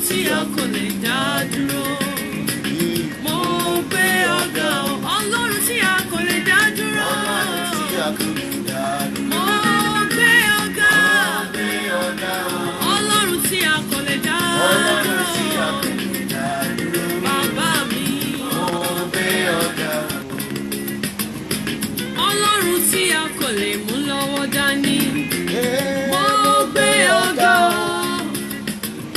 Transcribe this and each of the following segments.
tí a kò lè dá dúró. Mo gbé ọ̀gá o, Ọlọ́run tí a kò lè dá dúró. Mo gbé ọ̀gá, Ọlọ́run tí a kò lè dá dúró. Bàbá mi, Ọlọ́run tí a kò lè mú lọ́wọ́ dání. Mo gbé ọ̀gá o.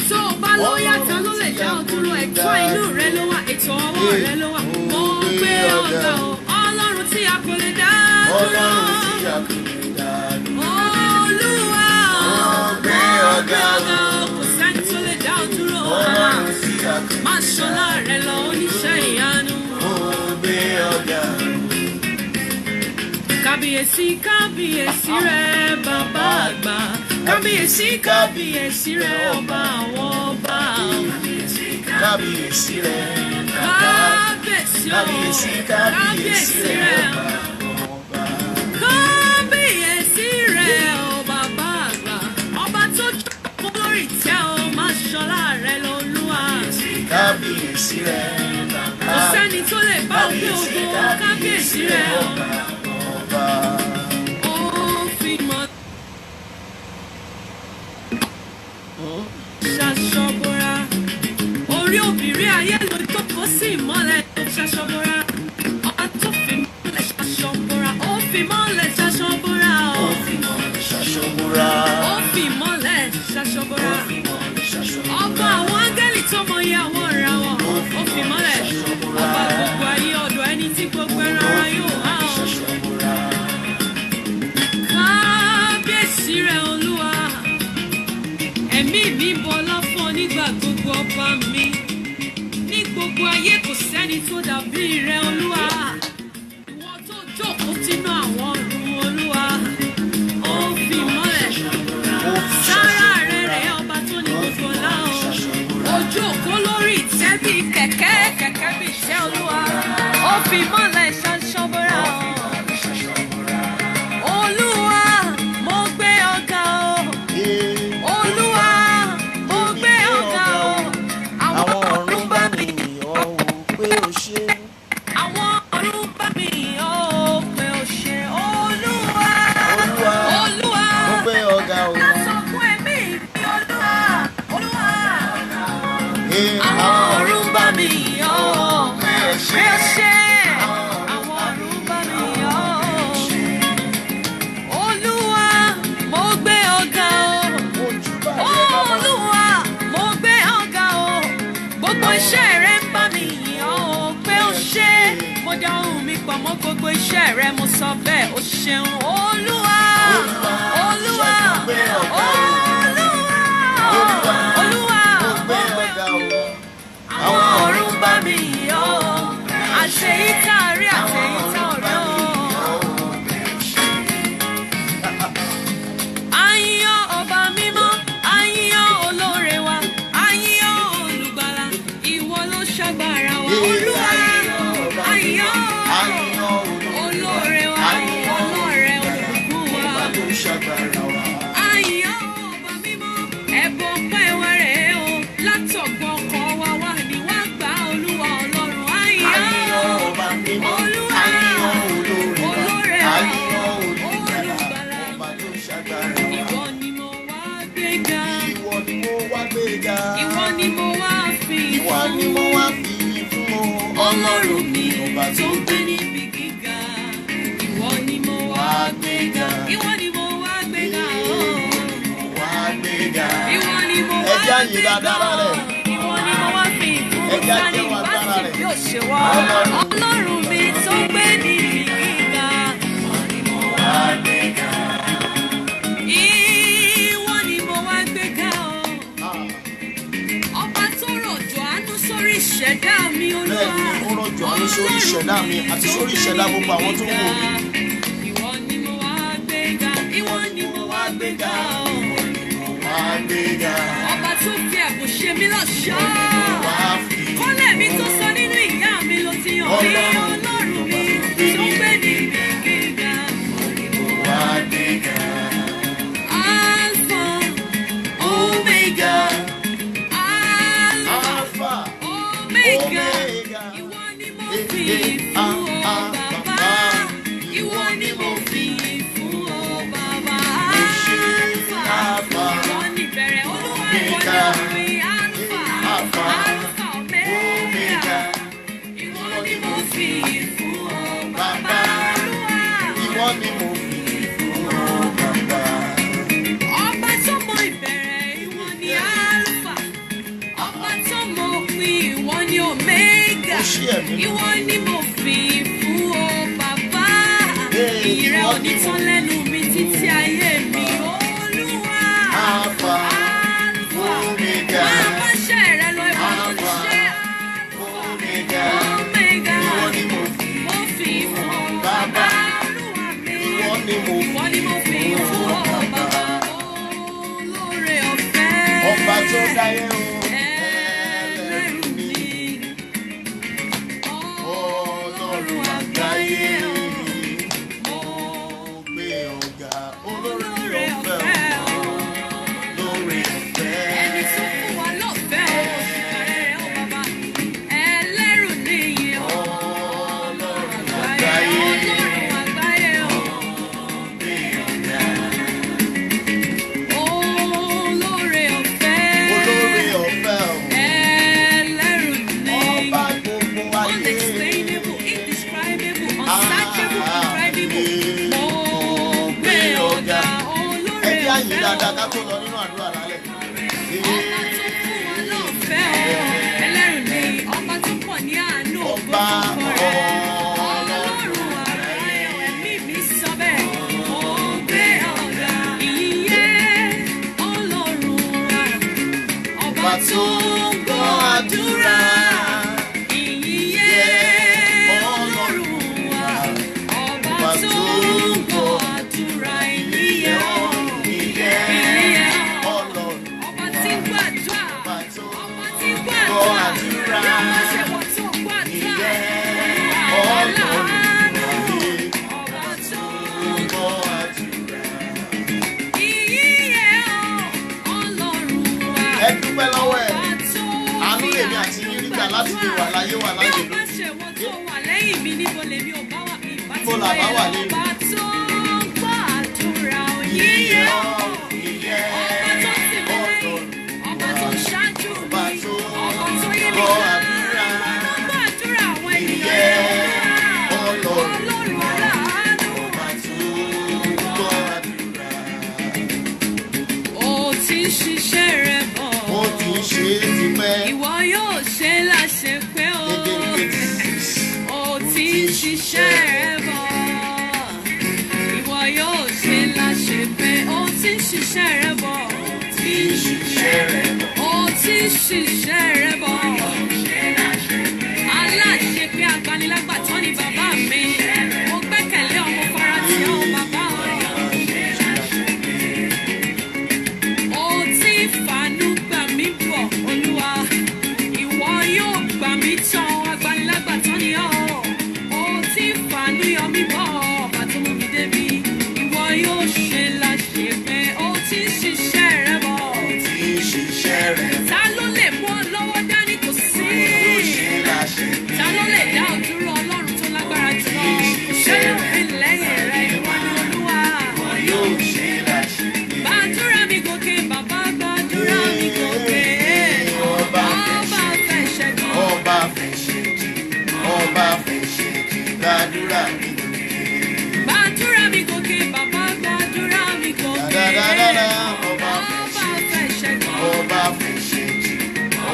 Tó o bá lóyà tán ló lè dá ọ dúró. Ẹ̀tọ́ inú rẹ ló wà, ètò ọwọ́ rẹ ló wà. Mo gbé ọ̀gá o, Ọlọ́run tí a kò lè dá dúró. Olúwa mo gbé ọ̀gá o, kò sẹ́ni tó lè dá ọ dúró. Má ṣọlá rẹ lọ, oníṣẹ́ ìyanu. Kábíyèsí kábíyèsí rẹ bàbá àgbà. Kábíyèsí kábíyèsí rẹ ọba àwọn ọba. Kábíyèsí rẹ Kábíyèsí o, kábíyèsí rẹ kábíyèsí rẹ o bàbá àgbà. Ọba tó jókòó lórí ìtẹ́ o, má ṣọlá rẹ lọ́lúwa. Kábíyèsí rẹ Kò sẹ́ni tó lè bá ògbé ògo. Kábíyèsí rẹ o. Ó fi mọ́ ṣaṣọ́bọ̀ra. Orí obìnrin ayé ló jókòó sí ìmọ́lẹ̀ tó ṣaṣọ́bọ̀ra. Ọba tó fi mọ́lẹ̀ ṣaṣọ́bọ̀ra. Ó fi mọ́lẹ̀ ṣaṣọ́bọ̀ra. Ó fi mọ́lẹ̀ ṣaṣọ́bọ̀ra. Ó fi mọ́lẹ̀ ṣaṣọ́bọ̀ra. Ọba àwọn áńgẹ́lì tó mọ iye àwọn ìràwọ̀. Ó fi mọ́lẹ̀. Ọba gbogbo ayé ọ̀dọ̀ ẹni tí gbogbo ẹran ara yóò há ọ. Kábíyèsí rẹ Olúwa. Ẹ̀mí mi bọlá fún ọ nígbà gbogbo ọba mi. Ní gbogbo ayé kò sẹ́ni tó dàbí rẹ Olúwa. Ìwọ tó jókòó sínú àwọn ọ̀run Olúwa. Ó fi mọ́lẹ̀. Sára rẹ̀ rẹ̀ ọba tó ní gbogbo ọlá o. Ó jókòó lórí ìtẹ́ bíi kẹ̀kẹ́ bíi ìtẹ́ Olúwa. Ó fi mọ́lẹ̀ ṣaṣọ́bọ̀ra o. Olúwa mo gbé ọ̀gá o. Olúwa mo gbé ọ̀gá o. Àwọn ọ̀run bá mi yìn ọ́ o pé o ṣé. Àwọn ọ̀run bá mi yìn ọ́ o pé o ṣé. Olúwa Mo gbé ọ̀gá o. lásán fún ẹ̀mí mi Olúwa. Àwọn ọ̀run bá mi yìn ọ́ o pé o ṣé. Àwọn ọ̀run bá mi yìn ọ́ o. Olúwa mo gbé ọ̀gá o. Olúwa mo gbé ọ̀gá o. Gbogbo iṣẹ́ rẹ ń bá mi yìn ọ́ o pé o ṣé. Mo dá ohùn mi pọ̀ mọ́ gbogbo iṣẹ́ rẹ, mo sọ bẹ́ẹ̀ o ṣeun. Olúwa Olúwa Olúwa mo gbé ọ̀gá o. àwọn ọ̀run bá mi yìn ọ́ o. Àṣeyíká rí àṣeyíká ọ̀rẹ́ o. Àyìnyán ọba mímọ́, àyìnyán olóore wa, àyìnyán olùgbàlà, ìwọ ló ṣàgbára wa. Olúwa àyìnyán olóore wa, olóore olùbùkún wa. Àyìnyán ọba mímọ́, ẹ̀bùn ọpẹ́ wa rèé o. Látọ̀gbọ́n ọkàn wa wá ní wá gbà Olúwa Ọlọ́run. Àyìnyán Olúwa olóore wa, olùgbàlà. Ìwọ ni mo wá gbéga. Ìwọ ni mo wá gbéga. Ìwọ ni mo wá fi Ìwọ ni mo wá fi fún o. Ọlọ́run mi tó ń gbé níbi gíga. Ìwọ ni mo wá gbéga. Ìwọ ni mo wá gbéga. Wá gbéga. Ìwọ ni mo wá Ẹja yìí gbéga. dáadáa rẹ̀. Ìwọ ni mo wá fi fún Ẹja Sani jẹ́ wà dára Fásitì rẹ̀. yóò ṣe wá. Ọlọ́run mi tó ń gbé níbi gíga. Wá gbéga. Ìwọ ni mo wá gbéga o. Ọba tó rọ̀jò àánú sórí ìṣẹ̀dá mi Olúwa. Bẹ́ẹ̀ni, ó rọ̀jò àánú sórí ìṣẹ̀dá mi àti sórí ìṣẹ̀dá gbogbo àwọn tó ń wò mí. Ìwọ ni mo wá gbéga. Ìwọ ni mo wá gbéga o. Wá gbéga. Ọba tó fi ẹ̀bùn ṣe mí lọ́ṣọ̀ọ́. Wá fi. Kọ́lẹ̀ mi tó sọ nínú ìyá mi ló ti hàn mí. Ọlọ́run mi tó ń gbé níbi gíga. Wá gbéga. Alpha, Omega, ṣí ẹ̀mí mímọ́. Ìwọ ni mo fi fún ọ bàbá. Ìyìn rẹ ò ní tán lẹ́nu mi títí ayé mi. Olúwa. Alpha, Omega. Máa bá ṣẹ́ rẹ lọ ìwọ ló ní ṣẹ́. Omega. Omega. Ìwọ ni mo fi Mo fi fún ọ bàbá. Olúwa mi. Ìwọ ni mo Ìwọ ni mo fi fún ọ bàbá. Olóore ọ̀fẹ́. ọba tó dáyé o. Ẹlẹ́rù mi. Ọlọ́run àgbáyé o. Mo gbé ọ̀gá olóore ọ̀fẹ́ o. Lóore ọ̀fẹ́. Ẹni tó fún wa lọ́fẹ̀ẹ́ o, ṣìkàrẹ́ o bàbá. Ẹlẹ́rù nìyí o. Ọlọ́run Àgbáyé, àgbáyé. Ọlọ́run àgbáyé o. Gbé ọ̀gá Olóore ọ̀fẹ́. olóore ọ̀fẹ́ o. Ẹlẹ́rù nìyí. Ọba gbogbo ayé. Unexplainable, indescribable, unsearchable, indescribable. Mo gbé ọ̀gá olóore Ẹ jẹ́ àyè ọ̀fẹ́ dáadáa o. ká tó lọ nínú àdúrà lálẹ́. Ọba tó fún wa lọ́fẹ̀ẹ́ o. Ẹlẹ́rù ni ọba tó pọ̀ ní àánú Ọba ògo rẹ̀. Ọlọ́run àgbáyé o, ẹ̀mí mi sọ bẹ́ẹ̀. Mo gbé ọ̀gá ìyẹ́ Ọlọ́run wa. Ọba tó ń gbọ́ àdúrà. Ìyẹ́ Ọlọ́run wa. Ọba tó ń gbọ́ àdúrà. Ìyẹ́ Ìyẹ́ Ọlọ́run ọba tí ń gbàdúrà. ọba tó Ọba tí ń gbọ́ gbàdúrà. àdúrà. Bí ọba ṣe wọ́n tó gbàdúrà. Ọlọ́run Ọba tó gbọ́ àdúrà. ìyẹ́ Ọlọ́run wa. Ẹ dúpẹ́ lọ́wọ́ ẹ̀. Ọba tó Àánú lèmi àti yín nígbà láti lè wà láyé wà láyé bí lónìí. ọba ṣe wọ́n tó wà lẹ́yìn mi níbo lèmi ò bá wà. Ìbá ti Níbo là bá wà lẹ́yìn? Ọba tó gbọ́ àdúrà òyìnbó. Ọba tó sì mí lẹ́yìn. Ọba tó ṣáájú mi. Ọba tó yé mi ká. Ọba tó gbọ́ àdúrà àwọn ènìyàn rẹ̀. Ọlọ́run aláàánú. Ọba tó gbọ́ àdúrà. Ó ti ń ṣiṣẹ́ rẹ̀ bọ̀. Ó ti ń ṣe é tipẹ́. Ìwọ yóò ṣe láṣẹ pé ó. Ó ti ń ṣiṣẹ́ rẹ̀ bọ̀. Ìwọ yóò ṣe láṣẹ pé ó ti ń ṣiṣẹ́ rẹ̀ bọ̀. Ó ti ń ṣiṣẹ́ rẹ̀ bọ̀. Aláṣẹ pé agbanilágbàtọ́ ni bàbá mi. Mo gbẹ́kẹ̀lé ọmọ farati ọ bàbá ó ti fàánú gbà mí bọ̀ Olúwa. Ìwọ yóò gbà mí tán agbanilágbàtọ́ ni ọ́. Ó ti fàánú yọ mí bọ̀ ọba tó mú mi débi. Ìwọ yóò ṣe láṣẹ pé ó ti ń ṣiṣẹ́ rẹ̀ bọ̀. Tí ń ṣiṣẹ́ rẹ̀ Ta ló lè mú ọ lọ́wọ́ dání kò sí? ló ṣe láṣẹ pé. Ta ló lè dá ọ dúró Ọlọ́run tó lágbára jùlọ? Kò sẹ́yìn òfin lẹ́yìn rẹ̀ ìwọ ni Olúwa. Yóò ṣe láṣẹ pé. Gbàdúrà mi gòkè bàbá gbàdúrà mi gòkè. Ọba fẹ́ ṣẹ́gun. Ọba fẹ́ ṣe jì. Ọba fẹ́ ṣe jì. Gbàdúrà mi. Gbàdúrà mi gòkè bàbá gbàdúrà mi gòkè. Dáadáa. Ọba Ọba fẹ́ ṣẹ́gun. Ọba fẹ́ ṣe jì.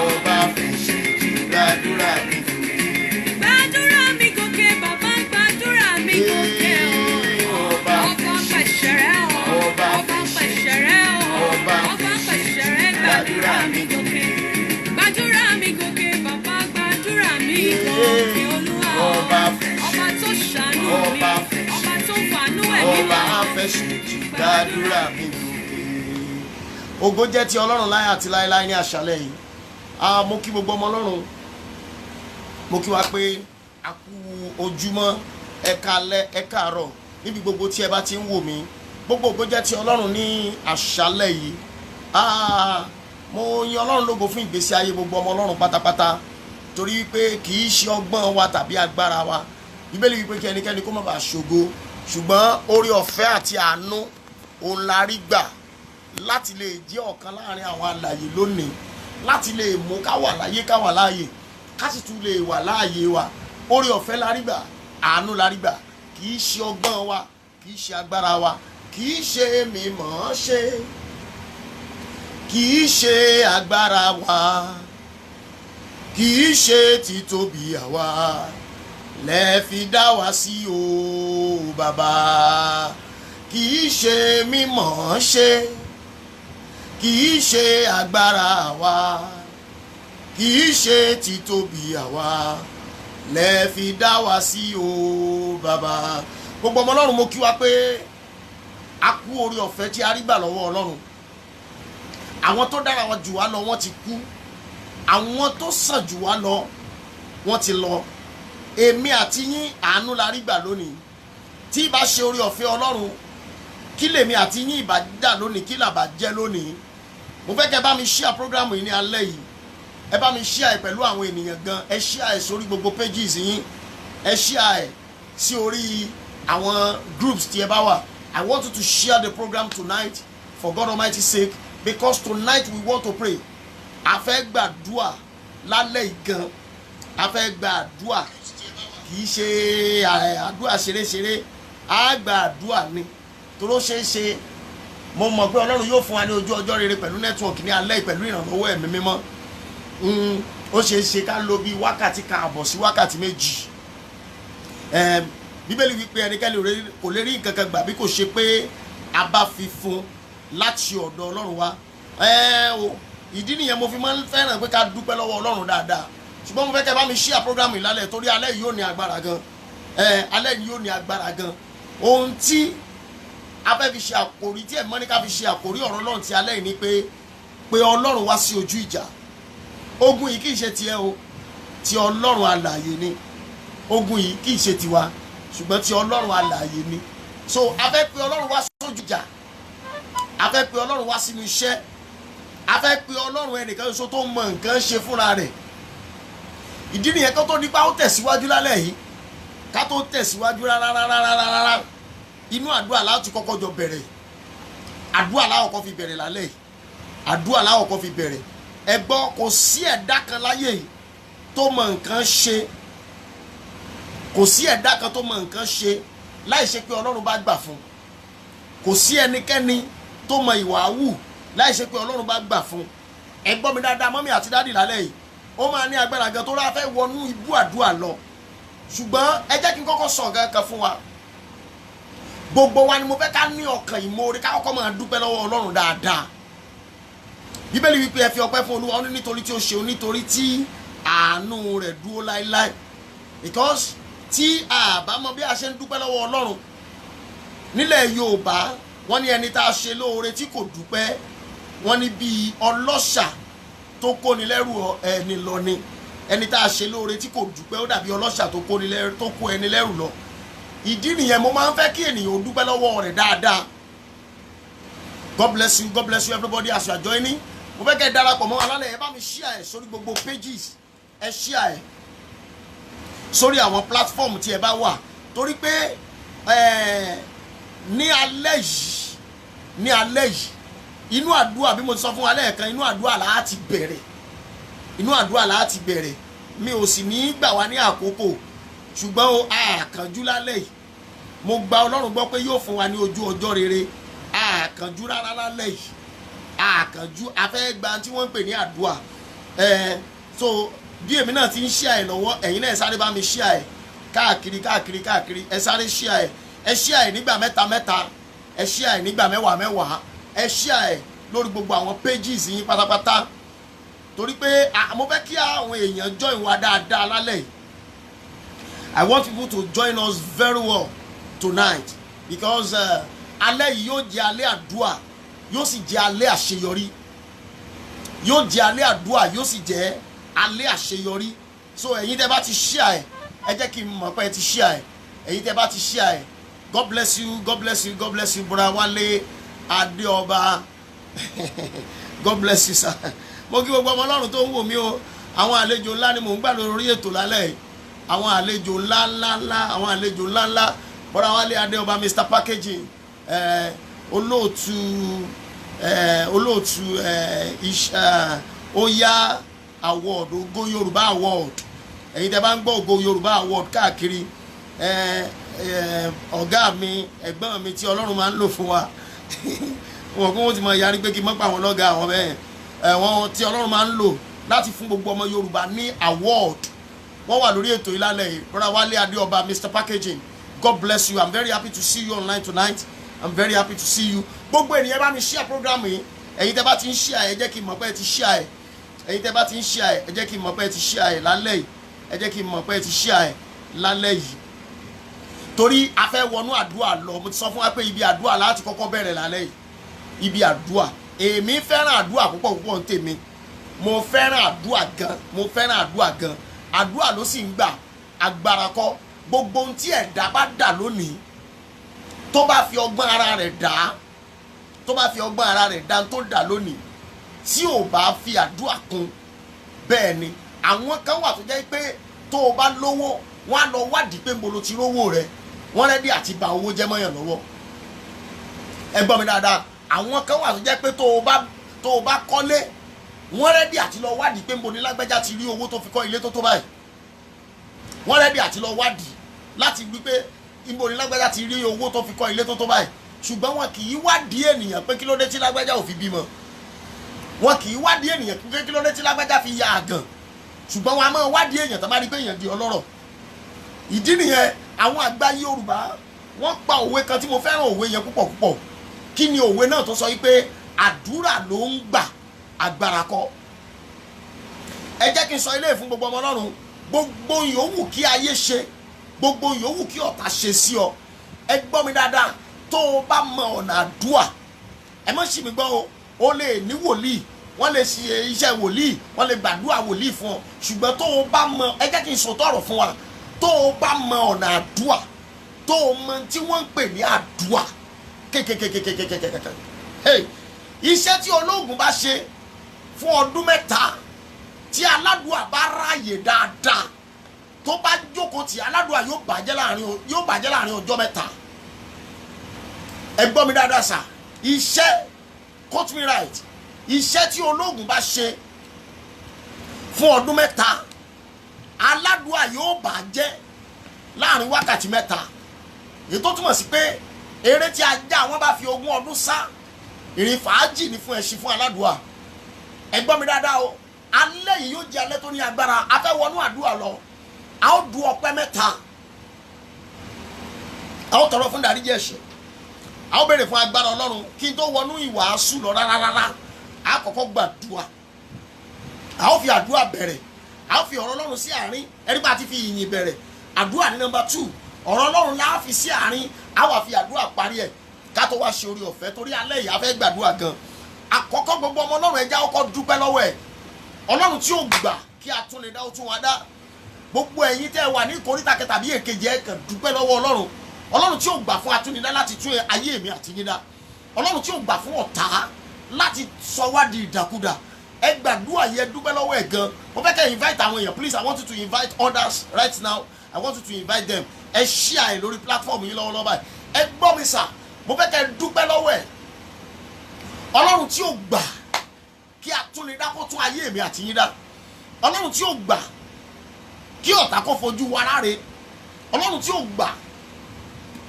Ọba fẹ́ ṣe jì. Gbàdúrà mi. Gbàdúrà mi gòkè bàbá gbàdúrà mi gòkè. Ọba Ọba fẹ́ ṣẹ̀rẹ̀ o. Ọba Ọba fẹ́ ṣẹ̀rẹ̀ o. Ọba Ọba fẹ́ ṣẹ̀rẹ̀ gbàdúrà mi gòkè. Gbàdúrà mi gòkè bàbá gbàdúrà mi gòkè Olúwa. Ọba fẹ́ Ọba tó ṣàánú mi. Ọba fẹ́ Ọba tó fàánú ẹ̀mí Ọba mi. afẹ́ṣèjì gbàdúrà mi gòkè. Ògo jẹ́ ti Ọlọ́run láyé àti láéláé ní àṣálẹ́ yìí. Mo kí gbogbo ọmọ Ọlọ́run. Mo kí wa pé a kú ojúmọ́, ẹ káalẹ́, ẹ káàárọ̀ níbi gbogbo tí ẹ bá ti ń wò mí. Gbogbo ògo jẹ́ ti Ọlọ́run ní àṣálẹ́ yìí. Mo yin Ọlọ́run lógo fún ìgbésí ayé gbogbo ọmọ Ọlọ́run pátápátá torí wípé kì í ṣe ọgbọ́n wa tàbí agbára wa. Bíbélì wípé kí ẹnikẹ́ni kó má bàa ṣògo, ṣùgbọ́n oore ọ̀fẹ́ àti àánú òun la rí gbà láti lè jẹ́ ọ̀kan láàrin àwọn alààyè lónìí, láti lè mú ká wà láyé ká wà láàyè, ká sì tún lè wà láàyè wa. Oore ọ̀fẹ́ la rí gbà, àánú la rí gbà, kì í ṣe ọgbọ́n wa, kì í ṣe agbára wa, kì í ṣe mímọ̀ ṣe, kì í ṣe agbára wa, kì kì í ṣe títóbi àwa lẹ fi dá wa sí o bàbá, kì í ṣe mímọ̀ ṣe, kì í ṣe agbára wa, kì í ṣe títóbi àwa lẹ fi dá wa sí o bàbá. Gbogbo ọmọ Ọlọ́run mo kí wa pé a kú orí ọ̀fẹ́ tí a rí gbà lọ́wọ́ Ọlọ́run. Àwọn tó dára wọn jù wá lọ wọ́n ti kú, àwọn tó sàn jù wá lọ wọ́n ti lọ. Èmi àti yín àánú la rí gbà lónìí. Tí ìbá ṣe orí ọ̀fẹ́ Ọlọ́run, kí lèmi àti yín ìbá dà lónìí, kí làbá jẹ́ lónìí. Mo fẹ́ kẹ́ bá mi share program yìí ní alẹ́ yìí. Ẹ bá mi share ẹ̀ pẹ̀lú àwọn ènìyàn gan. Ẹ share ẹ̀ sórí gbogbo pages yín. Ẹ share ẹ̀ sí orí àwọn groups tí ẹ bá wà. I want you to share the program tonight for God Almighty's sake, because tonight we want to pray. A fẹ́ gbàdúà lálẹ́ ìgan. A fẹ́ gbàdúà, kì í ṣe àdúà ṣeréṣeré. A gbàdúà ni toró ṣeé ṣe. Mo mọ̀ pé Ọlọ́run yóò fún wa ní ojú ọjọ́ rere pẹ̀lú network ní alẹ́ pẹ̀lú ìrànlọ́wọ́ ẹ̀mí mímọ́. Ó ṣeé ṣe ká lò bí wákàtí kan àbọ̀ sí wákàtí méjì. Bíbélì wípé ẹnikẹ́ni kò lè rí nǹkan kan gbà bí kò ṣe pé a bá fi fún láti ọ̀dọ̀ Ọlọ́run wa. Ìdí nìyẹn mo fi máa ń fẹ́ràn pé ká dúpẹ́ lọ́wọ́ Ọlọ́run dáadáa. Ṣùgbọ́n mo fẹ́ kẹ́ bá mi share program yìí lálẹ́ torí alẹ́ yìí yóò ní agbára gan. Alẹ́ yìí yóò ní agbára gan. Ohun tí a fẹ́ fi ṣe àkòrí, tí ẹ̀mọ́ ní ká fi ṣe àkòrí ọ̀rọ̀ Ọlọ́run ti alẹ́ yìí ni pé Ọlọ́run wá sí ojú ìjà. Ogun yìí kì í ṣe tiẹ̀ o, ti Ọlọ́run alààyè ni. Ogun yìí kì í ṣe tiwa, ṣùgbọ́n ti Ọlọ́run alààyè ni. So a fẹ́ pe Ọlọ́run wá sójú ìjà. A fẹ́ pe Ọlọ́run wá sínú iṣẹ́. A fẹ́ pe Ọlọ́run ẹnìkan ṣoṣo tó mọ nǹkan ṣe fúnra rẹ̀. Ìdí nìyẹn kó tó nípa ó tẹ̀síwájú lálẹ́ yìí. Ká tó tẹ̀síwájú rárá. Inú àdúrà láti kọ́kọ́ jọ bẹ̀rẹ̀. Àdúrà láwọ̀ kọ́ fi bẹ̀rẹ̀ lálẹ́ yìí. Àdúrà láwọ̀ kọ́ fi bẹ̀rẹ̀. Ẹ gbọ́, kò sí ẹ̀dá kan láyé yìí tó mọ nǹkan ṣe. Kò sí ẹ̀dá kan tó mọ nǹkan ṣe láì ṣe pé Ọlọ́run bá gbà fún. Kò sí ẹnikẹ́ni tó mọ ìwà wù láì ṣe pé Ọlọ́run bá gbà fún. Ẹ gbọ́ mi dáadáa, mọ́mí àti dádì lálẹ́ yìí. Ó máa ní agbára gan tó rá fẹ́ wọnú ibú àdúrà lọ. Ṣùgbọ́n ẹ jẹ́ kí n kọ́kọ́ sọ nǹkan kan fún wa. Gbogbo wa ni mo fẹ́ ká ní ọkàn ìmoore, ká kọ́kọ́ máa dúpẹ́ lọ́wọ́ Ọlọ́run dáadáa. Bíbélì wípé ẹ fi ọpẹ́ fún Olúwa, ó ní nítorí tí ó ṣe, nítorí tí àánú rẹ̀ dúró láéláé. Because tí a bá mọ bí a ṣe ń dúpẹ́ lọ́wọ́ Ọlọ́run nílẹ̀ Yorùbá, wọ́n ní ẹni tá a ṣe lóore tí kò dúpẹ́, wọ́n ní bí ọlọ́ṣà tó kóni lẹ́rù ẹni lọ ni. Ẹni tá a ṣe lóore tí kò dúpẹ́ ó dàbí ọlọ́ṣà tó kó ẹni lẹ́rù lọ. Ìdí nìyẹn mo máa ń fẹ́ kí ènìyàn ó dúpẹ́ lọ́wọ́ rẹ̀ dáadáa. God bless you everybody as you are joining. Mo fẹ́ kẹ́ darapọ̀ mọ́ alálẹ̀, ẹ bá mi share ẹ̀ sórí gbogbo pages. Ẹ share ẹ̀ sórí àwọn platform tí ẹ bá wà. Torí pé ní alẹ́ yìí inú àdúrà, bí mo ti sọ fún wa lẹ́ẹ̀kan, inú àdúrà láti bẹ̀rẹ̀. Mi ò sì ní gbà wá ní àkókò, ṣùgbọ́n o àkànjú lálẹ́ yìí. Mo gba Ọlọ́run gbọ́ pé yóò fún wa ní ojú ọjọ́ rere. Àkànjú rárá lálẹ́ yìí. Àkànjú, a fẹ́ gba tí wọ́n ń pè ní àdúrà. So bí èmi náà ti ń share ẹ̀ lọ́wọ́, ẹ̀yin náà ẹ sáré bá mi share ẹ̀ káàkiri. Ẹ sáré share ẹ̀. Ẹ share ẹ̀ nígbà mẹ́ta. Ẹ share ẹ̀ nígbà mẹ́wàá. Ẹ share ẹ̀ lórí gbogbo àwọn pages yín pátápátá. Torí pé mo fẹ́ kí àwọn èèyàn join wa dáadáa lálẹ́ yìí. I want people to join us very well tonight, because alẹ́ yìí yóò jẹ́ alẹ́ àdúrà, yóò sì jẹ́ alẹ́ àṣeyọrí. Yóò jẹ́ alẹ́ àdúrà, yóò sì jẹ́ alẹ́ àṣeyọrí. So ẹ̀yin tẹ́ bá ti share ẹ jẹ́ kí n mọ̀ pé ẹ ti share ẹ̀yin tẹ́ bá ti share God bless you brother Wálé Adéọba. God bless you sir. Mo kí gbogbo ọmọ Ọlọ́run tó ń wò mí o. Àwọn àlejò ńlá ni mò ń gbà lórí ètò lálẹ́ yìí. Àwọn àlejò ńlá brother Wálé Adéọba, Mr Packaging, olóòtú Oya award, Ògo Yorùbá award. Ẹ̀yin tẹ́ bá ń gbọ́ Ògo Yorùbá award káàkiri, ọ̀gá mi, ẹ̀gbọ́n mi tí Ọlọ́run máa ń lò fún wa. Wọ́n kó wọ́n ti mọ yarí pé kí n mọ́ pa àwọn lọ́gà àwọn bẹ́ẹ̀. Wọ́n tí Ọlọ́run máa ń lò láti fún gbogbo ọmọ Yorùbá ní award. Wọ́n wà lórí ètò ìlàlẹ̀ yìí. Brother Wale Adeoba, Mr. Packaging, God bless you. I'm very happy to see you online tonight. I'm very happy to see you. Gbogbo ènìyàn bá mi share program yìí. Ẹ̀yin tẹ́ bá ti ń share ẹ jẹ́ kí n mọ̀ pé ẹ ti share ẹ. Ẹ̀yin tẹ́ bá ti ń share ẹ jẹ́ kí n mọ̀ pé ẹ ti share ẹ lálẹ́ yìí. Ẹ jẹ́ kí n mọ̀ pé ẹ ti share ẹ lálẹ́ yìí. Torí a fẹ́ wọnú àdúrà lọ. Mo ti sọ fún wa pé ibi àdúrà láti kọ́kọ́ bẹ̀rẹ̀ lálẹ́ yìí. Ibi àdúrà. Èmi fẹ́ràn àdúrà púpọ̀ ń tèmi. Mo fẹ́ràn àdúrà gan. Mo fẹ́ràn àdúrà gan. Àdúrà ló sì ń gbà. Agbára kọ́. Gbogbo ohun tí ẹ̀dá bá dà lónìí tó bá fi ọgbọ́n ara rẹ̀ dá tó dà lónìí tí ò bá fi àdúrà kún, bẹ́ẹ̀ ni àwọn kan wà tó jẹ́ pé tó o bá lówó wọ́n á lọ wádìí pé mo lo ti rówó rẹ̀, wọ́n rẹ́dí àti bà owó jẹ́ mọ́yàn lọ́wọ́. Ẹ gbọ́ mi dáadáa, àwọn kan wà tó jẹ́ pé tó o bá kọ́lé wọ́n rẹ́dí àti lọ wádìí pé mo ní lágbájá ti rí owó tó fi kọ́ ilé tó tó báyìí. Wọ́n rẹ́dí àti lọ wádìí láti gbí pé ibo ni lágbájá ti rí owó tó fi kọ́ ilé tó tó báyìí. Ṣùgbọ́n wọn kì í wádìí ènìyàn pé kí ló dé tí lágbájá ò fi bímọ. Wọn kì í wádìí ènìyàn pé kí ló dé tí lágbájá fi ya àgàn. Ṣùgbọ́n wọn a máa wádìí èèyàn tó bá rí pé èèyàn di ọlọ́rọ̀. Ìdí nìyẹn àwọn àgbà Yorùbá wọ́n pa òwe kan tí mo fẹ́ràn òwe yẹn púpọ̀ púpọ̀. Kí ni òwe náà tó sọ wípé àdúrà ló ń gbà, agbára kọ́. Ẹ jẹ́ kí n sọ ilé fún gbogbo ọmọ Ọlọ́run. Gbogbo yòówù kí ayé ṣe, gbogbo yòówù kí ọ̀tá ṣe sí ọ, ẹ gbọ́ mi dáadáa, tó o bá mọ ọ̀nà àdúà, ẹ má ṣì mí gbọ́ o lè ní wòlíì, wọ́n lè ṣe iṣẹ́ wòlíì, wọ́n lè gbàdúrà wòlíì fún ọ, ṣùgbọ́n tó o bá mọ, ẹ jẹ́ kí n sòótọ́ ọ̀rọ̀ fún wa, tó o bá mọ ọ̀nà àdúà, tó o mọ tí wọ́n ń pè ní àdúà kékékékékékékékéké, iṣẹ́ tí ológun bá ṣe fún ọdún mẹ́ta tí aládùà bá ráàyè dáadáa, tó bá jókòó tí aládùà yóò bàjẹ́ láàrin ọjọ́ mẹ́ta. Ẹ gbọ́ mi dáadáa sà, iṣẹ́, quote me right, iṣẹ́ tí ológun bá ṣe fún ọdún mẹ́ta aládùà yóò bàjẹ́ láàrin wákàtí mẹ́ta. Èyí tó túmọ̀ sí pé eré tí ajá wọn bá fi 20 ọdún sá, ìrìn fàájì ni fún ẹṣin fún aládùà. Ẹ gbọ́ mi dáadáa o, alẹ́ yìí yóò jẹ́ alẹ́ tó ní agbára. A fẹ́ wọnú àdúrà lọ, a ó du ọpẹ́ mẹ́ta, a ó tọrọ fún ìdáríjì ẹ̀ṣẹ̀, a ó béèrè fún agbára Ọlọ́run. Kí n tó wọnú ìwàásù lọ rárá, a kọ́kọ́ gbàdúrà, a ó fi àdúrà bẹ̀rẹ̀, a ó fi ọ̀rọ̀ Ọlọ́run sí àárín. Ẹni bá ti fi ìyìn bẹ̀rẹ̀, àdúrà ní number 2, ọ̀rọ̀ Ọlọ́run la fi sí àárín, a wá fi àdúrà parí ẹ̀ ká tó wá ṣe orí ọ̀fẹ́, torí alẹ́ yìí a fẹ́ gbàdúrà gan. Àkọ́kọ́ gbogbo ọmọ Ọlọ́run ẹja ọkọ̀ dúpẹ́ lọ́wọ́ ẹ̀, Ọlọ́run tí ó gbà kí a tún lè dá ó tún wá dá. Gbogbo ẹ̀yin tẹ́ wà ní ìkóríta kẹta bí èkejì ẹ kàn dúpẹ́ lọ́wọ́ Ọlọ́run. Ọlọ́run tí ó gbà fún atúnidá láti tún ayé mi àti yín dá. Ọlọ́run tí ó gbà fún ọ̀tá láti sọ wá di ìdàkudà. Ẹ gbàdúrà yẹn dúpẹ́ lọ́wọ́ ẹ̀ gan. Mo fẹ́ kẹ́ invite àwọn èèyàn, please, I want you to invite others right now. I want you to invite them. Ẹ share ẹ lórí platform yìí lọ́wọ́lọ́wọ́ báyìí. Ẹ gbọ́ mi sà, mo fẹ́ kẹ́ dúpẹ́ lọ́wọ́ ẹ̀. Ọlọ́run tí ó gbà kí atúnidá kó tún ayé mi àti yín dá. Ọlọ́run tí ó gbà kí ọ̀tá kó fojú wa ráre. Ọlọ́run tí ó gbà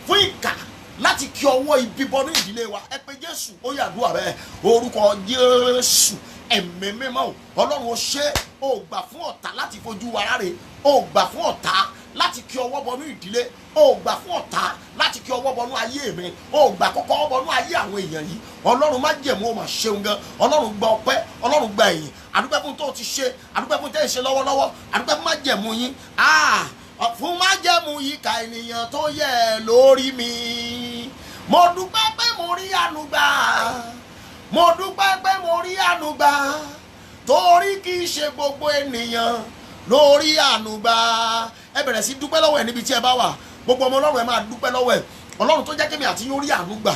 fún ìkà láti kí ọwọ́ ibi bọnú ìdílé wa. Ẹ pé Jésù, ó yàdúrà bẹ́ẹ̀, orúkọ Jésù, ẹ̀mí mímọ́, Ọlọ́run ó ṣe, ó gbà fún ọ̀tá láti fojú wa ráre, ó gbà fún ọ̀tá láti kí ọwọ́ bọnú ìdílé, ó gbà fún ọ̀tá láti kí ọwọ́ bọnú ayé mi, ó gbà kọ́kọ́ bọnú ayé àwọn èèyàn yìí. Ọlọ́run má jẹ̀mú, ó mà ṣeun gan. Ọlọ́run gba ọpẹ́, Ọlọ́run gba ìyìn. Àdúpẹ́ fún tó ti ṣe, àdúpẹ́ fún tẹ́ ẹ ṣe lọ́wọ́lọ́wọ́, àdúpẹ́ fún má jẹ̀mú yín. Fún má jẹ̀mú yìí ka ènìyàn tó yẹ lórí mi. Mo dúpẹ́ pé mo rí àánú gbà, mo dúpẹ́ pé mo rí àánú gbà, torí kì í ṣe gbogbo ènìyàn lórí àánú gbà. Ẹ bẹ̀rẹ̀ sí dúpẹ́ lọ́wọ́ ẹ̀ níbi tí ẹ bá wà. Gbogbo ọmọ Ọlọ́run ẹ máa dúpẹ́ lọ́wọ́ ẹ̀. Ọlọ́run tó jẹ́ kémi àti yín ó rí àánú gbà,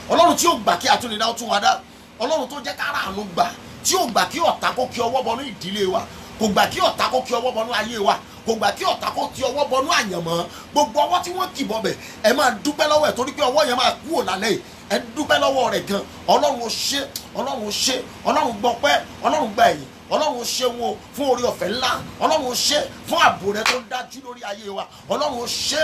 Ọlọ́run tí ó gbà kí atúnidá ó tún wa dá, Ọlọ́run tó jẹ́ kára àánú gbà, tí ó gbà kí ọ̀tá kó kí ọwọ́ bọnú ìdílé wa, kò gbà kí ọ̀tá kó kí ọwọ́ bọnú ayé wa, kò gbà kí ọ̀tá kó kí ọwọ́ bọnú àyànmọ́. Gbogbo ọwọ́ tí wọ́n kì bọ̀bẹ̀, ẹ máa dúpẹ́ lọ́wọ́ ẹ̀, torí pé ọwọ́ yẹn máa kúrò lálẹ́ yìí. Ẹ dúpẹ́ lọ́wọ́ rẹ̀ gan. Ọlọ́run ó ṣe, Ọlọ́run ó ṣe, Ọlọ́run gbọpẹ́, Ọlọ́run gba ẹ̀yìn, Ọlọ́run ó ṣe wọn fún orí ọ̀fẹ́ ńlá, Ọlọ́run ó ṣe fún ààbò rẹ̀ tó dájú lórí ayé wa, Ọlọ́run ó ṣe,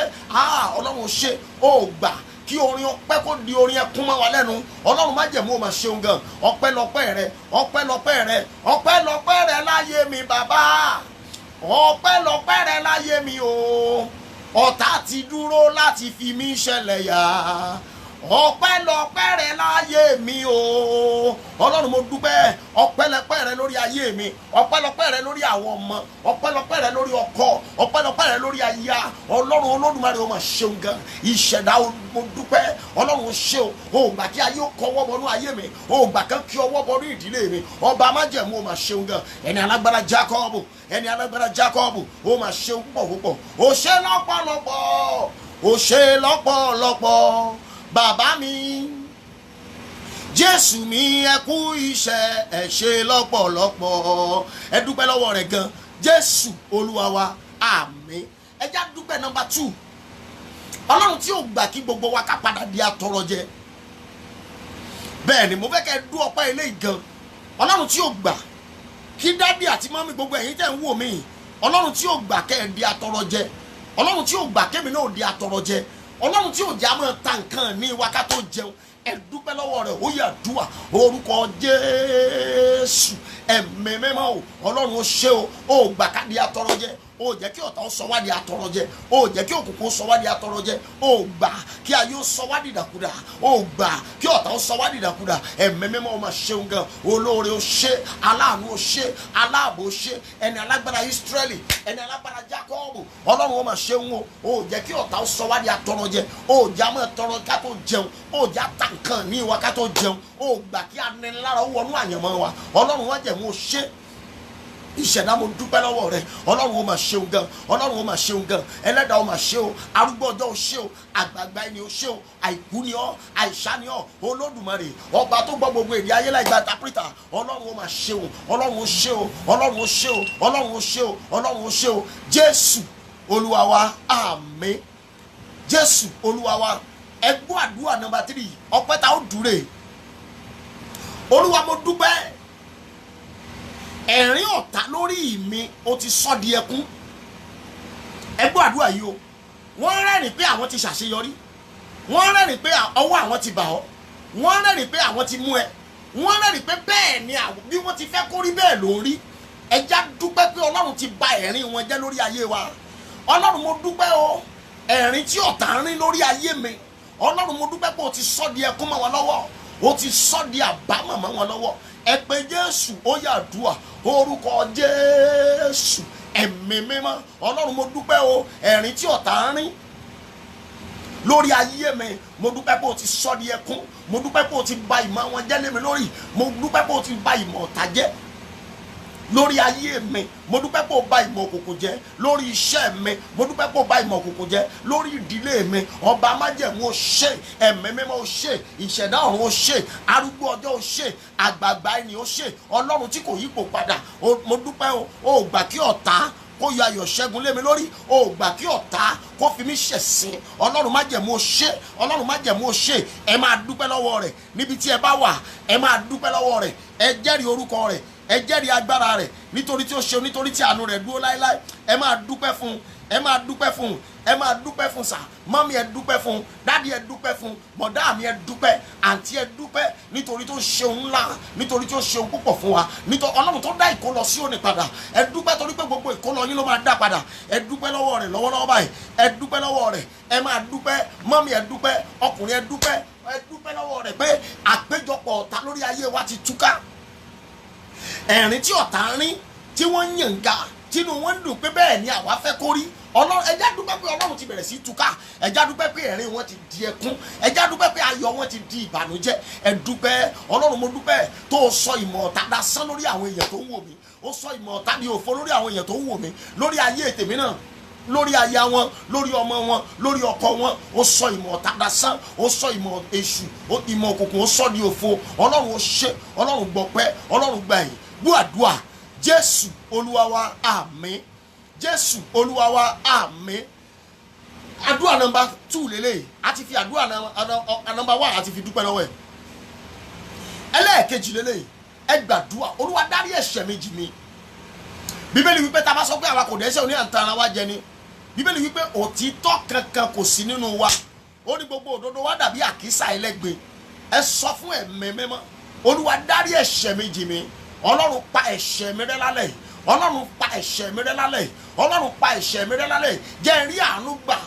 Ọlọ́run ó ṣe, ó gbà kí orin ọpẹ́ kó di orin ẹkún mọ́ wa lẹ́nu. Ọlọ́run májẹ̀mú ó máa ṣeun gan. Ọpẹ́lọpẹ́ rẹ, ọpẹ́lọpẹ́ rẹ, ọpẹ́lọpẹ́ rẹ láyé mi bàbá. Ọpẹ́lọpẹ́ rẹ láyé mi o. Ọ̀tá ti dúró láti fi mí ṣẹlẹ̀yà. Ọpẹ́lọpẹ́ rẹ láyé mi o. Ọlọ́run mo dúpẹ́. Ọpẹ́lọpẹ́ rẹ lórí ayé mi, ọpẹ́lọpẹ́ rẹ lórí àwọn ọmọ, ọpẹ́lọpẹ́ rẹ lórí ọkọ, ọpẹ́lọpẹ́ rẹ lórí aya. Ọlọ́run Olódùmarè ó máa ṣeun gan. Ìṣẹ̀dá mo dúpẹ́. Ọlọ́run ó ṣe o gbà kí ayé ó kọwọ́ bọnú ayé mi, o gbà kán kí ọwọ́ bọnú ìdílé mi. Ọba májẹ̀mú ó máa ṣeun gan. Ẹni alágbára Jákọ́bù, ẹni alágbára Jákọ́bù ó máa ṣeun púpọ̀. Ó ṣe lọ́pọ̀lọpọ̀, ó ṣe lọ́pọ̀lọpọ̀ bàbá mi. Jésù mi ẹ kú iṣẹ́ ẹ ṣe lọ́pọ̀lọpọ̀. Ẹ dúpẹ́ lọ́wọ́ rẹ̀ gan. Jésù Olúwa wa, àmín. Ẹ já dúpẹ́ nọ́mbà 2. Ọlọ́run tí ò gbà kí gbogbo wa ká padà di atọrọjẹ. Bẹ́ẹ̀ ni mo fẹ́ kẹ́ dú ọpẹ́ ilé gan. Ọlọ́run tí ò gbà kí dádì àti mọ́mí gbogbo ẹ̀yin tẹ́ ń wò mí. Ọlọ́run tí ò gbà kẹ́ ẹ di atọrọjẹ. Ọlọ́run tí ò gbà kémi náà di atọrọjẹ. Ọlọ́run tí ò já mọ́ ta nǹkan ní wa ká tó jẹun. Ẹ dúpẹ́ lọ́wọ́ rẹ̀ ó yá dúà orúkọ Jésù ẹ̀mí mímọ́ o. Ọlọ́run ó ṣe o gbà ká di atọrọjẹ. Ó jẹ́ kí ọ̀tá ó sọ wá di atọrọjẹ. Ó jẹ́ kí òkùnkùn ó sọ wá di atọrọjẹ. Ó gbà kí ayé ó sọ wá di ìdàkudà. Ó gbà kí ọ̀tá ó sọ wá di ìdàkudà. Ẹ̀mí mímọ́ ó máa ṣeun gan. Olóore ó ṣe, aláàánú ó ṣe, aláàbò ó ṣe, ẹni alágbára Ísírẹ́lì, ẹni alágbára Jákọ́bù. Ọlọ́run ó máa ṣeun o. Ó jẹ́ kí ọ̀tá ó sọ wá di atọrọjẹ. Ó já mọ́ tọrọ ká tó jẹun. Ó já ta nǹkan ní wa ká tó jẹun. Ó gbà kí aninilára ó wọnú àyànmọ́ wa. Ọlọ́run wá jẹ̀mú ó ṣe. Ìṣẹ̀dá mo dúpẹ́ lọ́wọ́ rẹ̀. Ọlọ́run ó máa ṣeun gan. Ọlọ́run ó máa ṣeun gan. Ẹlẹ́dàá ó máa ṣe o. Arúgbó ọjọ́ ó ṣe o. Àgbààgbà ẹni ó ṣe o. Àìkú ni ọ́, àìṣá ni ọ́. Olódùmarè ọba tó gbọ́ gbogbo èdè ayé láì gba tapita. Ọlọ́run ó máa ṣe o. Ọlọ́run ó ṣe o. Ọlọ́run ó ṣe o. Ọlọ́run ó ṣe o. Ọlọ́run ó ṣe o. Jésù Olúwa wa, àmín. Jésù Olúwa wa. Ẹ gbọ́ àdúrà nọ́mbà 3. Ọpẹ́ ta ó dúró. Olúwa mo dúpẹ́. Ẹ̀rín ọ̀tá lórí mi ó ti sọ di ẹkún. Ẹ gbọ́ àdúrà yìí o. Wọ́n rẹ́rìn pé àwọn ti ṣàṣeyọrí. Wọ́n rẹ́rìn pé ọwọ́ àwọn ti bà ọ́. Wọ́n rẹ́rìn pé àwọn ti mú ẹ. Wọ́n rẹ́rìn pé bẹ́ẹ̀ ni bí wọ́n ti fẹ́ kó rí bẹ́ẹ̀ ló ń rí. Ẹ já dúpẹ́ pé Ọlọ́run ti bà ẹ̀rín wọn jẹ́ lórí ayé wa. Ọlọ́run mo dúpẹ́ o. Ẹ̀rín tí ọ̀tá ń rín lórí ayé mi. Ọlọ́run mo dúpẹ́ pé o ti sọ di ẹkún mọ́ wọn lọ́wọ́. O ti sọ di àbámọ̀ mọ́ wọn lọ́wọ́. Ẹ pé Jésù ó yá àdúrà orúkọ Jésù ẹ̀mí mímọ́. Ọlọ́run mo dúpẹ́ o. Ẹ̀rín tí ọ̀tá ń rín lórí ayé mi, mo dúpẹ́ pé o ti sọ di ẹkún. Mo dúpẹ́ pé o ti bà ìmọ̀ wọn jẹ́ lé mi lórí. Mo dúpẹ́ pé o ti bà ìmọ̀ ọ̀tá jẹ́ lórí ayé mi. Mo dúpẹ́ pé o bà ìmọ̀ òkùnkùn jẹ́ lórí iṣẹ́ mi. Mo dúpẹ́ pé o bà ìmọ̀ òkùnkùn jẹ́ lórí ìdílé mi. Ọba májẹ̀mú ó ṣe, ẹ̀mí mímọ́ ó ṣe, ìṣẹ̀dá ọ̀run ó ṣe, arúgbó ọjọ́ ó ṣe, àgbààgbà ẹni ó ṣe, Ọlọ́run tí kò yípo padà. Mo dúpẹ́ o gbà kí ọ̀tá kó yọ ayọ̀ ṣẹ́gun lé mi lórí. O gbà kí ọ̀tá kó fi mí ṣẹ̀sín. Ọlọ́run májẹ̀mú ó ṣe, Ọlọ́run májẹ̀mú ó ṣe. Ẹ máa dúpẹ́ lọ́wọ́ rẹ̀ níbi tí ẹ bá wà. Ẹ máa dúpẹ́ lọ́wọ́ rẹ̀. Ẹ jẹ́rìí orúkọ rẹ̀. Ẹ jẹ́rìí agbára rẹ̀ nítorí tí ó ṣe, nítorí tí àánú rẹ̀ dúró láéláé. Ẹ máa dúpẹ́ fún. Ẹ máa dúpẹ́ fún. Ẹ máa dúpẹ́ fún sà. Mọ́mí ẹ dúpẹ́ fún. Dádì ẹ dúpẹ́ fún. Bọ̀dá mi ẹ dúpẹ́. Àǹtí ẹ dúpẹ́ nítorí tó ṣeun ńlá, nítorí tó ṣeun púpọ̀ fún wa. Nítorí Ọlọ́run tó dá ìkólọ Síónì padà. Ẹ dúpẹ́ torí pé gbogbo ìkólọ yín ló máa dá padà. Ẹ dúpẹ́ lọ́wọ́ rẹ̀ lọ́wọ́lọ́wọ́ báyìí. Ẹ dúpẹ́ lọ́wọ́ rẹ̀. Ẹ máa dúpẹ́. Mọ́mí ẹ dúpẹ́. Ọkùnrin ẹ dúpẹ́. Ẹ dúpẹ́ lọ́wọ́ rẹ̀ pé àpéjọpọ̀ ọ̀tá lórí ayé wa ti túká. Ẹ̀rín tí ọ̀tá ń rín tí wọ́n ń yànga tínú wọn ń dùn pé bẹ́ẹ̀ ni àwa fẹ́ kó rí. Ọlọ́run ẹ já dúpẹ́ pé Ọlọ́run ti bẹ̀rẹ̀ sí túká. Ẹ já dúpẹ́ pé ẹ̀rín wọn ti di ẹkún. Ẹ já dúpẹ́ pé ayọ̀ wọn ti di ìbànújẹ́. Ẹ dúpẹ́ Ọlọ́run mo dúpẹ́ tó sọ ìmọ̀ ọ̀tá dasán lórí àwọn èèyàn tó ń wò mí. Ó sọ ìmọ̀ ọ̀tá di òfo lórí àwọn èèyàn tó ń wò mí, lórí ayé tèmi náà, lórí aya wọn, lórí ọmọ wọn, lórí ọkọ wọn. Ó sọ ìmọ̀ ọ̀tá dasán. Ó sọ ìmọ̀ èṣù, ìmọ̀ òkùnkùn ó sọ di òfo. Ọlọ́run ó ṣe, Ọlọ́run gbọpẹ́, Ọlọ́run gbà yín. Gbàdúrà Jésù Olúwa wa, àmín. Jésù Olúwa wa, àmín. Àdúrà nọ́mbà 2 lélẹ̀. A ti fi àdúrà nọ́mbà 1 àti fi dúpẹ́ lọ́wọ́ ẹ̀. Ẹlẹ́ẹ̀kejì lélẹ̀. Ẹ gbàdúrà Olúwa dárí ẹ̀ṣẹ̀ mi jì mí. Bíbélì wípé tá bá sọ pé àwa kò dẹ́ṣẹ̀, ó ní à ń tan ara wa jẹ ni. Bíbélì wípé òtítọ́ kankan kò sí nínú wa. ó ní gbogbo òdodo wa dàbí àkísà ẹlẹ́gbin. Ẹ sọ fún ẹ̀mí mímọ́, Olúwa dárí ẹ̀ṣẹ̀ mi jì mí. Ọlọ́run pa ẹ̀ṣẹ̀ mi rẹ́ lálẹ́. Ọlọ́run pa ẹ̀ṣẹ̀ mi rẹ́ lálẹ́. Ọlọ́run pa ẹ̀ṣẹ̀ mi rẹ́ lálẹ́. Jẹ́ n rí àánú gbà.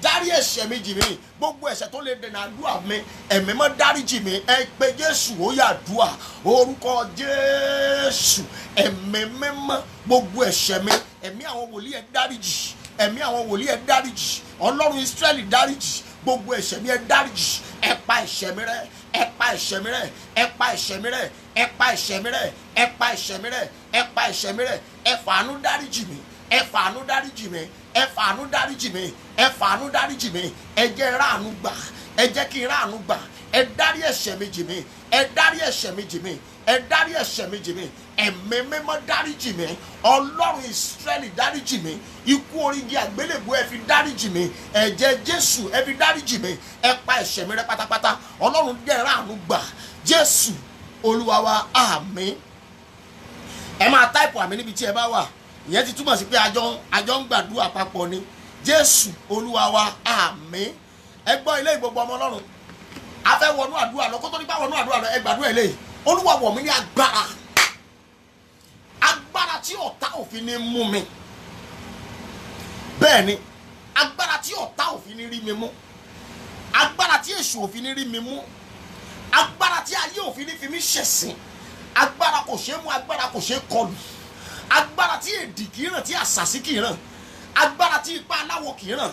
Dárí ẹ̀ṣẹ̀ mi jì mí. Gbogbo ẹ̀ṣẹ̀ tó lè dènà àdúrà mi, ẹ̀mí mọ́ dárí jì mí. Ẹ pé Jésù ó yá àdúrà. Orúkọ Jésù. Ẹ̀mí mímọ́ gbogbo ẹ̀ṣẹ̀ mi. Ẹ̀mí àwọn wòlíì ẹ dárí jì. Ẹ̀mí àwọn wòlíì ẹ dárí jì. Ọlọ́run Ísírẹ́lì dárí jì. Gbogbo ẹ̀ṣẹ̀ mi ẹ dárí jì. Ẹ pa ẹ̀ṣẹ̀ mi rẹ́. Ẹ pa ẹ̀ṣẹ̀ mi rẹ́. Ẹ pa ẹ̀ṣẹ̀ mi rẹ́. Ẹ pa ẹ̀ṣẹ̀ mi rẹ́. Ẹ pa ẹ̀ṣẹ̀ mi rẹ́. Ẹ pa ẹ̀ṣẹ̀ mi rẹ́. Ẹ fàánú dárí jì mí. Ẹ fàánú dárí jì mí. Ẹ fàánú dárí jì mí. Ẹ fàánú dárí jì mí. Ẹ jẹ́ ráàánú gbà. Ẹ jẹ́ kí n ráàánú gbà. Ẹ dárí ẹ̀ṣẹ̀ mi jì mí. Ẹ dárí ẹ̀ṣẹ̀ mi jì mí. Ẹ dárí ẹ̀ṣẹ̀ mi jì mí. Ẹ̀mí mímọ́ dárí jì mí. Ọlọ́run Ísírẹ́lì dárí jì mí. Ikú orí igi àgbélébùú ẹ fi dárí jì mí. Ẹ̀jẹ̀ Jésù ẹ fi dárí jì mí. Ẹ pa ẹ̀ṣẹ̀ mi rẹ́ pátápátá. Ọlọ́run jẹ́ ráàánú gbà. Jésù Olúwa wa, àmín. Ẹ máa táìpù àmín níbi tí ẹ bá wà. Ìyẹn ti túmọ̀ sí pé àjọ ń gbàdúrà papọ̀ ni. Jésù Olúwa wa, àmín. Ẹ gbọ́ ilé ìgbogbo ọmọ Ọlọ́run. A fẹ́ wọnú àdúrà lọ, kó tó ní bá wọnú àdúrà lọ, ẹ gbàdúrà eléyìí. Olúwa wọ̀ mí ní agbára. Agbára tí ọ̀tá òfin ní mú mi. Bẹ́ẹ̀ ni, agbára tí ọ̀tá òfin ní rí mi mú. Agbára tí èṣù òfin ní rí mi mú. Agbára tí ayé òfin ní fi mí ṣẹ̀sín. Agbára kò ṣeé mú, agbára kò ṣeé kọlù. Agbára tí èdì kì í ràn, tí àṣàsí kì í ràn. Agbára tí ipa aláwọ̀ kì í ràn.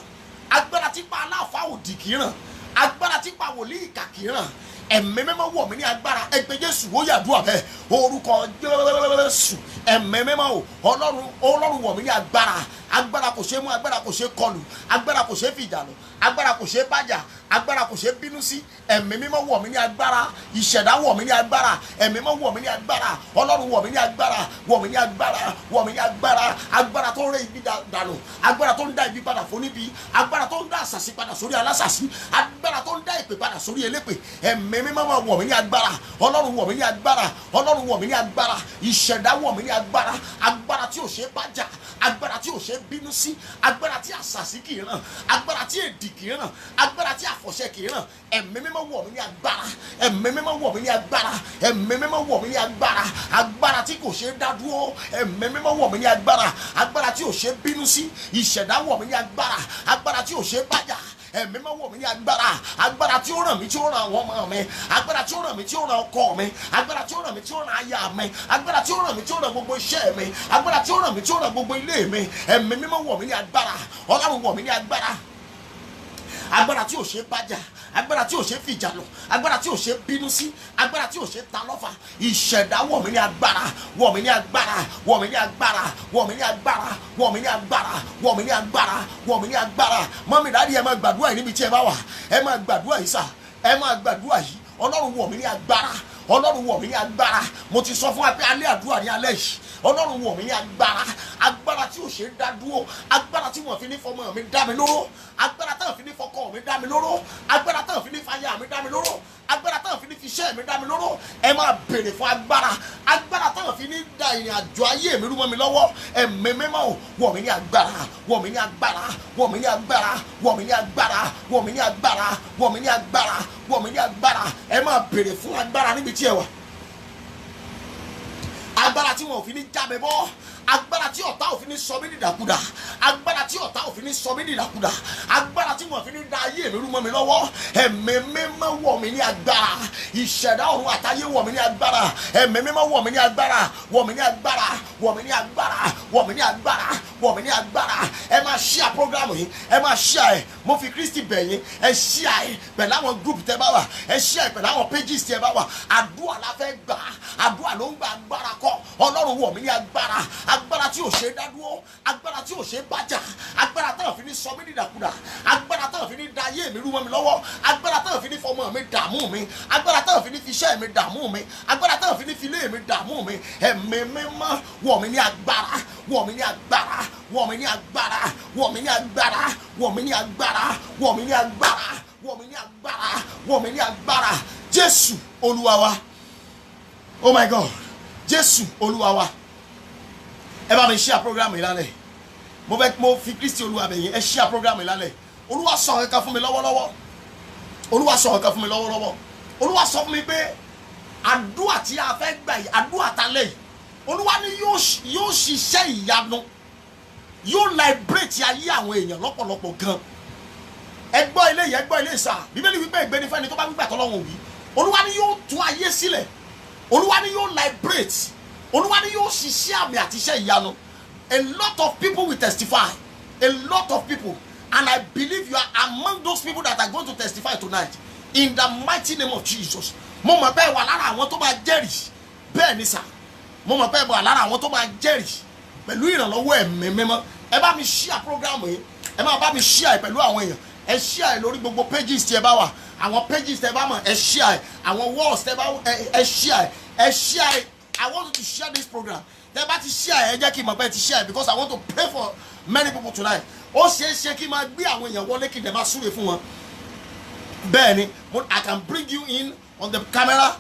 Agbára tí ipa aláfa òdì kì í ràn. Agbára tí ipa wòlíì ìkà kì í ràn. Ẹ̀mí mímọ́ wọ̀ mí ní agbára. Ẹ pé Jésù ó yàdúrà bẹ́ẹ̀. Orúkọ Jésù. Ẹ̀mí mímọ́ o. Ọlọ́run wọ̀ mí ní agbára. Agbára kò ṣeé mú, agbára kò ṣeé kọlù. Agbára kò ṣeé fìjà lọ. Agbára kò ṣeé bájà. Agbára kò ṣeé bínú sí. Ẹ̀mí mímọ́ wọ̀ mí ní agbára. Ìṣẹ̀dá wọ̀ mí ní agbára. Ẹ̀mí mímọ́ wọ̀ mí ní agbára. Ọlọ́run wọ̀ mí ní agbára. Wọ̀ mí ní agbára. Wọ̀ mí ní agbára. Agbára tó ń rẹ́ ibi dànù. Agbára tó ń dá ibi padà fún níbi. Agbára tó ń dá àṣàsí padà sórí alásàsí. Agbára tó ń dá èpè padà sórí elépè. Ẹ̀mí mímọ́ wọ̀ mí ní agbára. Ọlọ́run wọ̀ mí ní agbára. Ọlọ́run wọ̀ mí ní agbára. Ìṣẹ̀dá wọ̀ mí ní agbára. Agbára tí ò ṣeé bájà. Agbára tí ò ṣeé bínú sí. Agbára tí àṣàsí kì í ràn. Agbára tí èdì kì í ràn. Agbára tí àfọ̀ṣẹ kì í ràn. Ẹ̀mí mímọ́ wọ̀ mí ní agbára. Ẹ̀mí mímọ́ wọ̀ mí ní agbára. Ẹ̀mí mímọ́ wọ̀ mí ní agbára. Agbára tí kò ṣeé dá dúró. Ẹ̀mí mímọ́ wọ̀ mí ní agbára. Agbára tí ò ṣeé bínú sí. Ìṣẹ̀dá wọ̀ mí ní agbára. Agbára tí ò ṣeé bájà. Ẹ̀mí mímọ́ wọ̀ mí ní agbára. Agbára tí ó ràn mí, tí ó ràn àwọn ọmọ mi. Agbára tí ó ràn mí, tí ó ràn ọkọ mi. Agbára tí ó ràn mí, tí ó ràn aya mi. Agbára tí ó ràn mí, tí ó ràn gbogbo iṣẹ́ mi. Agbára tí ó ràn mí, tí ó ràn gbogbo ilé mi. Ẹ̀mí mímọ́ wọ̀ mí ní agbára. Ọlọ́run wọ̀ mí ní agbára. Agbára tí ò ṣe bájà. Agbára tí ò ṣe fìjà lọ. Agbára tí ò ṣe bínú sí. Agbára tí ò ṣe ta lọ́fà. Ìṣẹ̀dá wọ̀ mí ní agbára. Wọ̀ mí ní agbára. Wọ̀ mí ní agbára. Wọ̀ mí ní agbára. Wọ̀ mí ní agbára. Wọ̀ mí ní agbára. Wọ̀ mí ní agbára. Mọ́mí dáàdì ẹ máa gbàdúrà yìí níbi tí ẹ bá wà. Ẹ máa gbàdúrà yìí sà. Ẹ máa gbàdúrà yìí. Ọlọ́run wọ̀ mí ní agbára. Ọlọ́run wọ̀ mí ní agbára. Mo ti sọ fún wa pé alẹ́ àdúrà ní alẹ́ yìí. Ọlọ́run wọ̀ mí ní agbára. Agbára tí ò ṣe dá dúró. Agbára tí wọ́n fi ní fọmọ mi dá mi lóró. Agbára tí wọ́n fi ní fọkọ mi dá mi lóró. Agbára tí wọ́n fi ní fàyà mi dá mi lóró. Agbára tí wọ́n fi ní fi iṣẹ́ mi dá mi lóró. Ẹ máa béèrè fún agbára. Agbára tí wọ́n fi ní da ìrìn àjò ayé mi rú mọ́ mi lọ́wọ́. Ẹ̀mí mímọ́ wọ̀ mí ní agbára. Wọ̀ mí ní agbára. Wọ̀ mí ní agbára. Wọ̀ mí ní agbára. Wọ̀ mí ní agbára. Wọ̀ mí ní agbára. Wọ̀ mí ní agbára. Ẹ máa béèrè fún agbára níbi tí ẹ wà. Agbára tí wọn ò fi ní já mi bọ́. Agbára tí ọ̀tá ò fi ní sọ mí dìdàkudà. Agbára tí ọ̀tá ò fi ní sọ mí dìdàkudà. Agbára tí wọn ò fi ní da ayé mi rú mọ́ mi lọ́wọ́. Ẹ̀mí mímọ́ wọ̀ mí ní agbára. Ìṣẹ̀dá ọ̀run àtayé wọ̀ mí ní agbára. Ẹ̀mí mímọ́ wọ̀ mí ní agbára. Wọ̀ mí ní agbára. Wọ̀ mí ní agbára. Wọ̀ mí ní agbára. Wọ̀ mí ní agbára. Ẹ máa share program yìí. Ẹ máa share ẹ̀. Mo fi Kristi bẹ̀ yín. Ẹ share ẹ̀ pẹ̀lú àwọn group tẹ́ bá wà. Ẹ share ẹ̀ pẹ̀lú àwọn pages tẹ́ bá wà. Àdúrà la fẹ́ gbà. Àdúrà ló ń gba agbára kọ́. Ọlọ́run wọ̀ mí ní agbára. Agbára tí ò ṣe dá dúró. Agbára tí ò ṣe bájà. Agbára tí ò fi ní sọ mí dìdàkudà. Agbára tí ò fi ní da ayé mi rú mọ́ mi lọ́wọ́. Agbára tí ò fi ní fọmọ mi dààmú mi. Agbára tí ò fi ní fi iṣẹ́ mi dààmú mi. Agbára tí ò fi ní fi ilé mi dààmú mi. Ẹ̀mí mímọ́ wọ̀ mí ní agbára. Wọ̀ mí ní agbára. Wọ̀ mí ní agbára. Wọ̀ mí ní agbára. Wọ̀ mí ní agbára. Wọ̀ mí ní agbára. Wọ̀ mí ní agbára. Wọ̀ mí ní agbára. Jésù Olúwa wa. Oh my God. Jésù Olúwa wa. Ẹ bá mi share program yìí lálẹ́. Mo fi Kristi Olúwa bẹ̀ yín. Ẹ share program yìí lálẹ́. Olúwa sọ ẹ̀ka fún mi lọ́wọ́lọ́wọ́. Olúwa sọ nǹkan fún mi lọ́wọ́lọ́wọ́. Olúwa sọ fún mi pé àdúrà tí a fẹ́ gbà yìí, àdúrà talẹ́ yìí, Olúwa ní yóò ṣiṣẹ́ ìyanu, yóò liberate ayé àwọn èèyàn lọ́pọ̀lọpọ̀ gan. Ẹ gbọ́ eléyìí, ẹ gbọ́ eléyìí sà. Bíbélì wípé ìgbéni fẹ́ni tó bá gbígbà tọ́lọ́run wí. Olúwa ní yóò tú ayé sílẹ̀. Olúwa ní yóò liberate. Olúwa ní yóò ṣiṣẹ́ àmì àti iṣẹ́ ìyanu. A lot of people will testify. A lot of people. And I believe you are among those people that are going to testify tonight. In the mighty name of Jesus. Mo mọ̀ pé wà lára àwọn tó máa jẹ́rìí. Bẹ́ẹ̀ ni sà. Mo mọ̀ pé wà lára àwọn tó máa jẹ́rìí. Pẹ̀lú ìrànlọ́wọ́ ẹ̀mí mímọ́. Ẹ bá mi share program yìí. Ẹ máa bá mi share pẹ̀lú àwọn èèyàn. Ẹ share lórí gbogbo pages tí ẹ bá wà. Àwọn pages tẹ́ bá mọ̀ ẹ share. Àwọn walls tẹ́ bá ẹ share. Ẹ share. I want you to share this program. Tẹ́ bá ti share ẹ jẹ́ kí n mọ̀ pé ti share because I want to pray for many people tonight. Ó ṣeé ṣe kí n máa gbé àwọn èèyàn wọlé kí n dẹ̀ máa súre fún wọn. Bẹ́ẹ̀ni, I can bring you in on the camera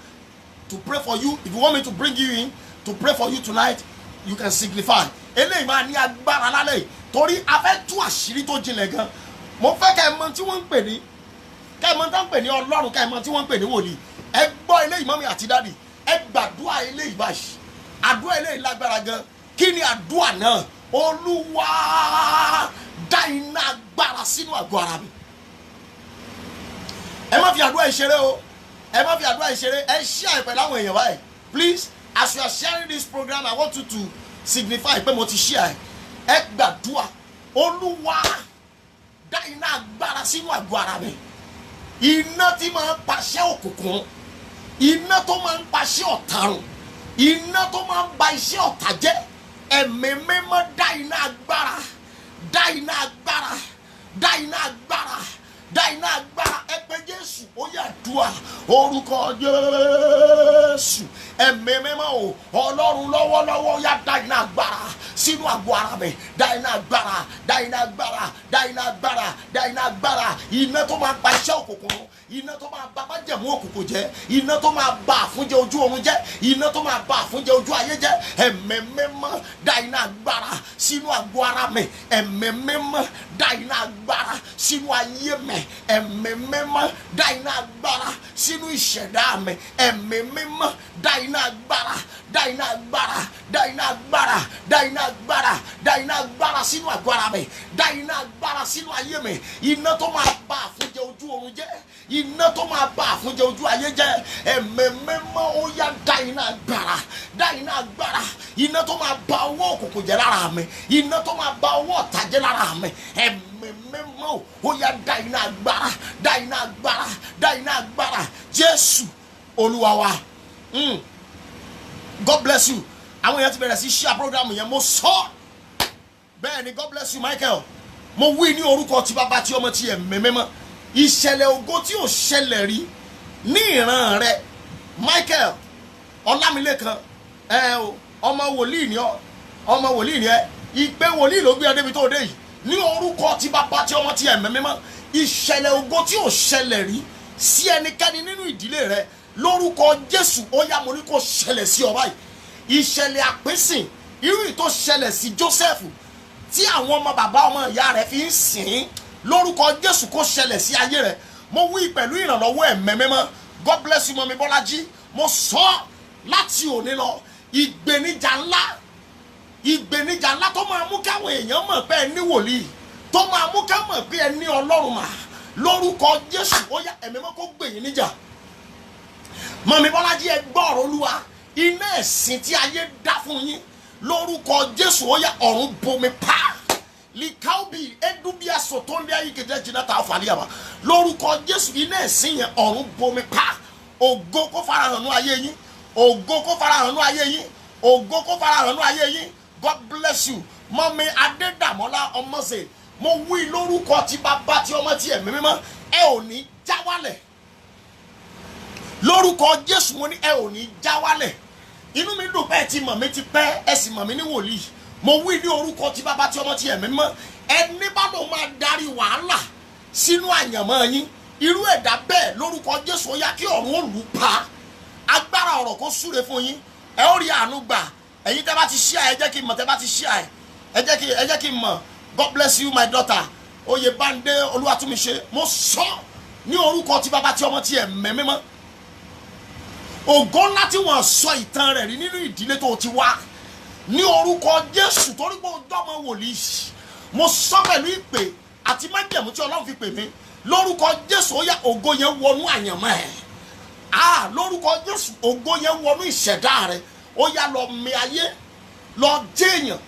to pray for you. If you want me to bring you in to pray for you tonight, you can signify. Eléyìí máa ní agbára lálẹ́ yìí torí a fẹ́ tú àṣírí tó jinlẹ̀ gan. Mo fẹ́ kẹ́ ẹ mọ̀ tí wọ́n ń pè ní Ọlọ́run, kẹ́ ẹ mọ̀ tí wọ́n ń pè ní wòlíì. Ẹ gbọ́ eléyìí mọ́mí àti dádì. Ẹ gbàdúrà eléyìí báyìí. Àdúrà eléyìí lágbára gan. Kí ni àdúrà náà? Olúwa dá iná agbára sínú àgọ́ ara mi. Ẹ má fi àdúrà ìṣeré o. Ẹ má fi àdúrà ìṣeré. Ẹ share pẹ̀lú àwọn èèyàn báyìí. Please, as you are sharing this program, I want you to signify pé mo ti share. Ẹ gbàdúrà. Olúwa dá iná agbára sínú àgọ́ ara mi. Iná tí máa ń paṣẹ òkùnkùn. Iná tó máa ń paṣẹ ọ̀tá run. Iná tó máa ń ba iṣẹ́ ọ̀tá jẹ́. Ẹ̀mí mímọ́ dá iná agbára. Dá iná agbára. Dá iná agbára. Dá iná agbára. Ẹ pé Jésù ó yá dúà orúkọ Jésù. Ẹ̀mí mímọ́ o Ọlọ́run lọ́wọ́lọ́wọ́ yá dá iná agbára sínú àgọ́ ara mi. Dá iná agbára. Dá iná agbára. Dá iná agbára. Dá iná agbára. Iná tó máa pa iṣẹ́ òkùnkùn. Iná tó máa ba májẹ̀mú òkùnkùn jẹ́. Iná tó máa ba àfúnjẹ ojú oorun jẹ́. Iná tó máa ba àfúnjẹ ojú ayé jẹ́. Ẹ̀mí mímọ́ dá iná agbára sínú àgọ́ ara mi. Ẹ̀mí mímọ́ dá iná agbára sínú ayé mi. Ẹ̀mí mímọ́ dá iná agbára sínú ìṣẹ̀dá mi. Ẹ̀mí mímọ́ dá iná agbára. Dá iná agbára. Dá iná agbára. Dá iná agbára. Dá iná agbára sínú àgọ́ ara mi. Dá iná agbára sínú ayé mi. Iná tó máa ba àfúnjẹ ojú oorun jẹ́. Iná tó máa ba àfúnjẹ ojú ayé jẹ́. Ẹ̀mí mímọ́ ó yá dá iná agbára. Dá iná agbára. Iná tó máa ba ọwọ́ òkùnkùn jẹ́ lára mi. Iná tó máa ba ọwọ́ ọ̀tá jẹ́ lára mi. Ẹ̀mí mímọ́ ó yá dá iná agbára. Dá iná agbára. Dá iná agbára. Jésù Olúwa wa. God bless you. Àwọn èèyàn ti bẹ̀rẹ̀ sí share program yẹn mo sọ. Bẹ́ẹ̀ ni God bless you Michael. Mo wí ní orúkọ tí Bàbá tí Ọmọ tí Ẹ̀mí Mímọ́. Ìṣẹ̀lẹ̀ ògo tí ò ṣẹlẹ̀ rí ní ìran rẹ Michael Ọlámilékan ọmọ wòlíì ni ẹ ìpè wòlíì ló gbé ọ débi tó dé yìí ní orúkọ tí Bàbá tí Ọmọ tí Ẹ̀mí Mímọ́. Ìṣẹ̀lẹ̀ ògo tí ò ṣẹlẹ̀ rí sí ẹnikẹ́ni nínú ìdílé rẹ lórúkọ Jésù ó yá mo ní kó ṣẹlẹ̀ sí ọ báyìí. Ìṣẹ̀lẹ̀ àpínsìn irú ìtò ṣẹlẹ̀ sí Joseph tí àwọn ọmọ bàbá ọmọ ìyá rẹ̀ fi ń sìn lórúkọ Jésù kó ṣẹlẹ̀ sí ayé rẹ̀. Mo wí pẹ̀lú ìrànlọ́wọ́ Ẹ̀mí Mímọ́. God bless you Mọ́mí Bọ́lájí. Mo sọ láti òní lọ ìgbéníjà ńlá tó máa mú káwọn èèyàn mọ̀ pé ẹ ní wòlíì, tó máa mú ká mọ̀ pé ẹ ní Ọlọ́run mà lórúkọ Jésù ó yá Ẹ̀mí Mímọ́ kó gbè yín níjà. Mọ́mí Bọ́lájí ẹ gbọ́ ọ̀rọ̀ Olúwa. Iná ẹ̀sìn tí ayé dá fún yín lórúkọ Jésù ó yá ọ̀run bomi pa. Likaubi edubia sotondia ikeje jinata afaliaba lórúkọ Jésù iná ẹ̀sìn yẹn ọ̀run bomi pa. Ògo kó farahàn nú ayé yín. Ògo kó farahàn nú ayé yín. Ògo kó farahàn nú ayé yín. God bless you Mọ́mí Adédàmọ́lá Ọmọ́sẹ̀. Mo wí lórúkọ tí Bàbá tí Ọmọ tí Ẹ̀mí Mímọ́ ẹ ò ní já wálẹ̀. Lórúkọ Jésù mo ní ẹ ò ní já wálẹ̀. Inú mi dùn pé ti mọ̀ mi ti pẹ́ ẹ sì mọ̀ mi ní wòlíì. Mo wí ní orúkọ tí Bàbá tí Ọmọ tí Ẹ̀mí Mímọ́ ẹni bá ló máa darí wàhálà sínú àyànmọ́ yín irú ẹ̀dá bẹ́ẹ̀ lórúkọ Jésù ó yá kí ọ̀run ó lù pa. Agbára ọ̀rọ̀ kó súre fún yín ẹ ó rí àánú gbà. Ẹ̀yin tẹ́ bá ti share ẹ jẹ́ kí n mọ̀, tẹ́ bá ti share ẹ jẹ́ kí n mọ̀. God bless you my daughter Oyèbándé Olúwatúnmiṣe. Mo sọ ní orúkọ tí bàbá tí ọmọ tí ẹ̀mí mímọ́. Ògo ńlá tí wọ́n sọ ìtàn rẹ̀ rí nínú ìdílé tó ti wá ní orúkọ Jésù torí pé ọjọ́ ọmọ wòlíì mo sọ pẹ̀lú ìpè àti májẹ̀mú tí Ọlọ́run fi pè mí lórúkọ Jésù ó yá ògo yẹn wọnú àyànmọ́ ẹ̀ lórúkọ Jésù ògo yẹn wọnú ìṣẹ̀dá rẹ̀ ó yá lọ mì ayé lọ jẹ́yàn.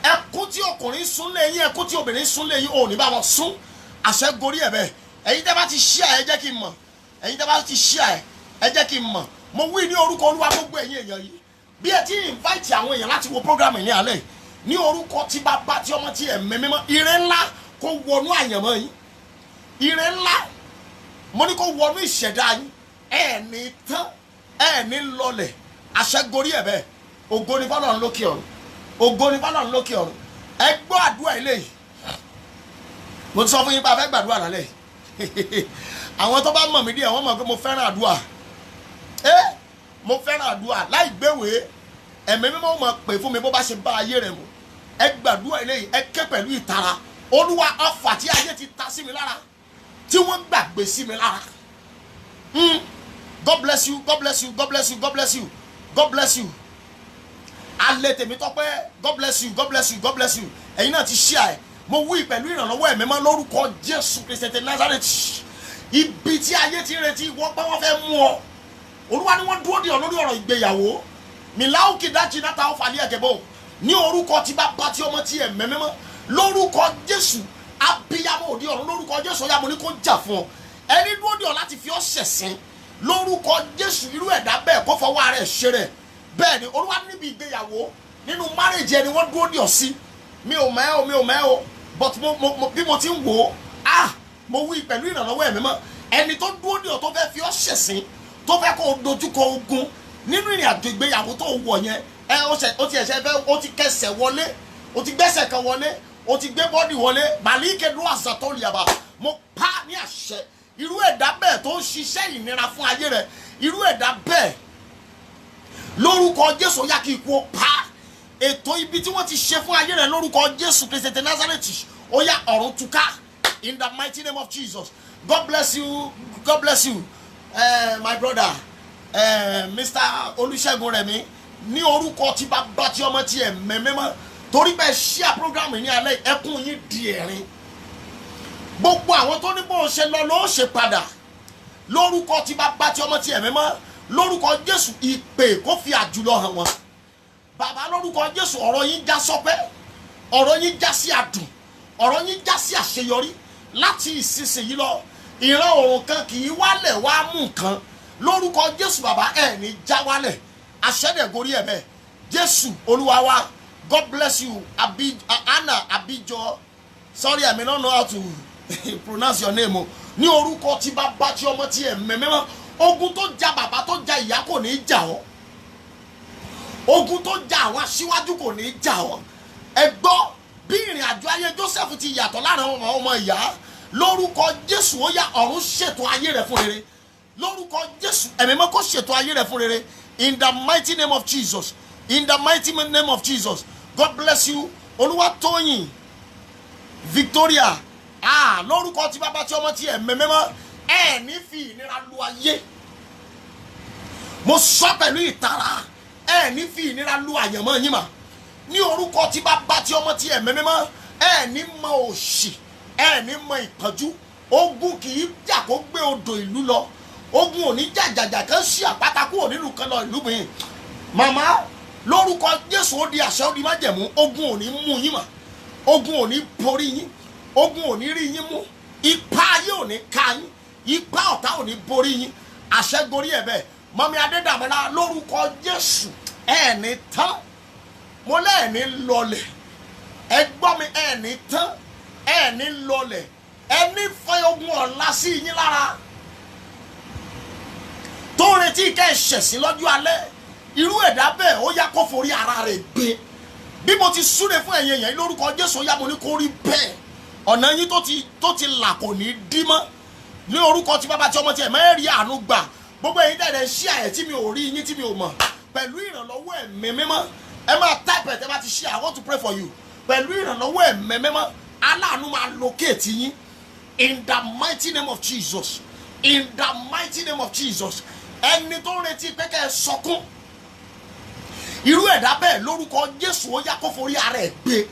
Ẹkún tí ọkùnrin sún lé yín ẹkún tí obìnrin sún lé yín ò ní bá wọn sún àṣẹ gorí ẹ̀ bẹ́ẹ̀. Ẹ̀yin tẹ́ bá ti share ẹ jẹ́ kí n mọ̀, ẹ̀yin tẹ́ bá ti share ẹ jẹ́ kí n mọ̀. Mo wí ní orúkọ Olúwa gbogbo ẹ̀yin èèyàn yìí bí ẹ ti invite àwọn èèyàn láti wo program ní alẹ́ ní orúkọ tí bàbá tí ọmọ tí ẹ̀mí mímọ́ ire ńlá kó wọnú àyànmọ́ yín, ire ńlá mo ní kó wọnú ìṣẹ̀dá yín, ẹ̀ ní tán ẹ̀ ní lọlẹ̀ àṣẹ gorí ẹ̀ bẹ́ẹ̀. Ògo ni fọ́lọ́run lókè ọ̀run, ògo ni fọ́lọ́run lókè ọ̀run. Ẹ gbọ́ àdúrà eléyìí mo ti sọ fún yín pé a fẹ́ gbàdúrà lálẹ́ àwọn tó bá mọ̀ mí díẹ̀ wọ́n mọ̀ pé mo fẹ́ràn àdúrà mo fẹ́ràn àdúrà láì gbéwèé ẹ̀mí mímọ́ mọ̀ pé fún mi bó bá ṣe bá ayé rẹ̀ mu. Ẹ gbàdúrà eléyìí ẹ ké pẹ̀lú ìtara. Olúwa ọfà tí ayé ti ta sí mi lára tí wọ́n gbàgbé sí mi lára. God bless you, God bless you, God bless you, God bless you, God bless you. Alẹ́ tèmi tọ́pẹ́ God bless you, God bless you, God bless you. Ẹ̀yin náà ti share ẹ̀ mo wí pẹ̀lú ìrànlọ́wọ́ ẹ̀mí mímọ́ lórúkọ Jésù Kristi ti Nazareth. Ibi tí ayé ti retí wọ́n pé wọ́n fẹ́ mú ọ Olúwa ni wọ́n dúró dè ọ́ lórí ọ̀rọ̀ ìgbéyàwó milau kidachi nata ofali ẹ̀kẹ́bọ̀ ní orúkọ tí bàbá tí ọmọ tí ẹ̀mí mímọ́ lórúkọ Jésù abiyamọ òde ọ̀run lórúkọ Jésù ọ̀yá mo ní kó jà fún ọ. Ẹni dúró dè ọ́ láti fi ọ́ ṣẹ̀sín lórúkọ Jésù irú ẹ̀dá bẹ́ẹ̀ kó fọwọ́ ara ẹ̀ ṣe rẹ̀. Bẹ́ẹ̀ ni Olúwa níbi ìgbéyàwó nínú marriage ẹni wọ́n dúró dè ọ́ sí. Mi ò mẹ́ o but bí mo ti ń wò ó mo wí pẹ̀lú ìrànlọ́wọ́ ẹ̀mí mọ́ ẹni tó dúró dè ọ́ tó fẹ́ fi ọ́ ṣẹ̀sín tó fẹ́ kó o dojúkọ ogun nínú ìrìn àjò ìgbéyàwó tó wọ̀ yẹn ó ti ẹ̀ṣẹ̀ fẹ́ ó ti kẹsẹ̀ wọlé ó ti gbẹ́sẹ̀ kan wọlé ó ti gbé bọ́dì wọlé màlíkẹ́ ló àṣà tó lè yàbá mo pa ní àṣẹ irú ẹ̀dá bẹ́ẹ̀ tó ń ṣiṣẹ́ ìnira fún ayé rẹ̀ irú ẹ̀dá bẹ́ẹ̀ lórúkọ Jésù yá kí ikú ó pa ètò ibi tí wọ́n ti ṣe fún ayé rẹ̀ lórúkọ Jésù Kristi ti Nazareth ó yá ọ̀run túká in the mighty name of Jesus. God bless you, God bless you my brother Mr. Olúṣẹ́gun Rẹ̀mí ní orúkọ tí bàbá tí ọmọ tí ẹ̀mí mímọ́ torí bẹ́ẹ̀ share program ní alẹ́ ẹkún yín di ẹ̀rín. Gbogbo àwọn tó ní bó ṣe lọ ló ṣe padà lórúkọ tí bàbá tí ọmọ tí ẹ̀mí mímọ́ lórúkọ Jésù ìpè kó fi àjùlọ hàn wọ́n. Bàbá lórúkọ Jésù ọ̀rọ̀ yín já sọpẹ́ ọ̀rọ̀ yín já sí àdùn ọ̀rọ̀ yín já sí àṣeyọrí láti ìsinsìnyí lọ ìran òrùn kan kì í wálẹ̀ wá mú nǹkan lórúkọ Jésù bàbá ẹ̀ ní já wálẹ̀ àṣẹ́dẹ̀gorí ẹ̀ bẹ́ẹ̀ Jésù Olúwa wa. God bless you Anna Abijo sorry I may not know how to pronounce your name o ní orúkọ tí bàbá tí ọmọ tí ẹ̀mí mímọ́ ogun tó ja bàbá tó ja ìyá kò ní í jà ọ́ ogun tó ja àwọn aṣíwájú kò ní í jà ọ́. Ẹ gbọ́ bí ìrìn àjò ayé Joseph ti yàtọ̀ láàrin ọmọ ìyá lórúkọ Jésù ó yá ọ̀run ṣètò ayé rẹ̀ fún rere lórúkọ Jésù ẹ̀mí mímọ́ kó ṣètò ayé rẹ̀ fún rere in the mighty name of Jesus, in the mighty name of Jesus. God bless you Olúwatóyìn Victoria lórúkọ tí bàbá tí ọmọ tí ẹ̀mí mímọ́ ẹ̀ ní fi ìnira lu ayé mo sọ pẹ̀lú ìtara ẹ̀ ní fi ìnira lu àyànmọ́ yín mà ní orúkọ tí bàbá tí ọmọ tí ẹ̀mí mímọ́ ẹ̀ ní mọ òṣì ẹ̀ ní mọ ìpọ́njú ogun kì í jà kó gbé odò ìlú lọ ogun ò ní jàjàjà kan sí àpáta kúrò nílùú kan lọ ìlú mi màmá lórúkọ Jésù ó di àṣẹ ó di májẹ̀mú ogun ò ní mú yín mà ogun ò ní borí yín ogun ò ní rí yín mú ipá ayé ò ní ká yín ipá ọ̀tá ò ní borí yín àṣẹ gorí ẹ̀ bẹ́ẹ̀ mọ́mí Adédàmọ́lá lórúkọ Jésù ẹ̀ ní tán mo lẹ́ẹ̀ ní lọlẹ̀ ẹ gbọ́ mi ẹ̀ ní tán ẹ̀ ní lọlẹ̀ ẹ ní fẹ́ ogun ọ̀la sí yín lára tó ń retí ká ẹ ṣẹ̀sín lọ́jọ́ alẹ́ irú ẹ̀dá bẹ́ẹ̀ ó yá kó forí ara rẹ̀ gbé bí mo ti súre fún ẹ̀yin èèyàn lórúkọ Jésù ó yá mo ní kó rí bẹ́ẹ̀ ọ̀nà yín tó ti là kò ní dí mọ́ ní orúkọ tí bàbá tí ọmọ tí ẹ̀ mẹ́rin àánú gbà gbogbo ẹ̀yin dẹ̀dẹ̀ ṣí àyẹ̀ tí mi ò rí yín tí mi ò mọ̀ pẹ̀lú ìrànlọ́wọ́ ẹ̀mí mímọ́ ẹ máa type ẹ̀ tẹ́ bá ti ṣí I want to pray for you pẹ̀lú ìrànlọ́wọ́ ẹ̀mí mímọ́ aláàánú máa locate yín In the mighty name of Jesus. In the mighty name of Jesus. Ẹni tó retí pé kẹ́ ẹ sọkún. Irú ẹ̀dá bẹ́ẹ̀ lórúkọ Jésù ó yá kó forí ara ẹ̀ gbé.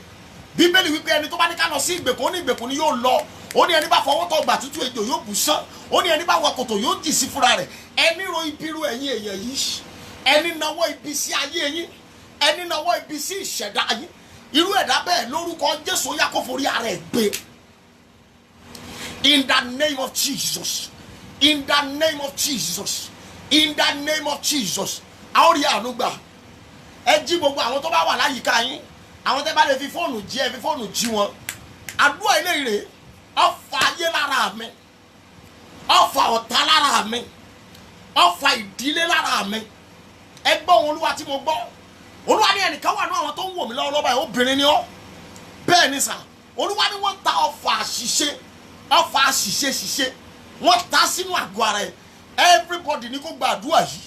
Bíbélì wípé ẹni tó bá ní ká lọ sí ìgbèkùn ó ní ìgbèkùn ni yóò lọ. Ó ní ẹni bá fọwọ́ tọ́ gbà tútù ejò yóò bù sán. Ó ní ẹni bá wọ kòtò yóò jì sí fúnra rẹ̀. Ẹni ro ibi ru ẹ̀yin èèyàn yìí. Ẹni nawọ́ ibi sí ayé yín. Ẹni nawọ́ ibi sí ìṣẹ̀dá yín. Irú ẹ̀dá bẹ́ẹ̀ lórúkọ Jésù ó yá kó forí ara ẹ̀ gbé. In the name of Jesus. In the name of Jesus. In the name of Jesus. A ó rí àánú gbà. Ẹ jí gbogbo àwọn tó bá wà láyìíká yín. Àwọn tẹ́ bá lè fi fóònù jí ẹ fi fóònù jí wọn. Àdúrà ilé ìrè. Ọfà ayé lára mi. Ọfà ọ̀tá lára mi. Ọfà ìdílé lára mi. Ẹ gbọ́ ohùn Olúwa tí mo gbọ́. Olúwa ní ẹnìkan wà ní àwọn tó ń wò mí lọ́wọ́ báyìí obìnrin ni ọ́. Bẹ́ẹ̀ ni sà. Olúwa ní wọ́n ta ọfà àṣìṣe. Ọfà àṣìṣe. Wọ́n ta sínú àgọ́ ara ẹ̀. Everybody ní kó gba àdúrà yìí.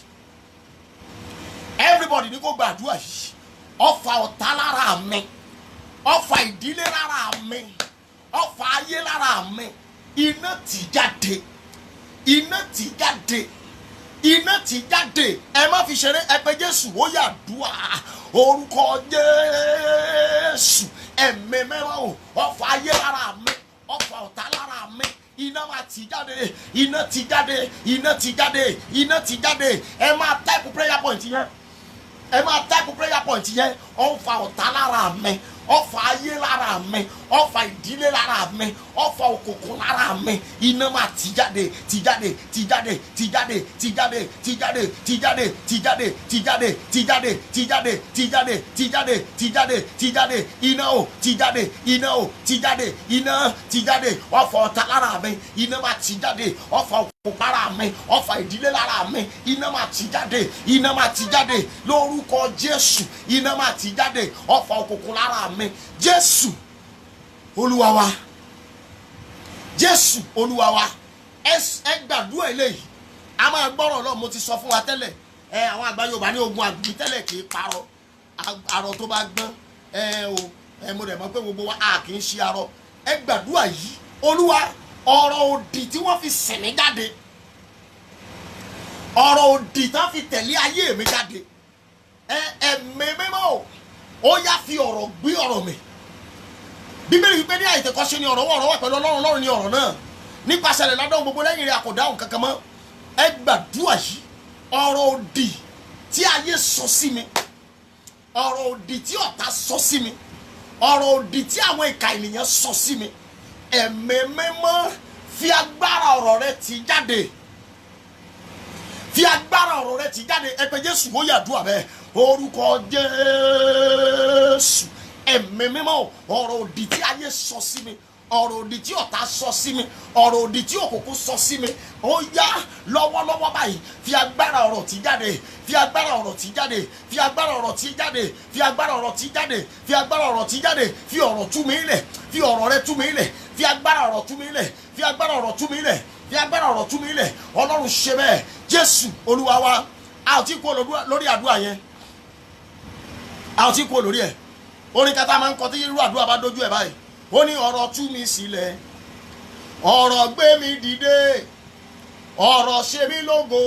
Everybody ní kó gba àdúrà yìí. Ọfà ọ̀tá lára mi. Ọfà ìdílé lára mi. Ọfà ayé lára mi. Iná tì jáde. Iná tì jáde. Iná tì jáde. Ẹ má fi ṣeré ẹ pé Jésù ó yá àdúrà. Orúkọ Jésù. Ẹ̀mí mẹ́wàá o. Ọfà ayé lára mi. Ọfà ọ̀tá lára mi. Iná máa tì jáde. Iná tì jáde. Iná tì jáde. Iná tì jáde. Ẹ máa type prayer point yẹn. Ẹ máa type prayer point yẹn. Ọfà ọ̀tá lára mi. Ọfà ayé lára mi. Ọfà ìdílé lára mi. Ọfà òkùnkùn lára mi. Iná máa tì jáde. Tì jáde. Tì jáde. Tì jáde. Tì jáde. Tì jáde. Tì jáde. Tì jáde. Tì jáde. Tì jáde. Tì jáde. Tì jáde. Tì jáde. Tì jáde. Tì jáde. Iná o. Tì jáde. Iná o. Tì jáde. Iná. Tì jáde. Ọfà ọ̀tá lára mi. Iná máa tì jáde. Ọfà òkùnkùn lára mi. Ọfà ìdílé lára mi. Iná máa tì jáde. Iná máa tì jáde. Lórúkọ Jésù. Iná máa tì jáde. Ọfà òkùnkùn lára mi. Jésù Olúwa wa. Jésù Olúwa wa. Ẹ gbàdúrà eléyìí. A máa gbọ́rọ̀ lọ mo ti sọ fún wa tẹ́lẹ̀. Àwọn àgbà Yorùbá ní ogun àgbì tẹ́lẹ̀ kì í parọ́. Arọ tó bá gbọ́n mo dẹ̀ mọ̀ pé gbogbo wa a kì í ṣe arọ. Ẹ gbàdúrà yìí. Olúwa ọ̀rọ̀ òdì tí wọ́n fi sẹ̀ mí jáde. Ọ̀rọ̀ òdì tí wọ́n fi tẹ̀lé ayé mi jáde. Ẹ̀mí mímọ́ ó yá fi ọ̀rọ̀ gbé ọ̀rọ̀ mi. Bíbélì wípé ní àìtẹ́kọ́ṣe ni ọ̀rọ̀ wà pẹ̀lú Ọlọ́run ní ọ̀rọ̀ náà. Nípasẹ̀ rẹ̀ ládọ́n gbogbo lẹ́yìn rẹ̀ àkọ́dáhùn kankan mọ́. Ẹ gbàdúrà yìí. Ọ̀rọ̀ òdì tí ayé sọ sí mi. Ọ̀rọ̀ òdì tí ọ̀tá sọ sí mi. Ọ̀rọ̀ òdì tí àwọn ìka ènìyàn sọ sí mi. Ẹ̀mí mímọ́ fi agbára ọ̀rọ̀ rẹ̀ tì jáde. Fi agbára ọ̀rọ̀ rẹ̀ tì jáde. Ẹ pé Jésù ó yàdúrà bẹ́ẹ̀. Orúkọ Jésù. Ẹ̀mí mímọ́ ọ̀rọ̀ òdì tí ayé sọ sí mi. Ọ̀rọ̀ òdì tí ọ̀tá sọ sí mi. Ọ̀rọ̀ òdì tí òkùnkùn sọ sí mi. Ó yá lọ́wọ́lọ́wọ́ báyìí. Fi agbára ọ̀rọ̀ tì jáde. Fi agbára ọ̀rọ̀ tì jáde. Fi agbára ọ̀rọ̀ tì jáde. Fi agbára ọ̀rọ̀ tì jáde. Fi agbára ọ̀rọ̀ tì jáde. Fi ọ̀rọ̀ tú mi lẹ̀. Fi ọ̀rọ̀ rẹ tú mi lẹ̀. Fi agbára ọ̀rọ̀ tú mi lẹ̀. Fi agbára ọ̀rọ̀ tú mi lẹ̀. Fi agbára ọ̀rọ̀ tú mi lẹ̀. Ọlọ́run ṣe bẹ́ẹ̀. Jésù Olúwa wa. A ò tí kú lórí àdúrà yẹn. A ò tí kú lórí ẹ̀. Orin kata máa ń kọ tí irú àdúrà bá dojú ẹ̀ báyìí. Ó ní ọ̀rọ̀ tú mi sílẹ̀. Ọ̀rọ̀ gbé mi dìde. Ọ̀rọ̀ ṣe mí lógo.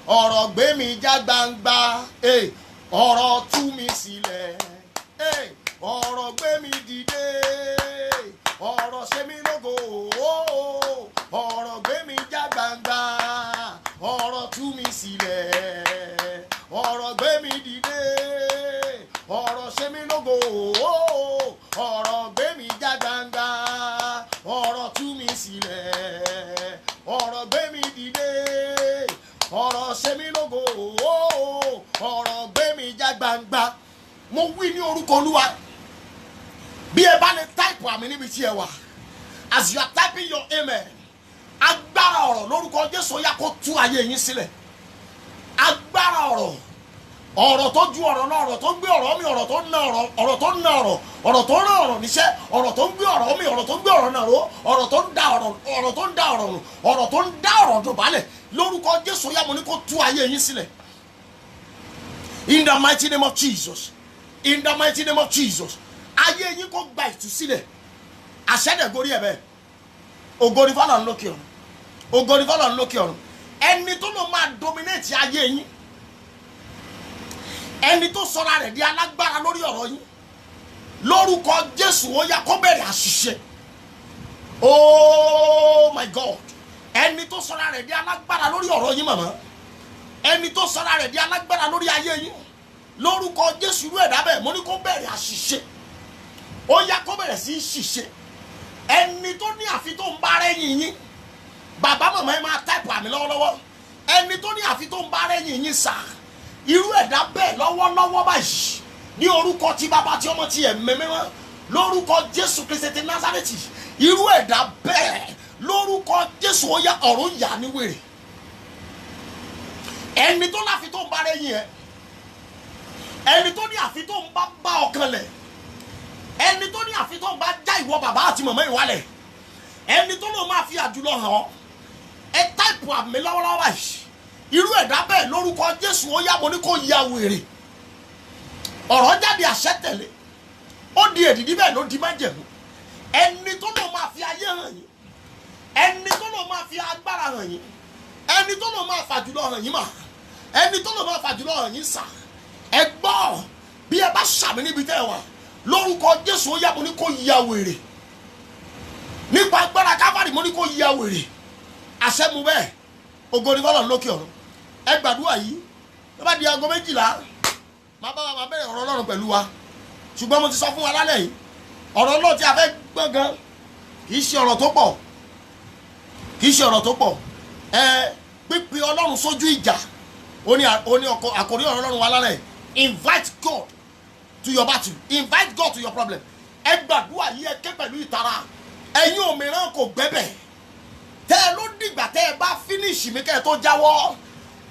Ọ̀rọ̀ gbé mi já gbangba. Ọ̀rọ̀ tú mi sílẹ̀. Ọ̀rọ̀ gbé mi dìde. Ọ̀rọ̀ ṣe mí lógo. Ọ̀rọ̀ gbé mi já gbangba. Ọ̀rọ̀ tú mi sílẹ̀. Ọ̀rọ̀ gbé mi dìde. Ọ̀rọ̀ ṣe mí lógo. Ọ̀rọ̀ gbé mi já gbangba. Ọ̀rọ̀ tú mi sílẹ̀. Ọ̀rọ̀ gbé mi dìde. Ọ̀rọ̀ ṣe mí lógo. Ọ̀rọ̀ gbé mi já gbangba. Mo wí ní orúkọ Olúwa. Bí ẹ bá lè táìpù àmì níbi tí ẹ wà. As you are typing your amen. Agbára ọ̀rọ̀ lórúkọ Jésù yá kó tú ayé yín sílẹ̀. Agbára ọ̀rọ̀. Ọ̀rọ̀ tó ju ọ̀rọ̀ náà, ọ̀rọ̀ tó gbé ọ̀rọ̀ mi, ọ̀rọ̀ tó ná ọ̀rọ̀, ọ̀rọ̀ tó ná ọ̀rọ̀, ọ̀rọ̀ tó rán ọ̀rọ̀ níṣẹ́, ọ̀rọ̀ tó ń gbé ọ̀rọ̀ mi, ọ̀rọ̀ tó ń gbé ọ̀rọ̀ náà ró, ọ̀rọ̀ tó ń dá ọ̀rọ̀, ọ̀rọ̀ tó ń dá ọ̀rọ̀ nù, ọ̀rọ̀ tó ń dá ọ̀rọ̀ dọ̀bálẹ̀ lórúkọ Jésù yá mo ní kó tú ayé yín sílẹ̀. In the mighty name of Jesus. In the mighty name of Jesus. Ayé yín kó gba ìtúsílẹ̀. Àṣẹ dẹ̀ gorí ẹ̀ bẹ́ẹ̀. ògo ni fọ́lọ́run lókè ọ̀run, ògo ni fọ́lọ́run lókè ọ̀run. Ẹni tó ló máa dominate ayé yín, ẹni tó sọra rẹ̀ di alágbára lórí ọ̀rọ̀ yín, lórúkọ Jésù ó yá kó bẹ̀rẹ̀ àṣìṣe. Oh my God, ẹni tó sọra rẹ̀ di alágbára lórí ọ̀rọ̀ yín màmá, ẹni tó sọra rẹ̀ di alágbára lórí ayé yín, lórúkọ Jésù irú ẹ̀dá bẹ́ẹ̀ mo ní kó bẹ̀rẹ̀ àṣìṣe. Ó yá kó bẹ̀rẹ̀ sí í ṣìṣe. Ẹni tó ní àfi tó ń bá rẹ́yìn yín, bàbá màmá ẹ máa táìpù àmì lọ́wọ́lọ́wọ́. Ẹni tó ní àfi tó ń bá rẹ́yìn yín sà, irú ẹ̀dá bẹ́ẹ̀ lọ́wọ́lọ́wọ́ báyìí ní orúkọ tí bàbá tí ọmọ tí ẹ̀mí mímọ́, lórúkọ Jésù Kristi ti Násárẹ́tì, irú ẹ̀dá bẹ́ẹ̀ lórúkọ Jésù ó yá ọ̀run yà ní wèrè. Ẹni tó láfi tó ń bá rẹ́yìn ẹ, ẹni tó ní àfi tó ń bá ọkàn lẹ̀, ẹni tó ní àfi tó ń bá já ìwọ bàbá àti màmá ìwálẹ̀, ẹni tó ló máa fi àjùlọ hàn ọ́, ẹ táìpù àmì lọ́wọ́lọ́wọ́ báyìí, irú ẹ̀dá bẹ́ẹ̀ lórúkọ Jésù ó yá mo ní kó ya wèrè. Ọ̀rọ̀ jáde àṣẹ tẹ̀lé, ó di èdìdí bẹ́ẹ̀ ló di májẹ̀mú. Ẹni tó ló máa fi ayé hàn yín, ẹni tó ló máa fi agbára hàn yín, ẹni tó ló máa fàjùlọ hàn yín mà, ẹni tó ló máa fàjùlọ hàn yín sà, ẹ gbọ́ bí ẹ bá ṣàmì níbi tẹ́ ẹ wà, lórúkọ Jésù ó yá mo ní kó ya wèrè. Nípa agbára Kávárì mo ní kó ya wèrè. Àṣẹ mu bẹ́ẹ̀, ògo ni fọ́lọ́run lókè ọ̀run. Ẹ gbàdúrà yìí, tó bá di aago 12 máa bá wa máa bẹ̀rẹ̀ ọ̀rọ̀ Ọlọ́run pẹ̀lú wa. Ṣùgbọ́n mo ti sọ fún wa lálẹ́ yìí, ọ̀rọ̀ Ọlọ́run tí a fẹ́ gbọ́ gan kì í ṣe ọ̀rọ̀ tó pọ̀, kì í ṣe ọ̀rọ̀ tó pọ̀. Pípe Ọlọ́run sójú ìjà, ó ní àkòrí ọ̀rọ̀ Ọlọ́run wa lálẹ́. Invite God to your battle, invite God to your problem. Ẹ gbàdúrà yìí, ẹ ké pẹ̀lú ìtara. Ẹ̀yin òmíràn kò gbẹ́bẹ̀, tẹ́ ẹ ló dìgbà tẹ́ ẹ bá finish mi kẹ́ ẹ tó jáwọ́.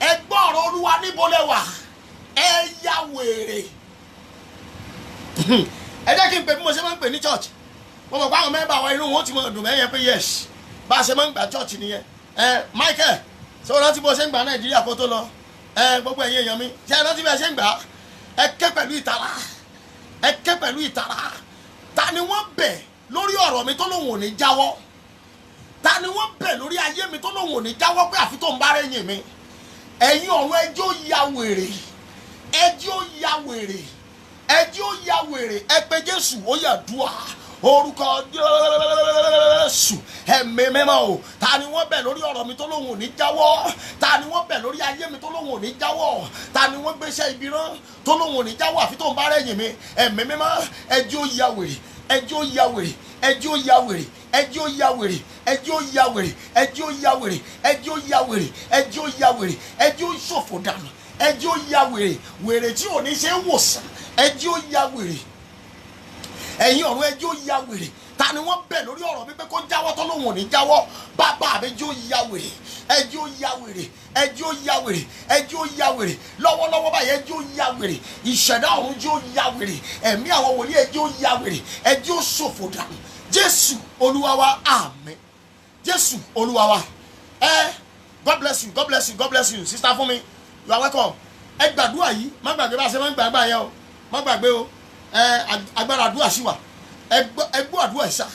Ẹ gbọ́ ọ̀rọ̀ Olúwa níbo lẹ wà, ẹ ya wèrè. Ẹ jẹ́ kí n pè bí mo ṣe máa ń pè ní church. Mo mọ̀ pé àwọn mẹ́bà wa inú wọn ti mọ̀ dùn mẹ́yẹn pé yes, bá a ṣe máa ń gbà church nìyẹn. Michael, ṣé o rántí bó ṣe ń gbà Nàìjíríà kó tó lọ? Gbogbo ẹ̀yin èèyàn mi, ṣé ẹ rántí bí ẹ ṣe ń gbà? Ẹ ké pẹ̀lú ìtara, ẹ ké pẹ̀lú ìtara. Ta ni wọ́n bẹ̀ lórí ọ̀rọ̀ mi tó lóun ò ní jáwọ́? Ta ni wọ́n bẹ̀ lórí ayé mi tó lóun ò ní jáwọ́ pé àfi tó ń bá rẹ́yìn mi? Ẹ̀yin ọ̀run ẹjọ́ ya wèrè, ẹjọ́ ya wèrè, ẹjọ́ ya wèrè. Ẹ pé Jésù ó yá dùà, orúkọ Jésù ẹ̀mí mímọ́ o. Ta ni wọ́n bẹ̀ lórí ọ̀rọ̀ mi tó lóun ò ní jáwọ́? Ta ni wọ́n bẹ̀ lórí ayé mi tó lóun ò ní jáwọ́? Ta ni wọ́n gbéṣẹ́ ibi rán tó lóun ò ní jáwọ́ àfi tó ń bá rẹ́yìn mi? Ẹ̀mí mímọ́ ẹjọ́ ya wèrè, ẹjọ́ ya wèrè, ẹjọ́ ya wèrè, ẹjọ́ ya wèrè, ẹjọ́ ya wèrè, ẹjọ́ ya wèrè, ẹjọ́ ya wèrè, ẹjọ́ ya wèrè, ẹjọ́ ṣòfò dànù, ẹjọ́ ya wèrè, wèrè tí ò ní ṣe é wòsàn, ẹjọ́ ya wèrè. Ẹ̀yin ọ̀run ẹjọ́ ya wèrè. Ta ni wọ́n bẹ̀ lórí ọ̀rọ̀ mi pé kó jáwọ́ tó lóun ò ní jáwọ́? Bàbá mi ẹjọ́ ya wèrè, ẹjọ́ ya wèrè, ẹjọ́ ya wèrè, ẹjọ́ ya wèrè. Lọ́wọ́lọ́wọ́ báyìí ẹjọ́ ya wèrè, ìṣẹ̀dá ọ̀run ẹjọ́ ya wèrè, ẹ̀mí àwọn wòlíì ẹjọ́ ya wèrè, ẹjọ́ ṣòfò dànù. Jésù Olúwa wa, àmín. Jésù Olúwa wa. God bless you, God bless you, God bless you. Sister Fúnmi, you are welcome. Ẹ gbàdúrà yìí, má gbàgbé bá a ṣe máa ń gbàgbà yẹn o, má gbàgbé o. Agbára àdúrà sí wa. Ẹ gbọ́ àdúrà ìṣá,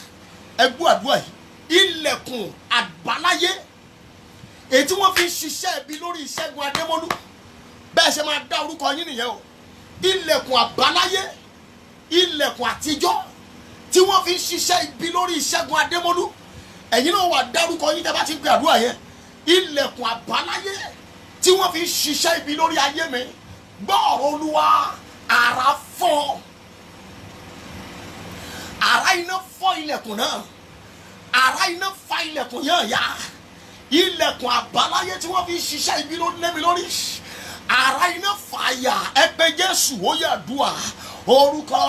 ẹ gbọ́ àdúrà yìí. Ilẹ̀kùn àbáláyé èyí tí wọ́n fi ń ṣiṣẹ́ ibi lórí Ṣẹ́gun Adémọ́lú, bẹ́ẹ̀ ṣe máa dá orúkọ yín nìyẹn o. Ilẹ̀kùn àbáláyé, ilẹ̀kùn àtijọ́ tí wọ́n fi ń ṣiṣẹ́ ibi lórí Ṣẹ́gun Adémọ́lú, ẹ̀yin náà wà dárúkọ yín tẹ́ bá ti ń pe àdúrà yẹn. Ilẹ̀kùn àbáláyé tí wọ́n fi ń ṣiṣẹ́ ibi lórí ayé mi, gbọ́ ọ̀rọ̀ Olúwa. Àrá fọ́, àrá iná fọ́ ilẹ̀kùn náà, àrá iná fa ilẹ̀kùn yẹn ya. Ilẹ̀kùn àbáláyé tí wọ́n fi ń ṣiṣẹ́ ibi lẹ́mi lórí, àrá iná fa ya. Ẹ pé Jésù ó yá dùà, orúkọ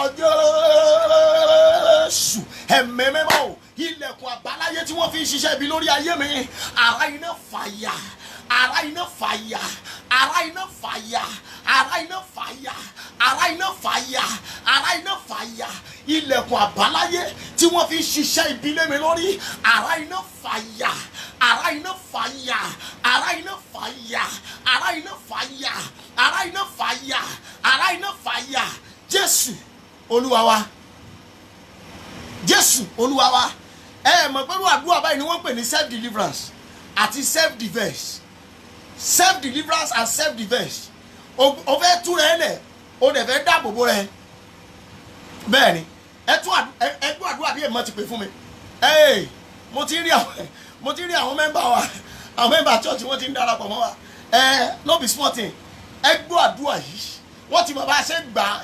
Jésù ẹ̀mí mímọ́ o. Ilẹ̀kùn àbáláyé tí wọ́n fi ń ṣiṣẹ́ ibi lórí ayé mi, àrá iná fa ya, àrá iná fa ya, àrá iná fa ya, àrá iná fa ya, àrá iná fa ya, àrá iná fa ya. Ilẹ̀kùn àbáláyé tí wọ́n fi ń ṣiṣẹ́ ibi lé mi lórí, àrá iná fa ya, àrá iná fa ya, àrá iná fa ya, àrá iná fa ya, àrá iná fa ya, àrá iná fa ya. Jésù Olúwa wa, Jésù Olúwa wa. mọ̀ pẹ̀lú àdúrà báyìí ni wọ́n pè ní self deliverance àti self defence. Self deliverance and self defence. O fẹ́ tú rẹ lẹ̀ o dẹ̀ fẹ́ dáàbò bo rẹ. Bẹ́ẹ̀ ni ẹgbẹ́ àdúrà bí èèmọ̀ ti pè fún mi. Mo ti rí àwọn mẹ́mbà wa, àwọn mẹ́mbà church wọ́n ti ń darapọ̀ mọ́ wa. No be small thing. Ẹgbẹ́ àdúrà yìí wọ́n ti mọ̀ bá a ṣe gbà á.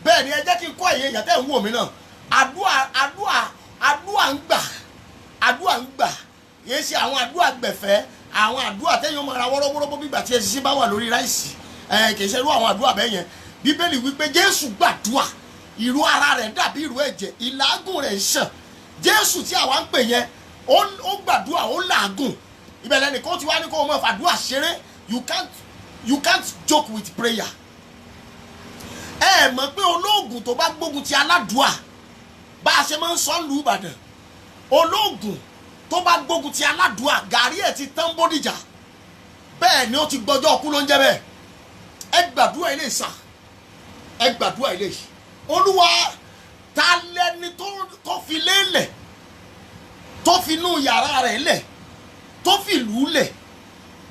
Bẹ́ẹ̀ ni ẹ jẹ́ kí n kọ́ ẹ̀yẹ èèyàn tẹ́ ń wò mí náà. Àdúrà ń gbà. Yéé ṣe àwọn àdúrà gbẹ̀fẹ́, àwọn àdúrà tẹ́yìn ọmọ ara wọ́rọ́wọ́rọ́ bí ìgbà tí ẹṣin bá wà lórí ráìsì. Kì í ṣe irú àwọn àdúrà bẹ́ẹ̀ yẹn. Bíbélì wípé Jésù gbàdúrà, ìró ara rẹ̀ dàbí ìró ẹ̀jẹ̀, ìlàágùn rẹ̀ ń ṣàn. Jésù tí àwa ń pè yẹn ó gbàdúrà, ó làágùn. Ìbẹ̀lẹ̀ nìkan ti wá ní kó o mọ̀ fàdúrà ṣeré. You can't joke with prayer. Mọ̀ pé olóògùn tó bá gbógun ti aládùúà, bá a ṣe máa ń sọ lù Ìbàdàn, olóògùn tó bá gbógun ti aládùúà, gàrí ẹ̀ ti tán Bódìjà. Bẹ́ẹ̀ ni ó ti gbọ́jọ́ ọkú ló ń jẹ́ bẹ́ẹ̀. Ẹ gbàdúrà ilé ìsà, ẹ gbàdúrà ilé ìsà. Olúwa, ta lẹni tó fi lélẹ̀, tó fi inú yàrá rẹ̀ lẹ̀, tó fi ìlú lẹ̀,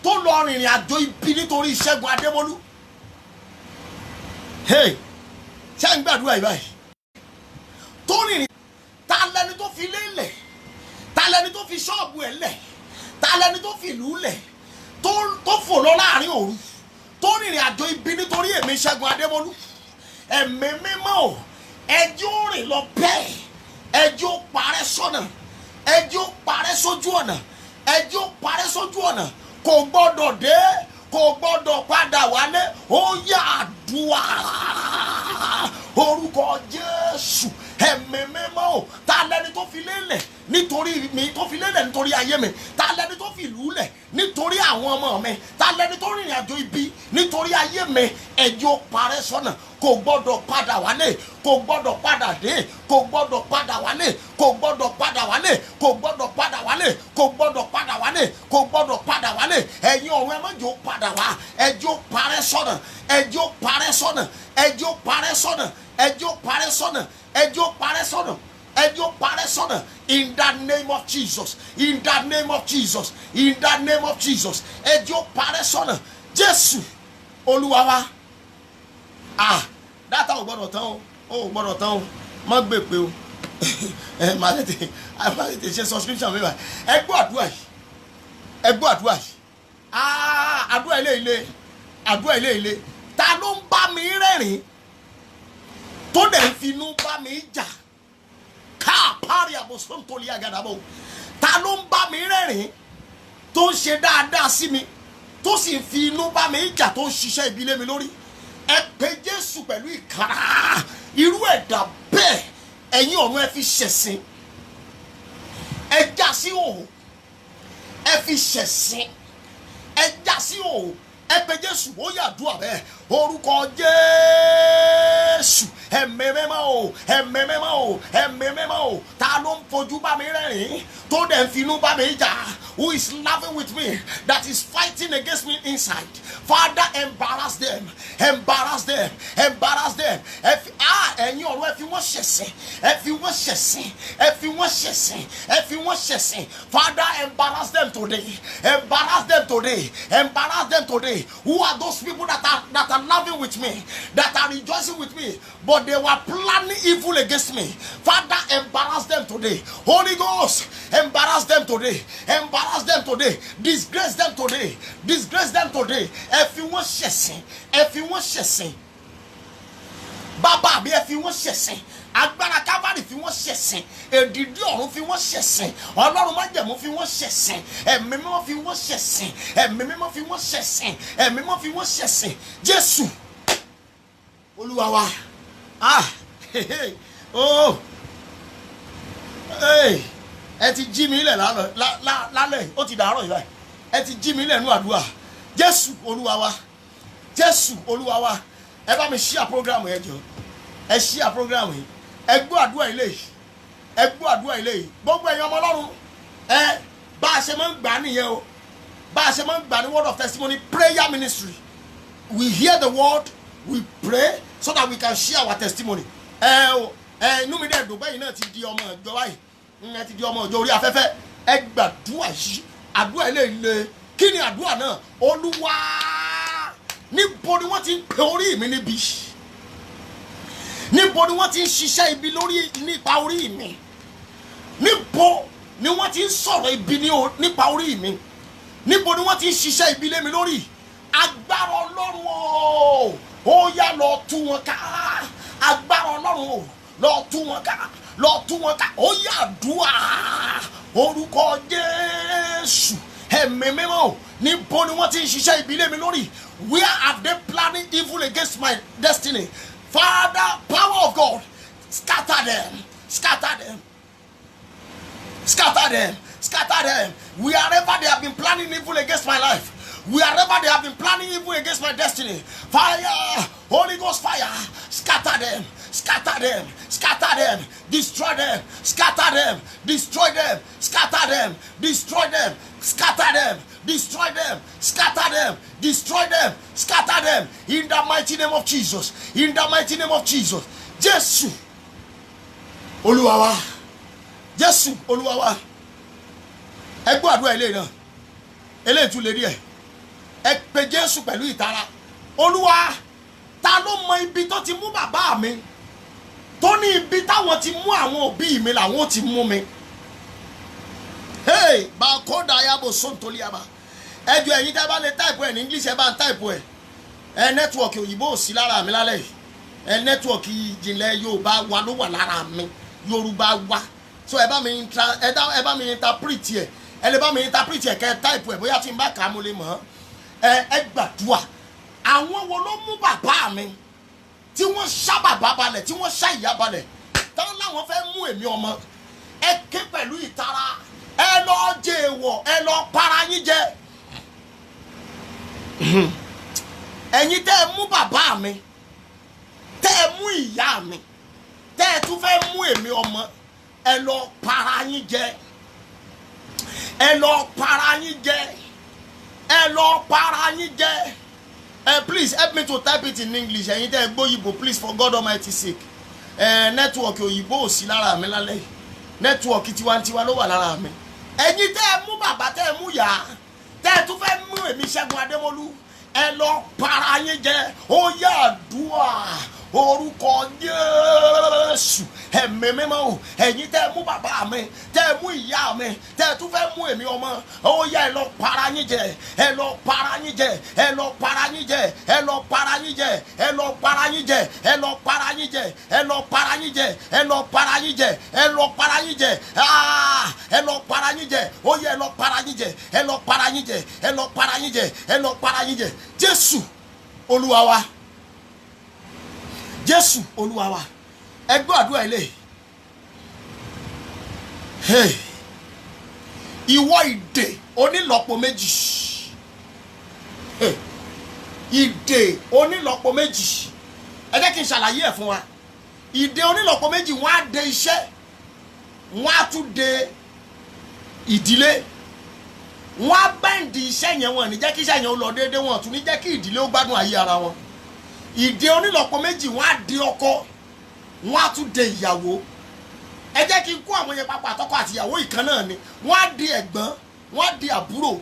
tó lọ rìnrìn àjò ibi nítorí Ṣẹ́gun Adémọ́lú. Ṣé ń gbàdúrà yìí báyìí? Tó rìnrìn, ta lẹni tó fi lélẹ̀, ta lẹni tó fi ṣọ́ọ̀bù ẹ̀ lẹ̀, ta lẹni tó fi ìlú lẹ̀, tó fò lọ láàrin òru, tó rìnrìn àjò ibi nítorí èmi Ṣẹ́gun Adémọ́lú. Ẹ̀mí mímọ́ o, ẹjọ́ rìn lọ bẹ́ẹ̀, ẹjọ́ parẹ́ sọ́nà, ẹjọ́ parẹ́ sójú ọ̀nà, ẹjọ́ parẹ́ sójú ọ̀nà, kò gbọ́dọ̀ dé, kò gbọ́dọ̀ padà wálé. Ó yá àdúrà orúkọ Jésù. Ẹ̀mí mímọ́ o, ta lẹni tó fi lélẹ̀ nítorí mi, tó fi lélẹ̀ nítorí ayé mi, ta lẹni tó fi ìlú lẹ̀ nítorí àwọn ọmọ mi, ta lẹni tó rìnrìn àjò ibi nítorí ayé mi, ẹjọ́ parẹ́ sọ́nà, kò gbọ́dọ̀ padà wálé, kò gbọ́dọ̀ padà dé, kò gbọ́dọ̀ padà wálé, kò gbọ́dọ̀ padà wálé, kò gbọ́dọ̀ padà wálé, kò gbọ́dọ̀ padà wálé, kò gbọ́dọ̀ padà wálé. Ẹ̀yin ọ̀run ẹ má jẹ́ ó padà wá, ẹjọ́ parẹ́ sọ́nà, ẹjọ́ parẹ́ sọ́nà, ẹjọ́ parẹ́ sọ́nà, ẹjọ́ parẹ́ sọ́nà, ẹjọ́ parẹ́ sọ́nà, ẹjọ́ parẹ́ sọ́nà. In the name of Jesus, in the name of Jesus, in the name of Jesus, ẹjọ́ parẹ́ sọ́nà. Jésù Olúwa wa. Dátà ò gbọ́dọ̀ tán o, ò gbọ́dọ̀ tán o, má gbé pé o. Má tètè ṣe subscription mi báyìí. Ẹ gbọ́ àdúrà yìí, ẹ gbọ́ àdúrà yìí. Àdúrà ilé, àdúrà ilé. Ta ló ń bá mi rẹ́rìn tó dẹ̀ ń finú bá mi jà? Káàpárí àbòsùn tó lé àgàdàbọ̀. Ta ló ń bá mi rẹ́rìn tó ń ṣe dáadáa sí mi, tó sì ń fi inú bá mi jà, tó ń ṣiṣẹ́ ibi lé mi lórí? Ẹ pè Jésù pẹ̀lú ìkàrà. Irú ẹ̀dá bẹ́ẹ̀ ẹ̀yin ọ̀run ẹ fi ṣẹ̀sìn, ẹ já sí òhò, ẹ fi ṣẹ̀sìn, ẹ já sí òhò. Ẹ pè Jésù, ó yá àdúrà bẹ́ẹ̀. Orúkọ Jésù. Ẹ̀mí mímọ́ o, ẹ̀mí mímọ́ o, ẹ̀mí mímọ́ o. Ta ló ń fojú bá mi rẹ́rìn tó dẹ̀ ń finú bá mi jà? Who is laughing with me, that is fighting against me inside? Father, embarrass them, embarrass them, embarrass them. Ẹ̀yin ọ̀run ẹ fi wọ́n ṣẹ̀sìn, ẹ fi wọ́n ṣẹ̀sìn, ẹ fi wọ́n ṣẹ̀sìn, ẹ fi wọ́n ṣẹ̀sìn. Father, embarrass them today, embarrass them today, embarrass them today. Who are those people that are laughing with me, that are rejoicing with me, but they were planning evil against me? Father, embarrass them today. Holy Ghost, embarrass them today, embarrass them today, disgrace them today, disgrace them today. Ẹ fi wọ́n ṣẹ̀sìn, ẹ fi wọ́n ṣẹ̀sìn. Bàbá mi ẹ fi wọ́n ṣẹ̀sìn. Agbára Kávárì fi wọ́n ṣẹ̀sìn, èdìdí ọ̀run fi wọ́n ṣẹ̀sìn, Ọlọ́run májẹ̀mú fi wọ́n ṣẹ̀sìn, ẹ̀mí mímọ́ fi wọ́n ṣẹ̀sìn, ẹ̀mí mímọ́ fi wọ́n ṣẹ̀sìn, ẹ̀mí mímọ́ fi wọ́n ṣẹ̀sìn. Jésù Olúwa wa. Ẹ ti jí mi lẹ̀ lálẹ́, ó ti dàárọ̀ yìí báyìí. Ẹ ti jí mi lẹ̀ nú àdúrà. Jésù Olúwa wa, Jésù Olúwa wa. Ẹ bá mi share program yẹn jọ, ẹ share program yìí. Ẹ gbọ́ àdúrà ilé yìí, ẹ gbọ́ àdúrà ilé yìí. Gbogbo ẹ̀yin ọmọ Ọlọ́run, bá a ṣe máa ń gbà nìyẹn o, bá a ṣe máa ń gbà ní word of testimony prayer ministry. We hear the word, we pray so that we can share our testimony. Inú mi dẹ̀ dùn bẹ́yìn náà ti di ọmọ ìjọ báyìí. ẹ ti di ọmọ ọjọ́ orí afẹ́fẹ́ ẹ gbàdúrà yìí àdúrà ilé ilé kí ni àdúrà náà? Olúwa níbo ni wọ́n ti ń pe orí mi níbi? Níbo ni wọ́n ti ń ṣiṣẹ́ ibi lórí nípa orí mi? Níbo ni wọ́n ti ń sọ̀rọ̀ ibi nípa orí mi? Níbo ni wọ́n ti ń ṣiṣẹ́ ibi lé mi lórí? Agbára Ọlọ́run ó yá lọ tú wọn ká. Agbára Ọlọ́run lọ tú wọn ká, lọ tú wọn ká. Ó yá àdúrà orúkọ Jésù. Ẹ̀mí mímọ́ níbo ni wọ́n ti ń ṣiṣẹ́ ibi lé mi lórí? Where have they planning evil against my destiny? Father, power of God, scatter them, scatter them, scatter them, scatter them. Wherever they have been planning evil against my life, wherever they have been planning evil against my destiny, fire, Holy Ghost fire, scatter them, scatter them, scatter them, destroy them, scatter them, destroy them, scatter them, destroy them, scatter them, destroy them, scatter them, destroy them, scatter them, in the mighty name of Jesus, in the mighty name of Jesus. Jésù Olúwa wa, Jésù Olúwa wa. Ẹ gbọ́ àdúrà ilé náà, eléyìí tún lè rí ẹ̀. Ẹ pe Jésù pẹ̀lú ìtara. Olúwa, ta ló mọ ibi tó ti mú bàbá mi? Tó ní ibi táwọn ti mú àwọn òbí mi làwọn ti mú mi. Hey, Bakoda Yabo Sontoliaba. Ẹ jọ̀ọ́ ẹ̀yin tẹ́ bá lè type ẹ̀ ní English ẹ bá ń type ẹ̀. Ẹ network òyìnbó ò sí lára mi lálẹ́ yìí. Ẹ network ìjìnlẹ̀ Yorùbá wa ló wà lára mi. Yorùbá wa. So ẹ bá mi interpret ẹ̀. Ẹ lè bá mi interpret ẹ̀ kẹ́ type ẹ̀ bóyá tí n bá kà á mo lè mọ̀. Ẹ gbàdúrà. Àwọn wo ló mú bàbá mi? Tí wọ́n ṣá bàbá balẹ̀, tí wọ́n ṣá ìyá balẹ̀. Táwọn láwọn fẹ́ mú èmi ọmọ. Ẹ ké pẹ̀lú ìtara. Ẹ lọ jẹ èèwọ̀, ẹ lọ para yín jẹ. Ẹ̀yin tẹ́ ẹ mú bàbá mi, tẹ́ ẹ mú ìyá mi, tẹ́ ẹ tún fẹ́ mú èmi ọmọ, ẹ lọ para yín jẹ. Ẹ lọ para yín jẹ. Ẹ lọ para yín jẹ. Please help me to type it in English. Ẹ̀yin tẹ́ ẹ gbọ́ Òyìnbó, please, for God Almighty sake. Network Òyìnbó ò sí lára mi lálẹ́ yìí. Network tiwantiwa ló wà lára mi. Ẹ̀yin tẹ́ ẹ mú bàbá, tẹ́ ẹ mú ìyá, tẹ́ ẹ tún fẹ́ mú èmi Ṣẹ́gun Adémọ́lú, ẹ lọ para yín jẹ. Ó yá àdúrà orúkọ Jésù. Ẹ̀mí mímọ́ o, ẹ̀yin tẹ́ ẹ mú bàbá mi, tẹ́ ẹ mú ìyá mi, tẹ́ ẹ tún fẹ́ mú èmi ọmọ, ó yá ẹ lọ para yín jẹ. Ẹ lọ para yín jẹ. Ẹ lọ para yín jẹ. Ẹ lọ para yín jẹ. Ẹ lọ para yín jẹ. Ẹ lọ para yín jẹ. Ẹ lọ para yín jẹ. Ẹ lọ para yín jẹ. Ẹ lọ para yín jẹ. Ẹ lọ para yín jẹ. Ó yá ẹ lọ para yín jẹ. Ẹ lọ para yín jẹ. Ẹ lọ para yín jẹ. Ẹ lọ para yín jẹ. Jésù Olúwa wa. Jésù Olúwa wa. Ẹ gbọ́ àdúrà ilé. Hey, ìwọ ìdè onílọ́po méjì. Hey, ìdè onílọ́po méjì. Ẹ jẹ́ kí n ṣàlàyé ẹ̀ fún wa. Ìdè onílọ́po méjì wọ́n á de iṣẹ́, wọ́n á tún de ìdílé. Wọ́n á bẹ́ǹdì iṣẹ́ yẹn, wọ́n ní jẹ́ kí iṣẹ́ yẹn ó lọ déédéé, wọ́n tún ní jẹ́ kí ìdílé ó gbádùn ayé ara wọn. Ìdè onílọ́po méjì wọ́n á de ọkọ, wọ́n á tún de ìyàwó. Ẹ jẹ́ kí n kó àwọn yẹn papọ̀, àtọkọ àti ìyàwó ìkan náà ni. Wọ́n á de ẹ̀gbọ́n, wọ́n á de àbúrò.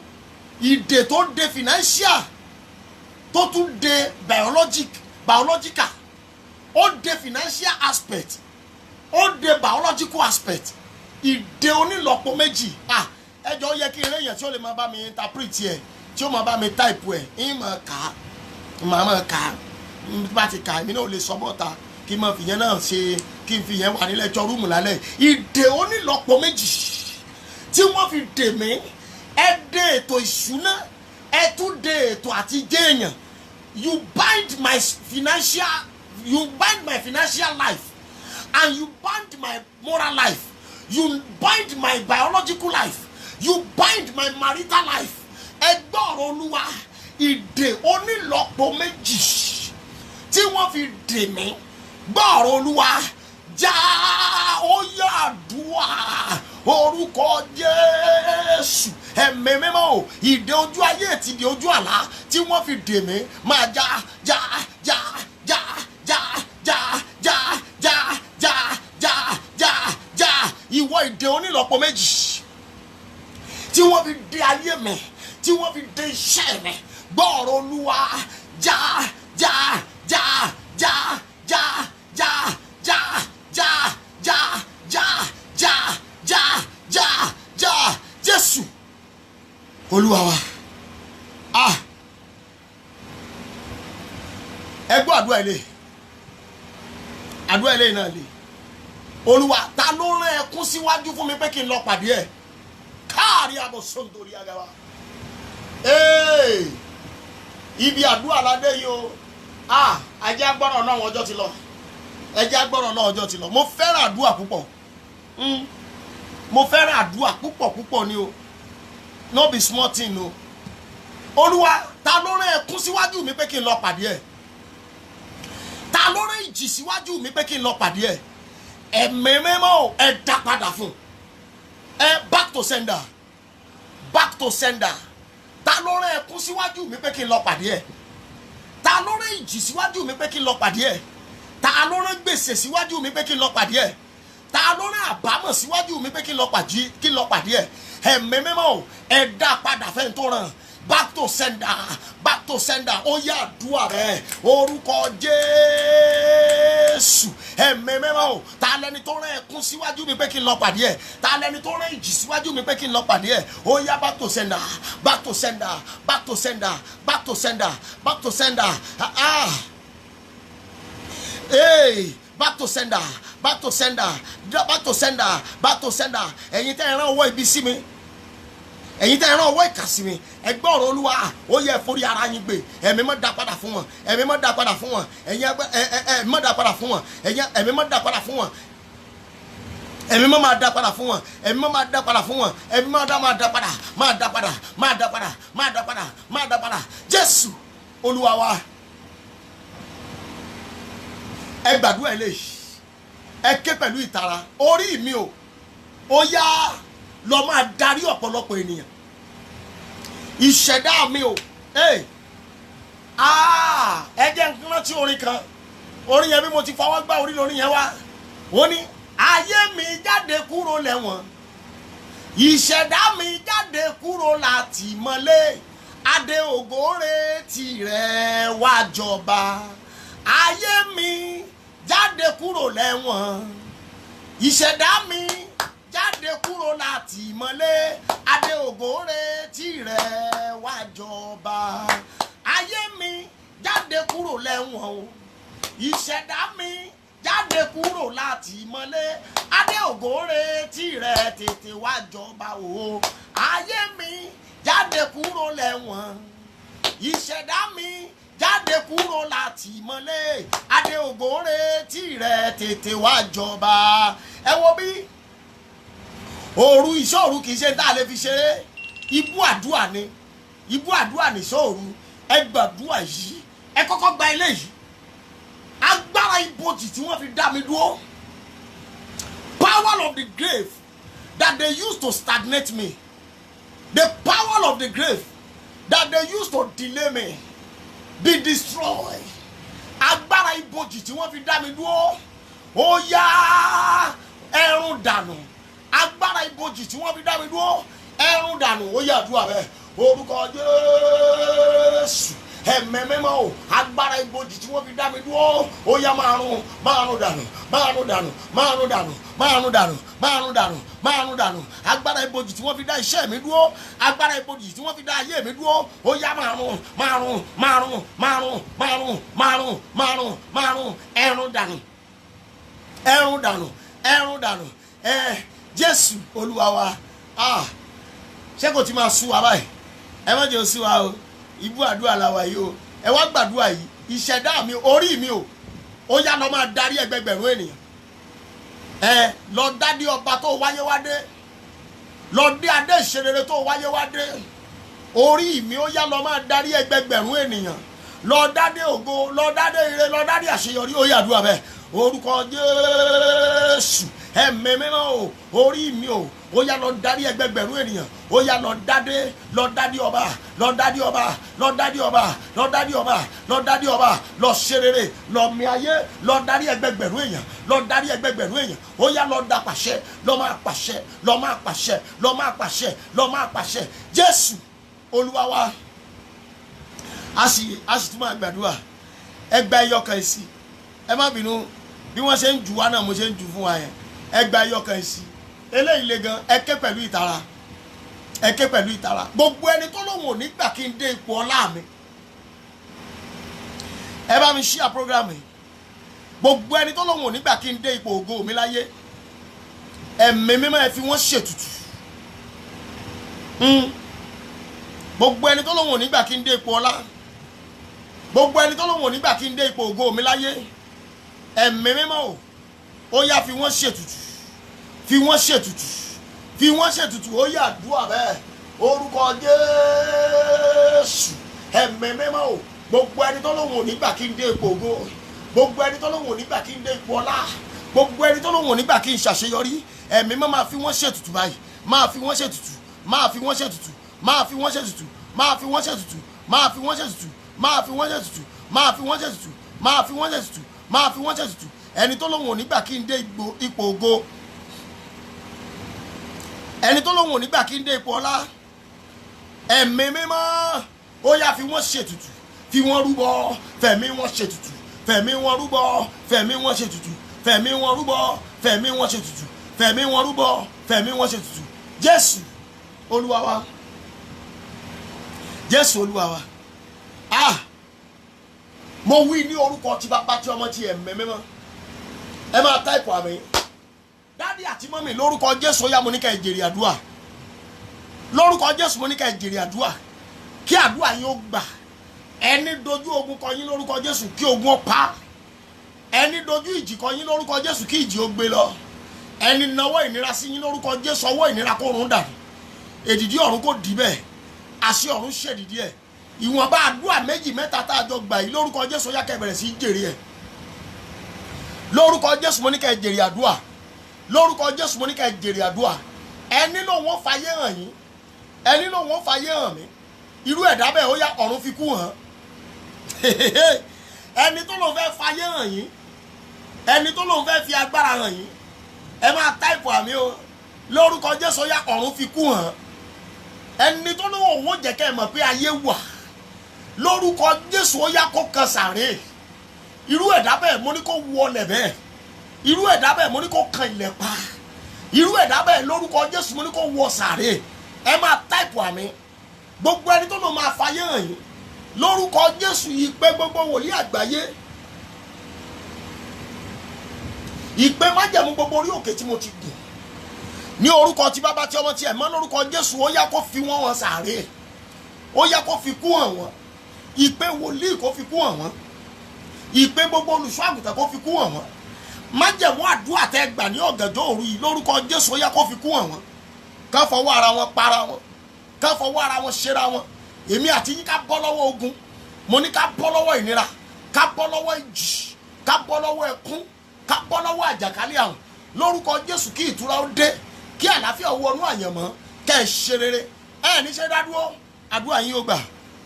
Ìdè tó de financial, tó tún de biological, ó de financial aspect, ó de biological aspect. Ìdè onílọ́po méjì. Ẹ jọ̀ọ́ yẹ kí n réyàn tí ó lè máa bá mi interpret ẹ̀, tí ó máa bá mi type ẹ̀, ń máa kà á, máa kà á. Bá ti kà á, èmi náà ò lè sọ bọ́ta kí n máa fi yẹn náà ṣe, kí n fi yẹn wà nílẹ̀ ẹjọ́ rúùmù lálẹ́. Ìdè onílọ́po méjì tí wọ́n fi dè mí. Ẹ dè ètò ìṣúná, ẹ tún dè ètò àti jẹ́yàn. You bind my financial life, and you bind my moral life. You bind my biological life. You bind my marital life. Ẹ gbọ́ ọ̀rọ̀ Olúwa. Ìdè onílọ́po méjì tí wọ́n fi dè mí. Gbọ́ ọ̀rọ̀ Olúwa. Já ó yá àdúrà orúkọ Jésù. Ẹ̀mí mímọ́ o, ìdè ojú ayé àti ìdè ojú àlá tí wọ́n fi dè mí máa já. Ìwọ ìdè ìdè onílọ́po méjì tí wọ́n fi dè ayé mi, tí wọ́n fi dè iṣẹ́ mi, gbọ́ ọ̀rọ̀ Olúwa, já já já já já já já já já já já já já já Jésù Olúwa wa. Ẹ gbọ́ àdúrà ilé, àdúrà ilé náà lè. Olúwa, ta ló rán ẹkún síwájú fún mi pé kí n lọ pàdé ẹ̀? Káàrí àbọ̀ sóńdórí agawa. Ibi àdúrà ládé yìí o. Ajẹ́ agbọ́rọ̀ náà ọjọ́ ti lọ. Ẹjẹ́ agbọ́rọ̀ náà ọjọ́ ti lọ. Mo fẹ́ràn àdúrà púpọ̀. Mo fẹ́ràn àdúrà púpọ̀ ni o. No be small thing o. Olúwa, ta ló rán ẹkún síwájú mi pé kí n lọ pàdé ẹ̀? Ta ló rán ìjì síwájú mi pé kí n lọ pàdé ẹ̀? Ẹ̀mí mímọ́ ẹ dá padà fún. Back to sender. Back to sender. Ta ló rán ẹkún síwájú mi pé kí n lọ pàdé ẹ̀? Ta ló rán ìjì síwájú mi pé kí n lọ pàdé ẹ̀? Ta ló rán gbèsè síwájú mi pé kí n lọ pàdé ẹ̀? Ta ló rán àbámọ̀ síwájú mi pé kí n lọ pàdé ẹ̀? Ẹ̀mí mímọ́ ẹ dá padà fẹ́ni tó rán. Back to sender, back to sender. Ó yá àdúrà rẹ orúkọ Jésù. Ẹ̀mí mímọ́ ta lẹni tó rán ẹkún síwájú mi pé kí n lọ pàdé ẹ̀? Ta lẹni tó rán ìjì síwájú mi pé kí n lọ pàdé ẹ̀? Ó yá back to sender, back to sender, back to sender, back to sender, back to sender. Back to sender, back to sender, back to sender, back to sender. Ẹ̀yin tẹ́ ẹ rán ọwọ́ ibi sí mi, ẹ̀yin tẹ́ ẹ rán ọwọ́ ìkà sí mi, ẹ gbọ́ ọ̀rọ̀ Olúwa, ó yẹ forí ara yín gbé. Ẹ̀mí mọ́ dá padà fún wọn, ẹ̀mí mọ́ dá padà fún wọn, ẹ̀yin ẹ̀mí mọ́ dá padà fún wọn, ẹ̀mí mọ́ dá padà fún wọn, ẹ̀mí mọ́ máa dá padà fún wọn, ẹ̀mí mọ́ máa dá padà fún wọn, ẹ̀mí mọ́ máa dá padà, máa dá padà, máa dá padà, máa dá padà, máa dá padà. Jésù Olúwa wa. Ẹ gbàdúrà eléyìí, ẹ ké pẹ̀lú ìtara. Orí mi o, ó yá lọ máa darí ọ̀pọ̀lọpọ̀ ènìyàn. Ìṣẹ̀dá mi o, ẹ jẹ́ n rántí orin kan. Orin yẹn bí mo ti fọwọ́ gbá orí lórí yẹn wá. Ó ní ayé mi jáde kúrò lẹ́wọ̀n, ìṣẹ̀dá mi jáde kúrò láti mọ́lé, adé ògo retí rẹ̀ wá jọba. Ayé mi jáde kúrò lẹ́wọ̀n, ìṣẹ̀dá mi jáde kúrò láti mọ́lé, adé ògo retí rẹ̀ wá jọba. Ayé mi jáde kúrò lẹ́wọ̀n o, ìṣẹ̀dá mi jáde kúrò láti mọ́lé, adé ògo retí rẹ̀ tètè wá jọba o. Ayé mi jáde kúrò lẹ́wọ̀n, ìṣẹ̀dá mi jáde kúrò láti mọ́lé, adé ògo retí rẹ̀ tètè wá jọba. Ẹ wo bí òru ìṣòru kì í ṣe tá a lè fi ṣeré. Ibú àdúrà ni, ibú àdúrà ní ìṣòru. Ẹ gbàdúrà yìí, ẹ kọ́kọ́ gba ilé yìí. Agbára ibojì tí wọ́n fi dá mi dúró, power of the grave that they used to stagnate me, the power of the grave that they used to delay me, be destroyed. Agbára ibojì tí wọ́n fi dá mi dúró, ó yá ẹrun dànù. Agbára ibojì tí wọ́n fi dá mi dúró, ẹrun dànù. Ó yá àdúrà bẹ́ẹ̀. Orúkọ Jésù. Ẹ̀mí mímọ́ o, agbára ibojì tí wọ́n fi dá mi dúró, ó yá máa run dànù, máa run dànù, máa run dànù, máa run dànù, máa run dànù, máa run dànù. Agbára ibojì tí wọ́n fi dá iṣẹ́ mi dúró, agbára ibojì tí wọ́n fi dá ayé mi dúró, ó yá máa run, máa run, máa run, máa run, máa run, máa run, máa run, máa run. Ẹrun dànù, ẹrun dànù, ẹrun dànù. Jésù Olúwa wa. Ṣé kò tí máa sú wa báyìí? Ẹ má jẹ́ ó sú wa o. Ibú àdúrà la wà yìí o. Ẹ wá gbàdúrà yìí. Ìṣẹ̀dá mi, orí mi o, ó yá lọ máa darí ẹgbẹgbẹ̀rún ènìyàn. Lọ dádé ọba tó wáyé wádé, lọ dé adé ìṣerere tó wáyé wádé. Orí mi ó yá lọ máa darí ẹgbẹgbẹ̀rún ènìyàn. Lọ dádé ògo, lọ dádé ire, lọ dádé àṣeyọrí. Ó yá àdúrà bẹ́ẹ̀. Orúkọ Jésù. Ẹ̀mí mímọ́ o, orí mi o, ó yá lọ darí ẹgbẹgbẹ̀rún ènìyàn, ó yá lọ dádé, lọ dádé ọba, lọ dádé ọba, lọ dádé ọba, lọ dádé ọba, lọ dádé ọba, lọ ṣe rere, lọ mi ayé, lọ darí ẹgbẹgbẹ̀rún èèyàn, lọ darí ẹgbẹgbẹ̀rún èèyàn, ó yá lọ da pàṣẹ, lọ máa pàṣẹ, lọ máa pàṣẹ, lọ máa pàṣẹ, lọ máa pàṣẹ. Jésù Olúwa wa. A sì tún máa gbàdúrà. Ẹgbà ẹyọkan sí, ẹ má bínú bí wọ́n ṣe ń jù wá náà mo ṣe ń jù fún wa yẹn. Ẹgbà ẹyọkan sí, eléyìí le gan, ẹ ké pẹ̀lú ìtara, ẹ ké pẹ̀lú ìtara. Gbogbo ẹni tó lóun ò ní gbà kí n dé ipò ọlá mi, ẹ bá mi share program yìí. Gbogbo ẹni tó lóun ò ní gbà kí n dé ipò ògo mi láyé, ẹ̀mí mímọ́ ẹ fi wọ́n ṣètùtù. Gbogbo ẹni tó lóun ò ní gbà kí n dé ipò ọlá, gbogbo ẹni tó lóun ò ní gbà kí n dé ipò ògo mi láyé, ẹ̀mí mímọ́ ó yá fi wọ́n ṣètùtù, fi wọ́n ṣètùtù, fi wọ́n ṣètùtù. Ó yá àdúrà bẹ́ẹ̀, orúkọ Jésù. Ẹ̀mí mímọ́ gbogbo ẹni tó lóun ò ní gbà kí n dé ipò ògo, gbogbo ẹni tó lóun ò ní gbà kí n dé ipò ọlá, gbogbo ẹni tó lóun ò ní gbà kí n ṣàṣeyọrí, ẹ̀mí mímọ́ máa fi wọ́n ṣètùtù báyìí, máa fi wọ́n ṣètùtù, máa fi wọ́n ṣètùtù, máa fi wọ́n ṣètùtù, máa fi wọ́n ṣètùtù, máa fi wọ́n ṣètùtù, máa fi wọ́n ṣètùtù, máa fi wọ́n ṣètùtù, máa fi wọ́n ṣètùtù, máa fi wọ́n ṣètùtù. Ẹni tó lóun ò ní gbà kí n dé ipò ògo, ẹni tó lóun ò ní gbà kí n dé ipò ọlá, ẹ̀mí mímọ́ ó yá fi wọ́n ṣètùtù, fi wọ́n rúbọ, fẹ̀mí wọ́n ṣètùtù, fẹ̀mí wọ́n rúbọ, fẹ̀mí wọ́n ṣètùtù, fẹ̀mí wọ́n rúbọ, fẹ̀mí wọ́n ṣètùtù, fẹ̀mí wọ́n rúbọ, fẹ̀mí wọ́n ṣètùtù. Jésù Olúwa wa. Jésù Olúwa wa. Mo wí ní orúkọ tí Bàbá tí Ọmọ tí Ẹ̀mí Mímọ́. Ẹ máa táìpù àmì. Dádì àti mọ́mì lórúkọ Jésù ó yá mo ní ká ẹ jèrè àdúrà. Lórúkọ Jésù mo ní ká ẹ jèrè àdúrà. Kí àdúrà yín ó gbà. Ẹni dojú ogun kọ yín lórúkọ Jésù kí ogun ó pa. Ẹni dojú ìjì kọ yín lórúkọ Jésù kí ìjì ó gbé lọ. Ẹni nawọ́ ìnira sí yín lórúkọ Jésù ọwọ́ ìnira kó run dànù. Èdìdí ọ̀run kò dì bẹ́ẹ̀. Àṣẹ ọ̀run ṣèdìdí ẹ̀. Ìwọ̀nba àdúrà méjì mẹ́ta tá a jọ gbà yìí lórúkọ Jésù ó yá kẹ́ bẹ̀rẹ̀ sí jèrè ẹ̀. Lórúkọ Jésù mo ní ká ẹ jèrè àdúrà. Lórúkọ Jésù mo ní ká ẹ jèrè àdúrà. Ẹni ló wọ́n fàyè hàn yín, ẹni ló wọ́n fàyè hàn mí, irú ẹ̀dá bẹ́ẹ̀ ó yá ọ̀run fi kú hàn. Ẹni tó lóun fẹ́ fàyè hàn yín, ẹni tó lóun fẹ́ fi agbára hàn yín, ẹ máa táìpù àmì o. Lórúkọ Jésù ó yá ọ̀run fi kú hàn. Ẹni tó lóun òun jẹ́ kẹ́ ẹ mọ̀ pé ayé wà, lórúkọ Jésù ó yá kó kan sàré. Irú ẹ̀dá bẹ́ẹ̀ mo ní kó wọlẹ̀ bẹ́ẹ̀, irú ẹ̀dá bẹ́ẹ̀ mo ní kó kan ilẹ̀ pa, irú ẹ̀dá bẹ́ẹ̀ lórúkọ Jésù mo ní kó wọ sàré. Ẹ máa táìpù àmì. Gbogbo ẹni tó lóun máa fàyè hàn yín lórúkọ Jésù yìí pé gbogbo wòlíì àgbáyé, ìpè májẹ̀mú gbogbo orí òkè tí mo ti gùn ní orúkọ tí Bàbá tí Ọmọ tí Ẹ̀mí lórúkọ Jésù ó yá kó fi wọ́n wọn sàré, ó yá kó fi kú hàn wọ́n. Ìpè wòlíì kó fi kú hàn wọ́n, ìpè gbogbo olùṣọ́ àgùntàn kó fi kú hàn wọ́n. Májẹ̀mú àdúrà tẹ́ gbà ní ọ̀gànjọ́ òru yìí lórúkọ Jésù ó yá kó fi kú hàn wọ́n. Ká fọwọ́ ara wọn para wọn, ká fọwọ́ ara wọn ṣera wọn. Èmi àti yín ká bọ́ lọ́wọ́ ogun, mo ní ká bọ́ lọ́wọ́ ìnira, ká bọ́ lọ́wọ́ ìjì, ká bọ́ lọ́wọ́ ẹkún, ká bọ́ lọ́wọ́ àjàkálẹ̀ àrùn. Lórúkọ Jésù kí ìtura ó dé, kí àlàáfíà wọnú àyànmọ́, kẹ́ ẹ ṣe rere. Ẹ ní ṣe dádúró, àdúrà yín ó gbà.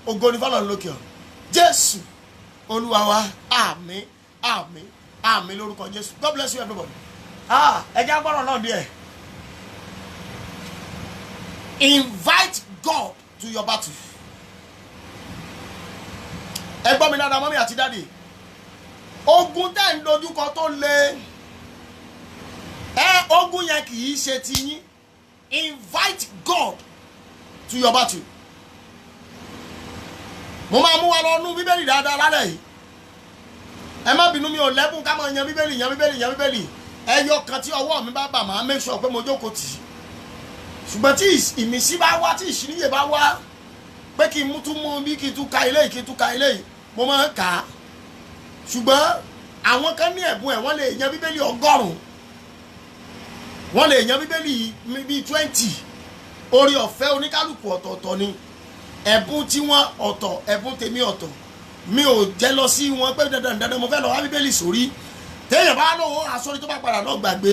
Ògo ni fọ́lọ́run lókè ọ̀run. Jésù Olúwa wa. Àmín, àmín, àmín lórúkọ Jésù. God bless you everybody. Ẹ jẹ́ agbọ́rọ̀ náà díẹ̀. Invite God to your battle. Ẹ gbọ́ mi dáadáa mọ́mí àti dáàdì. Ogun tẹ́ ń dojúkọ tó le, ogun yẹn kì í ṣe ti yín. Invite God to your battle. Mo máa mú wa lọ nú Bíbélì dáadáa lálẹ́ yìí. Ẹ má bínú mi ò lẹ́bùn ká máa yan Bíbélì. Ẹyọ kan tí ọwọ́ mi bá bà máa make sure pé mo jókòó tì í. Ṣùgbọ́n tí ìmísí bá wá, tí ìṣíníyè bá wá, pé kí n tún mú bí kí n tún ka eléyìí, mo máa ń kà á. Ṣùgbọ́n àwọn kan ní ẹ̀bùn ẹ̀ wọ́n lè yan Bíbélì 100, wọ́n lè yan Bíbélì bíi 20. Orí ọ̀fẹ́ oníkálùkù ọ̀tọ̀ọ̀tọ̀ ni. Ẹ̀bùn tí wọ́n ọ̀tọ̀, ẹ̀bùn tèmi ọ̀tọ̀. Mi ò jẹ́ lọ sí wọn pé dandan mo fẹ́ lọ wá Bíbélì sórí. Téèyàn bá lọ́wọ́ àsọ̀rí tó bá padà lọ gbàgbé.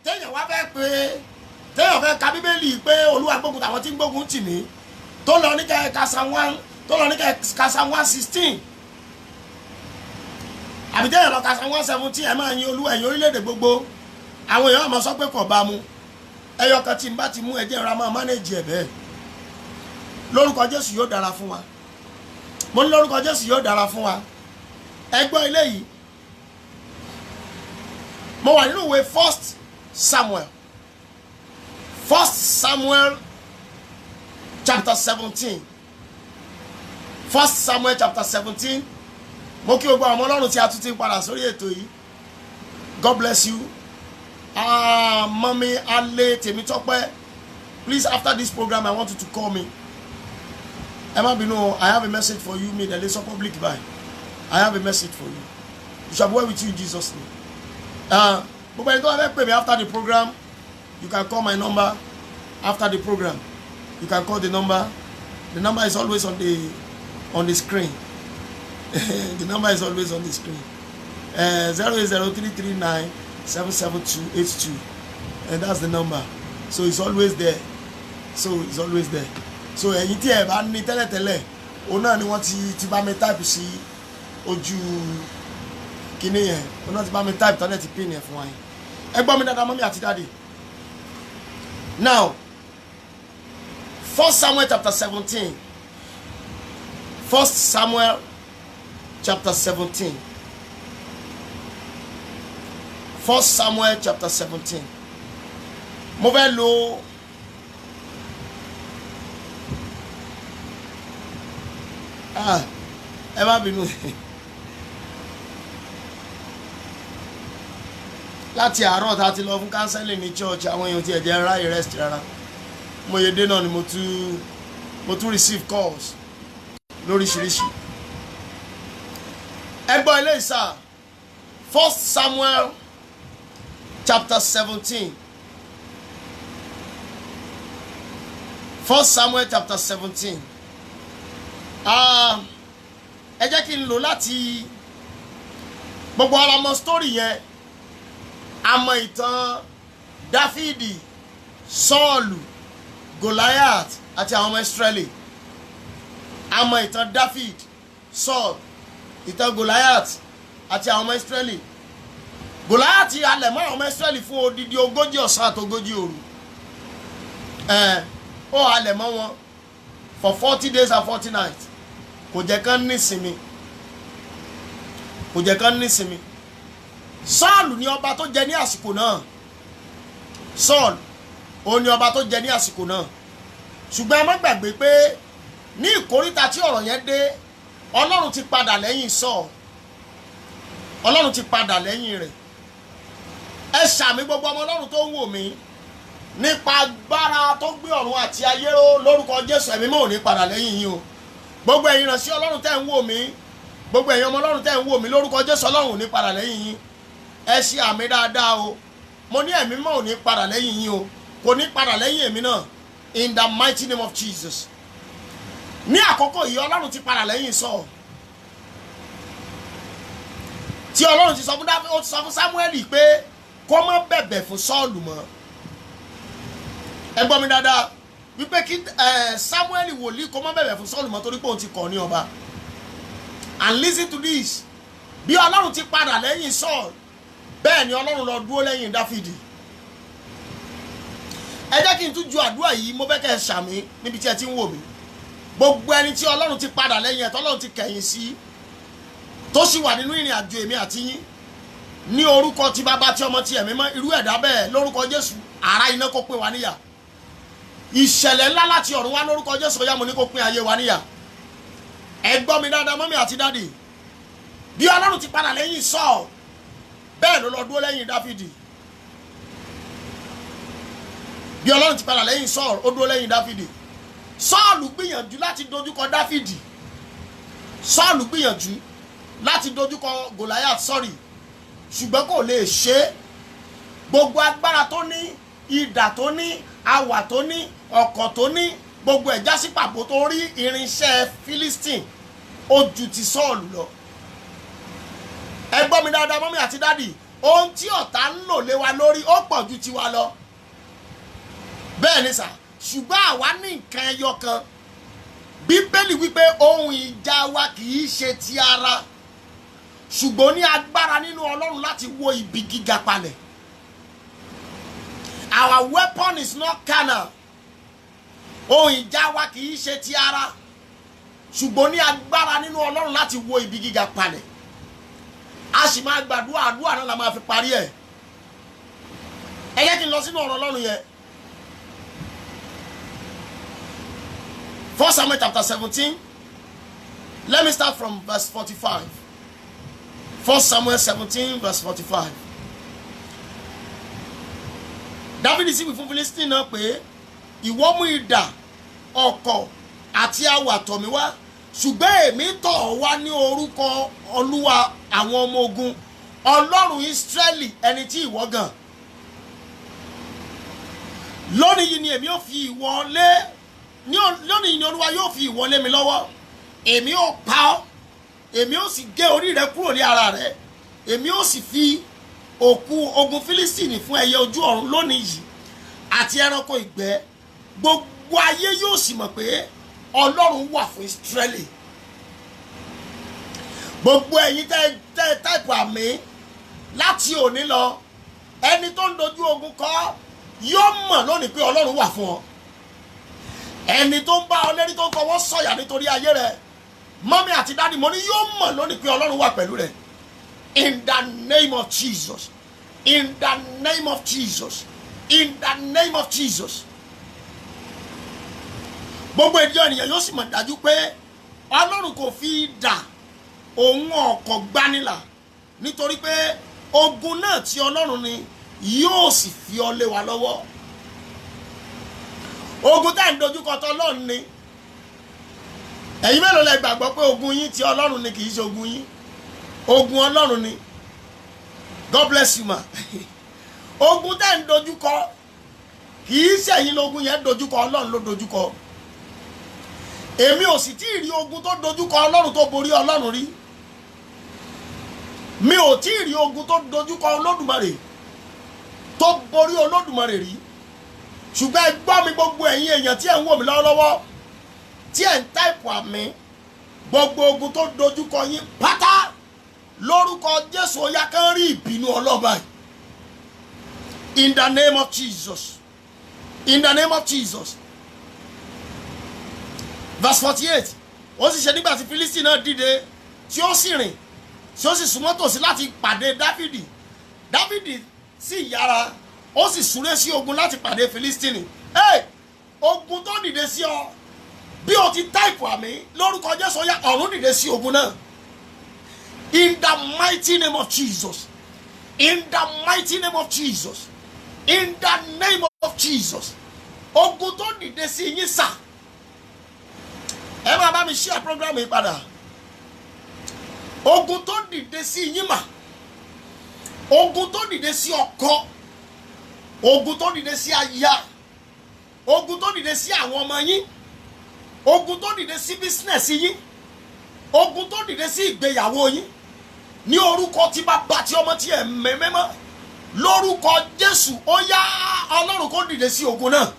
Téèyàn wá fẹ́ pé téèyàn fẹ́ ka bíbélì pé olúwa gbógun tàwọn tí ń gbógun tì mí tó lọ ní kẹka Psalm 116 àbí téèyàn lọ ka Psalm 117 ẹ máa yin olúwa ẹ̀yin orílẹ̀-èdè gbogbo àwọn èèyàn máa sọ pé kò bá mu ẹyọ kan tí n bá ti mú ẹjẹ́ ra máa mánéjì ẹ̀ bẹ́ẹ̀ lórúkọ Jésù yóò dára fún wa mo ní lórúkọ Jésù yóò dára fún wa ẹ gbọ́ eléyìí mo wà nínú ìwé 1 Samuel chapter 17 1 Samuel chapter 17 mo kí gbogbo àwọn Ọlọ́run tí a tún ti ń padà sórí ètò yìí God bless you. Mommy Ale Temitope, please after this program I want you to call me. Emma Bino, I have a message for you. Me the lesson public by. I have a message for you. You shall be well with you in Jesus' name. But when you don't have me after the program, you can call my number after the program. You can call the number. The number is always on the screen. The number is always on the screen. 0803339 77282, and that's the number. So it's always there. So ẹ̀yin tí ẹ bá ní tẹ́lẹ̀tẹ́lẹ̀ òun náà ni wọ́n ti bá mi type sí ojú kíní yẹn òun náà ti bá mi type tọ́lẹ̀ ti pin yẹn fún wa yẹn ẹ gbọ́ mi dáadáa mọ́mí àti dáàdì. Now 1 Samuel chapter 17. 1 Samuel chapter 17. 1 Samuel chapter 17. Mo fẹ́ lò ẹ má bínú láti àárọ̀ tá a ti lọ fún counseling ní church àwọn èèyàn tí ẹ jẹ́ ráyè rest rárá mo yẹ dé náà ni mo tún receive calls lóríṣiríṣi. Ẹ gbọ́ ilé ìsà 1 Samuel chapter 17. 1 Samuel chapter 17. Ẹ jẹ́ kí n lò láti gbogbo ara mọ story yẹn. A mọ ìtàn Dáfídì, Sọ́ọ̀lù, Goliath àti àwọn ọmọ Ísírẹ́lì. A mọ ìtàn David, Saul, ìtàn Goliath àti àwọn ọmọ Ísírẹ́lì. Goliath halẹ̀ mọ́ àwọn ọmọ Ísírẹ́lì fún odidi 40 ọ̀sán àti 40 òru. Ó halẹ̀ mọ́ wọn for 40 days and 40 nights. Kò jẹ́ kán nísinmi. Saul ni ọba tó jẹ ní àsìkò náà. Saul ó ní ọba tó jẹ ní àsìkò náà. Ṣùgbọ́n ẹ má gbàgbé pé ní ìkóríta tí ọ̀rọ̀ yẹn dé, Ọlọ́run ti padà lẹ́yìn Saul. Ọlọ́run ti padà lẹ́yìn rẹ̀. Ẹ ṣàmì gbogbo ọmọ Ọlọ́run tó ń wò mí nípa agbára tó gbé ọ̀run àti ayé ró lórúkọ Jésù ẹ̀mí mọ́ ò ní padà lẹ́yìn yín o. Gbogbo ẹ̀yin ìránṣẹ́ Ọlọ́run tẹ́ ń wò mí, gbogbo ẹ̀yin ọmọ Ọlọ́run tẹ́ ń wò mí lórúkọ Jésù Ọlọ́run ò ní padà lẹ́yìn yín. Ẹ ṣe àmì dáadáa o. Mo ní ẹ̀mí mọ́ ò ní padà lẹ́yìn yín o. Kò ní padà lẹ́yìn èmi náà. In the mighty name of Jesus. Ní àkókò yìí Ọlọ́run ti padà lẹ́yìn Saul. Tí Ọlọ́run ti sọ fún Dáfídì, ó ti sọ fún Sámúẹ́lì pé kó má bẹ̀bẹ̀ fún Sọ́ọ̀lù mọ́. Ẹ gbọ́ mi dáadáa wípé kí Sámúẹ́lì wòlíì kó má bẹ̀bẹ̀ fún Sọ́ọ̀lù mọ́ torí pé òun ti kọ̀ ní ọba. And listen to this. Bí Ọlọ́run ti padà lẹ́yìn Saul, bẹ́ẹ̀ ni Ọlọ́run lọ dúró lẹ́yìn Dáfídì. Ẹ jẹ́ kí n tún ju àdúrà yìí, mo fẹ́ kẹ́ ẹ ṣàmì níbi tí ẹ ti ń wò mí. Gbogbo ẹni tí Ọlọ́run ti padà lẹ́yìn ẹ̀ tọ́lọ́run ti kẹ̀yìn sí tó sì wà nínú ìrìn àjò èmi àti yín ní orúkọ tí Bàbá tí Ọmọ tí Ẹ̀mí Mọ́, irú ẹ̀dá bẹ́ẹ̀ lórúkọ Jésù ara iná kó pín wa níyà. Ìṣẹ̀lẹ̀ ńlá láti ọ̀run wá lórúkọ Jésù ó yá mo ní kó pín ayé wa níyà. Ẹ gbọ́ mi dáadáa mọ́mí àti dádì. Bí Ọlọ́run ti padà lẹ́yìn Saul, bẹ́ẹ̀ ló lọ dúró lẹ́yìn Dáfídì. Bí Ọlọ́run ti padà lẹ́yìn Saul, ó dúró lẹ́yìn Dáfídì. Saul gbìyànjú láti dojúkọ Dáfídì. Saul gbìyànjú láti dojúkọ Goliath, ṣùgbọ́n kò lè ṣe é. Gbogbo agbára tó ní, idà tó ní, awà tó ní, ọ̀kọ̀ tó ní, gbogbo ẹ̀já sí pàbó tó rí irinṣẹ́ Philistine ó ju ti Saul lọ. Ẹ gbọ́ mi dáadáa mọ́mí àti dádì, ohun tí ọ̀tá ń lò lé wa lórí ó pọ̀ ju tiwa lọ. bẹ́ẹ̀ ni sà ṣùgbọ́n àwa ní nǹkan ẹyọ kan bíbélì wípé ohun ìjà wa kì í ṣe ti ara ṣùgbọ́n ní agbára nínú ọlọ́run láti wó ibi gíga palẹ̀. Our weapon is not carnal. Ohun ìjà wa kì í ṣe ti ara ṣùgbọ́n ní agbára nínú ọlọ́run láti wó ibi gíga palẹ̀. A sì máa gbàdúrà àdúrà náà la máa fi parí ẹ̀. Ẹ jẹ́ kí n lọ sínú ọ̀rọ̀ ọlọ́run yẹn. 1 Samuel chapter 17. Let me start from verse 45. 1 Samuel 17 verse 45. Dáfídì sì wí fún Fílístínì náà pé ìwọ mú idà ọ̀kọ̀ àti awà tọ̀ mí wá ṣùgbọ́n èmi tọ̀ ọ́ wá ní orúkọ Olúwa àwọn ọmọ ogun Ọlọ́run Ísírẹ́lì ẹni tí ìwọ gàn. Lónìí yìí ni èmi ò fi ìwọ lé lónìí yìí ni Olúwa yóò fi ìwọ lé mi lọ́wọ́. Èmi ò pa ọ́, èmi ò sì gé orí rẹ kúrò ní ara rẹ, èmi ò sì fi òkú ogun Fílístínì fún ẹyẹ ojú ọ̀run lónìí yìí àti ẹranko ìgbẹ́. Gbogbo ayé yóò sì mọ̀ pé Ọlọ́run wà fún Ísírẹ́lì. Gbogbo ẹ̀yin tẹ́ táìpù àmì láti òní lọ ẹni tó ń dojú ogun kọ yóò mọ̀ lónìí pé Ọlọ́run wà fún ọ. Ẹni tó ń bá ọ lérí tó ń fọwọ́ sọ̀yà nítorí ayé rẹ mọ́mí àti dáàdì mo ní yóò mọ̀ lónìí pé Ọlọ́run wà pẹ̀lú rẹ. In the name of Jesus. In the name of Jesus. In the name of Jesus. Gbogbo ènìyàn yóò sì mọ̀ dájú pé Ọlọ́run kò fi idà òun ọ̀kọ̀ gbanilà nítorí pé ogun náà tí Ọlọ́run ni yóò sì fi ọ lé wa lọ́wọ́. Ogun tá ń dojúkọ tọ Ọlọ́run ni. Ẹ̀yin mélòó lẹ gbàgbọ́ pé ogun yín tí Ọlọ́run ni kì í ṣe ogun yín? Ogun Ọlọ́run ni. God bless you ma. Ogun tá ń dojúkọ kì í ṣe ẹ̀yin lógun yẹn dojúkọ, Ọlọ́run ló dojúkọ. Èmi ò sì tí ì rí ogun tó dojúkọ Ọlọ́run tó borí Ọlọ́run rí. Mi ò tí ì rí ogun tó dojúkọ Olódùmarè tó borí Olódùmarè rí. Ṣùgbọ́n ẹ gbọ́ mi gbogbo ẹ̀yin èèyàn tí ẹ̀ ń wò mí lọ́wọ́lọ́wọ́ tí ẹ̀ ń táìpù àmì gbogbo ogun tó dojúkọ yín pátá lórúkọ Jésù ó yá kán rí ìbínú Ọlọ́ba yìí. In the name of Jesus. In the name of Jesus. Verse 48. Ó sì ṣe nígbà tí Fílístínì náà dìde tí ó sì rìn tí ó sì súnmọ́ tòsí láti pàdé Dáfídì. Dáfídì sì yára ó sì súré sí ogun láti pàdé Fílístínì. Ogun tó dìde sí ọ bí o ti táìpù àmì lórúkọ Jésù ó yá ọ̀run dìde sí ogun náà. In the mighty name of Jesus. In the mighty name of Jesus. In the name of Jesus. Ogun tó dìde sí yín sà. Ẹ máa bá mi share program yìí padà. Ogun tó dìde sí yín mà. Ogun tó dìde sí ọkọ. Ogun tó dìde sí aya. Ogun tó dìde sí àwọn ọmọ yín. Ogun tó dìde sí business yín. Ogun tó dìde sí ìgbéyàwó yín. Ní orúkọ tí Bàbá tí Ọmọ tí Ẹ̀mí Mímọ́. Lórúkọ Jésù ó yá Ọlọ́run kó dìde sí ogun náà.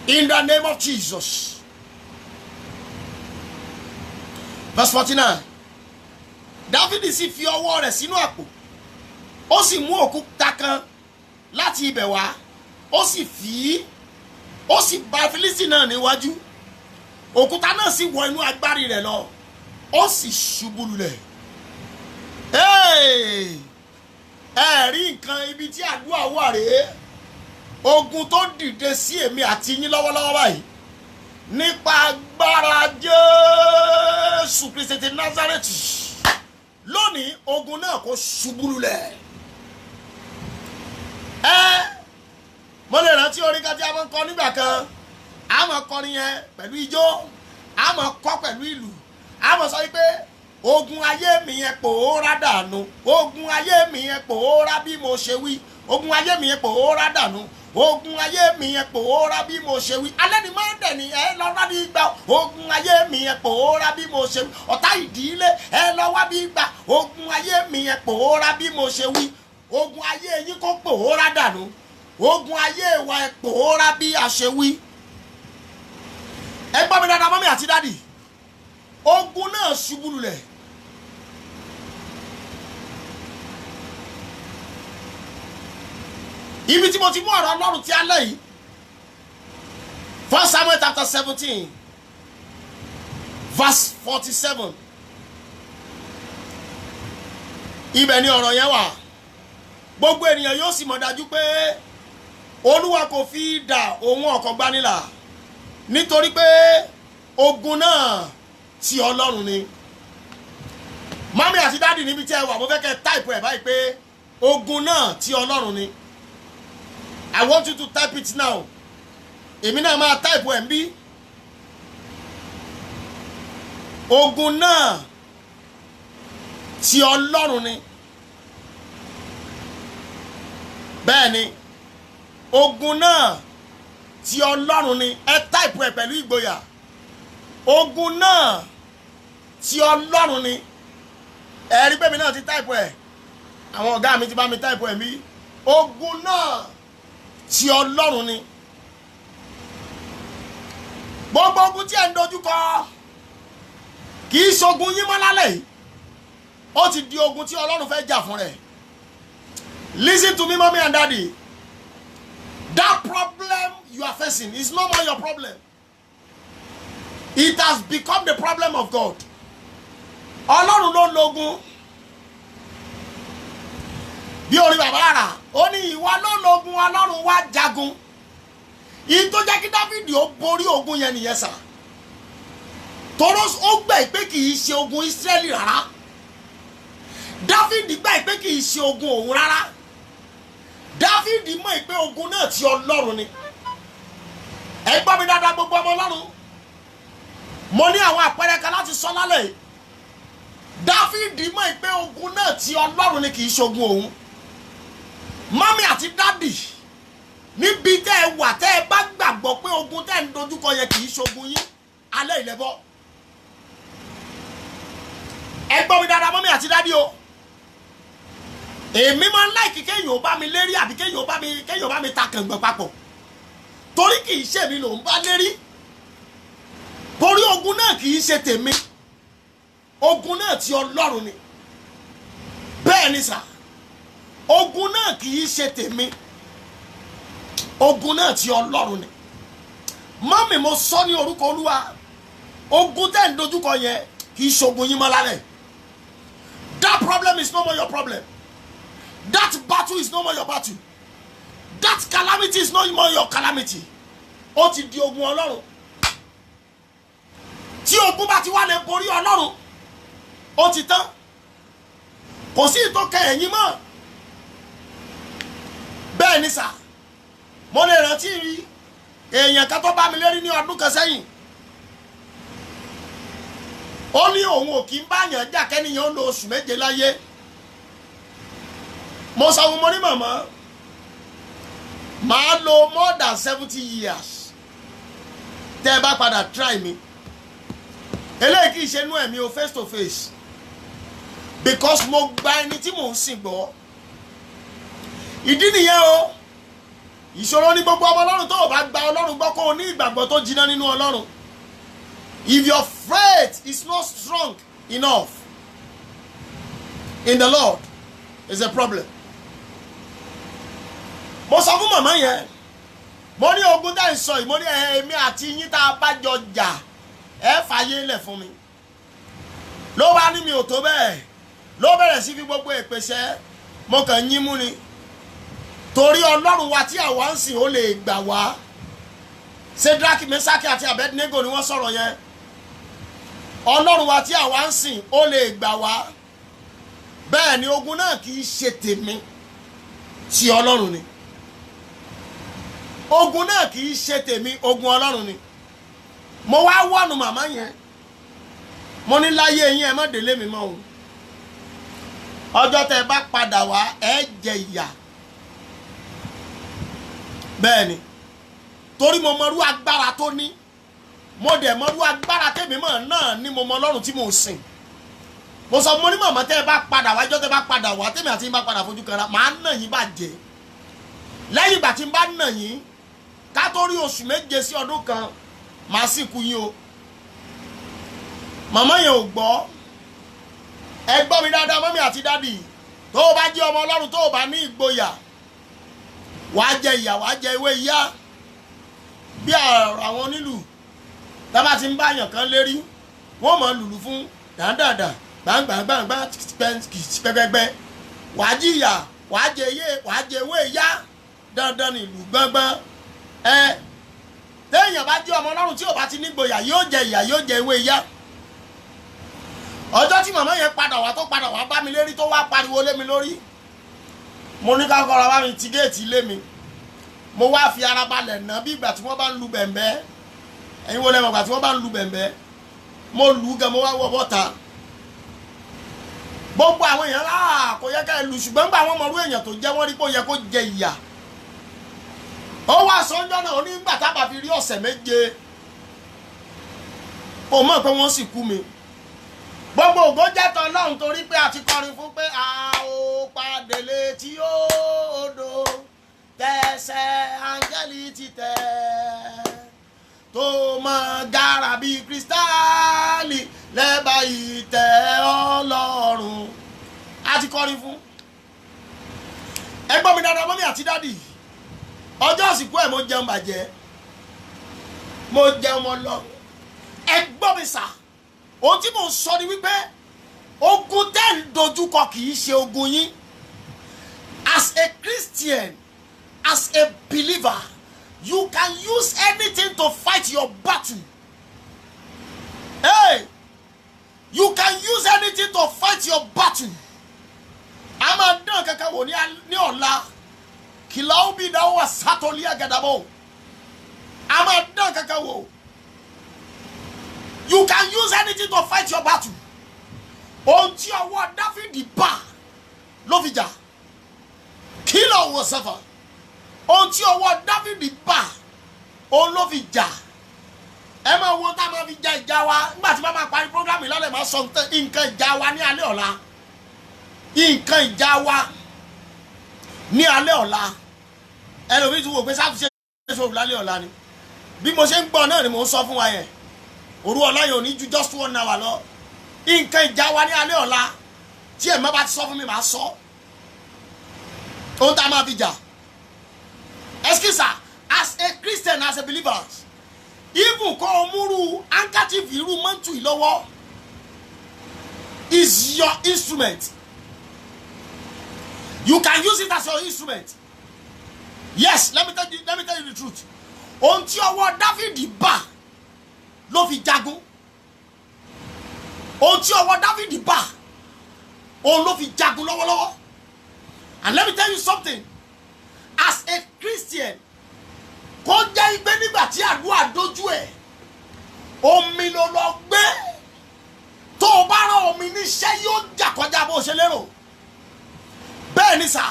In the name of Jesus. Verse 49. Dáfídì sì fi ọwọ́ rẹ̀ sínú àpò. Ó sì mú òkúta kan láti ibẹ̀ wá. Ó sì fi ó sì bá Fílístínì náà níwájú. Òkúta náà sì wọ inú agbárí rẹ̀ lọ. Ó sì ṣubú lulẹ̀. Ẹ rí nǹkan ibi tí àdúrà wà rèé. Ogun tó dìde sí èmi àti yín lọ́wọ́lọ́wọ́ báyìí nípa agbára Jésù Kristi ti Násárẹ́tì lónìí ogun náà kò ṣubú lulẹ̀. Mo lè rántí orin kan tí a máa ń kọ nígbà kan. A máa kọrin yẹn pẹ̀lú ijó, a máa kọ pẹ̀lú ìlù, a máa sọ wípé ogun ayé mi yẹn pòórá dànù, ogun ayé mi yẹn pòórá bí mo ṣe wí, ogun ayé mi yẹn pòórá dànù, ogun ayé mi yẹn pòórá bí mo ṣe wí. Alẹ́ ni máa ń dẹ̀ ní ẹ lọ wá bí gbà, ogun ayé mi yẹn pòórá bí mo ṣe wí. Ọ̀tá ìdílé ẹ lọ wá bí gbà, ogun ayé mi yẹn pòórá bí mo ṣe wí. Ogun ayé yín kó pòórá dànù. ogun ayé wa ẹ pòórá bí a ṣe wí. Ẹ gbọ́ mi dáadáa mọ́mí àti dádì, ogun náà ṣubú lulẹ̀. Ibi tí mo ti mú ọ̀rọ̀ Ọlọ́run tí a lẹ́ yìí, 1 Samuel chapter 17 verse 47. Ibẹ̀ ni ọ̀rọ̀ yẹn wà. Gbogbo ènìyàn yóò sì mọ̀ dájú pé Olúwa kò fi idà òun ọ̀kọ̀ gbanilà, nítorí pé ogun náà ti Ọlọ́run ni. Mami àti dáàdì níbi tí ẹ wà, mo fẹ́ kẹ́ táìpù ẹ̀ báyìí pé ogun náà ti Ọlọ́run ni. I want you to type it now. Èmi náà máa táìpù ẹ̀ ń bí. Ogun náà ti Ọlọ́run ni. Bẹ́ẹ̀ ni, ogun náà ti Ọlọ́run ni. Ẹ táìpù ẹ̀ pẹ̀lú ìgboyà. Ogun náà ti Ọlọ́run ni. Ẹ rí pé mi náà ti táìpù ẹ̀. Àwọn ọ̀gá mi ti bá mi táìpù ẹ̀ bí. Ogun náà ti Ọlọ́run ni. Gbogbo ogun tí ẹ ń dojúkọ kì í ṣogun yín mọ́ lálẹ́ yìí. Ó ti di ogun tí Ọlọ́run fẹ́ jà fún rẹ̀. Listen to me, mommy and daddy. That problem you are facing is no more your problem. It has become the problem of God. Ọlọ́run ló lógun. Bí orí bàbá rà, ó ní ìwọ ló lógun, Ọlọ́run wá jagun. Ìyí tó jẹ́ kí Dáfídì ó borí ogun yẹn nìyẹn sà. Tóró ó gbà pé kì í ṣe ogun Ísírẹ́lì rárá. Dáfídì gbà pé kì í ṣe ogun òun rárá. Dáfídì mọ̀ pé ogun náà ti Ọlọ́run ni. Ẹ gbọ́ mi dáadáa gbogbo ọmọ Ọlọ́run. Mo ní àwọn àpẹẹrẹ kan láti sọ lálẹ́ yìí. Dáfídì mọ̀ pé ogun náà ti Ọlọ́run ni, kì í ṣe ogun òun. Mami àti dádì, níbi tẹ́ ẹ wà tẹ́ ẹ bá gbàgbọ́ pé ogun tẹ́ ẹ ń dojúkọ yẹn kì í ṣe ogun yín, alẹ́ ìlẹ́bọ̀. Ẹ gbọ́ mi dáadáa mọ́mí àti dádì o. Èmi máa ń láìkí kéèyàn ó bá mi lérí àbí kéèyàn ó bá mi ta kàngbọ̀n papọ̀. Torí kì í ṣe mi ló ń bá lérí. Torí ogun náà kì í ṣe tèmi. Ogun náà ti Ọlọ́run ni. Bẹ́ẹ̀ ni sà. Ogun náà kì í ṣe tèmi. Ogun náà ti Ọlọ́run ni. Mọ́mì, mo sọ ní orúkọ Olúwa. Ogun tẹ́ ń dojúkọ yẹn kì í ṣogun yín mọ́ lálẹ́. That problem is no more your problem. That battle is no more your battle. That calamity is no more your calamity. Ó ti di ogun Ọlọ́run. Tí ogun bá ti wá lè borí Ọlọ́run, ó ti tán. Kò sí ìtọ́kẹ́ ẹ̀yìn mọ́. Bẹ́ẹ̀ ni sà, mo lè rántí rí èèyàn kan tó bá mi lérí ní ọdún kan sẹ́yìn. Ó ní òun ò kí ń báyàn jà kẹ́niyàn ó lo oṣù méje láyé. Mo sọ fún mo ní màmá, màá lo more than 70 years tẹ́ ẹ bá padà try mi. Eléyìí kì í ṣe inú ẹ̀mí o, face to face, because mo gba ẹni tí mò ń sìn gbọ́. Ìdí nìyẹn o. Ìṣòro ní gbogbo ọmọ Ọlọ́run tó o bá gba Ọlọ́run gbọ́ kó o ní ìgbàgbọ́ tó jiná nínú Ọlọ́run. If your faith is not strong enough in the Lord, it's a problem. Mo sọ fún màmá yẹn, mo ní ogun tá ń sọ yìí, mo ní èmi àti yín tá a bá jọ jà, ẹ fàyè lẹ̀ fún mi. Ló bá ní mi ò tó bẹ́ẹ̀, ló bẹ̀rẹ̀ sí fi gbogbo ìpèsè, mo kàn yín mú ni. Torí Ọlọ́run wa tí àwa ń sìn ó lè gbà wá. Sédrákì, Mésákì àti Abednego ni wọ́n sọ̀rọ̀ yẹn. Ọlọ́run wa tí àwa ń sìn ó lè gbà wá. Bẹ́ẹ̀ ni ogun náà kì í ṣe tèmi, ti Ọlọ́run ni. Ogun náà kì í ṣe tèmi, ogun Ọlọ́run ni. Mo wá wọ́nu màmá yẹn. Mo ní láyé yín ẹ má délé mi mọ́ o. Ọjọ́ tẹ́ bá padà wá ẹ jẹ ìyà. Bẹ́ẹ̀ ni, torí mo mọrú agbára tó ní, mo dẹ̀ mọrú agbára tèmi mọ̀ náà ni mo mọ Ọlọ́run tí mo ń sìn. Mo sọ mo ní màmá tẹ́ bá padà wá, ọjọ́ tẹ́ bá padà wá, tèmi àti yín bá padà fojú kanra, màá nà yín bàjẹ́. lẹ́yìn ìgbà tí n bá nà yín ká tó rí oṣù méje sí ọdún kan màá sì kú yín o. màmá yẹn ò gbọ́. ẹ gbọ́ mi dáadáa mọ́mí àti dádì, tó o bá jẹ́ ọmọ Ọlọ́run tó o bá ní ìgboyà wàá jẹ ìyà wàá jẹ ewé ìyá. bí àwọn onílù tábà ti ń bá yàn kan lérí wọ́n mọ̀ lùlù fún dáadáa gbàngbàngbàngbà pẹ́pẹ́pẹ́ wàá jìyà wàá jẹ ewé ìyá dandan ní ìlú gbọ́ngbọ́n. téèyàn bá jẹ́ ọmọ Ọlọ́run tí ò bá ti nígboyà yóò jẹ ìyà yóò jẹ ewé ìyá. ọjọ́ tí màmá yẹn padà wá bá mi lérí tó wá pariwo lé mi lórí, mo ní ká kọ́ra bá mi ti géètì lé mi, mo wá fi ara balẹ̀ ná bí ìgbà tí wọ́n bá ń lu bẹ̀m̀bẹ́. ẹ̀yin wo lẹ́mọ̀ ìgbà tí wọ́n bá ń lu bẹ̀m̀bẹ́, mo lù ú gan, mo wá wọ́ bọ́ta. gbogbo àwọn èèyàn kò yẹ ká ẹ lù, ṣùgbọ́n nígbà wọn mọ̀rú èèyàn tó jẹ́ wọ́n rí pé ó yẹ kó jẹ ìyà. ó wá sọ́njọ́ náà onígbà tábà fi rí ọ̀sẹ̀ méje kò mọ̀ pé wọ́n sì kú mi. gbogbo ògo jẹ́ tán Ọlọ́run torí pé a ti kọrin fún pé a ó pàdé létí odò tẹ̀sẹ̀ áńgẹ́lì ti tẹ̀ tó mọ gàrà bíi kírísítálì lẹ́bàá ìtẹ́ Ọlọ́run. a ti kọrin fún. ẹ gbọ́ mi dáadáa mọ́mí àti dádì, ọjọ́ àsìkò ẹ̀ mo jẹun bàjẹ́, mo jẹun mọ́ lọ. ẹ gbọ́ mi sà, ohun tí mo sọ ni wípé ogun tẹ́ ń dojúkọ kì í ṣe ogun yín. as a Christian, as a believer, you can use anything to fight your battle. Hey, you can use anything to fight your battle. a máa dán kankan wò ní ọ̀la kìlá ó bí ìdáwó wà sátọ́lí àgàdàbọ̀. a máa dán kankan wò. You can use anything to fight your battle. Ohun tí ọwọ́ Dáfídì bá ló fi jà. Kí ló wọ sẹ́fà? Ohun tí ọwọ́ Dáfídì bá òun ló fi jà. ẹ máa wo tá a máa fi ja ìjà wa nígbà tí bá máa parí program yìí lálẹ́ máa sọ nǹkan ìjà wa ní alẹ́ ọ̀la. nǹkan ìjà wa ní alẹ́ ọ̀la. ẹlòmíì tún wò pé sáà fi ṣe é ṣòro lálẹ́ ọ̀la ni. bí mo ṣe ń gbọ́ náà ni mò ń sọ fún wa yẹn. òru ọ̀la yóò ní ju just 1 hour lọ. nǹkan ìjà wa ní alẹ́ ọ̀la tí ẹ̀mọ́ bá ti sọ fún mi màá sọ. ohun tá a máa fi jà. Excuse, as a Christian, as a believer, even kó o múru handkerchief irú mọ́ntù ìlọ́wọ́ is your instrument. You can use it as your instrument. Yes, let me tell you the truth. Ohun tí ọwọ́ Dáfídì bá ló fi jagun. Ohun tí ọwọ́ Dáfídì bá òun ló fi jagun lọ́wọ́lọ́wọ́. And let me tell you something. As a Christian, kó jẹ́ igbe nígbà tí àdúrà dojú ẹ̀, omi ló lọ gbé. Tó o bá rán omi níṣẹ́ yóò jà kọjá bó ṣe lérò. Bẹ́ẹ̀ ni sà,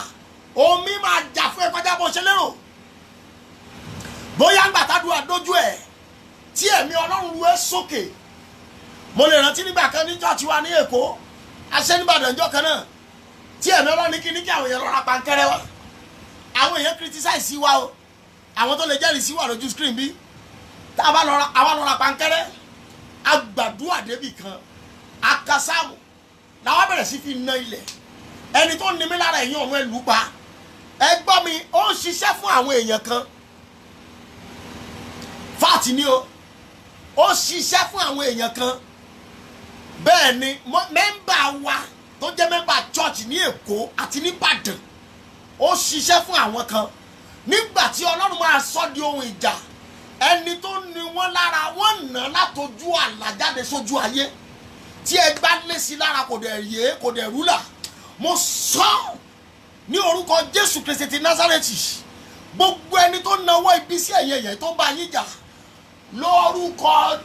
omi máa jà fún ẹ kọjá bó ṣe lérò. Bóyá ń gbàtàdúrà dojú ẹ̀ tí ẹ̀mí Ọlọ́run ru ẹ́ sókè. Mo lè rántí nígbà kan ní church wa ní Èkó, aṣẹ́ níbàdàn jọ́ kan náà, tí ẹ̀mí Ọlọ́run ní kí àwọn èèyàn lọ ra pankẹ́rẹ́ wá. Àwọn èèyàn criticize sí wa o. Àwọn tó lè jẹ́rìí sí wa lójú screen bí. Tá a bá lọ ra pankẹ́rẹ́, agbàdúrà débì kan, akasáàmù, làwọn bẹ̀rẹ̀ sí fi na ilẹ̀. Ẹni tó ní mí lára ẹ̀yìn ọ̀run ẹ̀ lù pa. Ẹ gbọ́ mi, ó ń ṣiṣẹ́ fún àwọn èèyàn kan. Fáàtì ni o. Ó ṣiṣẹ́ fún àwọn èèyàn kan. Bẹ́ẹ̀ ni mẹ́mbà wa tó jẹ́ mẹ́mbà church ní Èkó àti ní Ìbàdàn, ó ṣiṣẹ́ fún àwọn kan. Nígbà tí Ọlọ́run máa sọ di ohun ìjà, ẹni tó ní wọ́n lára wọ́n nà látojú àlà jáde sójú ayé. Tí ẹ gbá lé sí lára kò dẹ̀ yé kò dẹ̀ rúlà. Mo sọ ní orúkọ Jésù Kristi ti Násárẹ́tì, gbogbo ẹni tó nawọ́ ibi sí ẹ̀yẹ yẹn tó ń bá yín jà, lórúkọ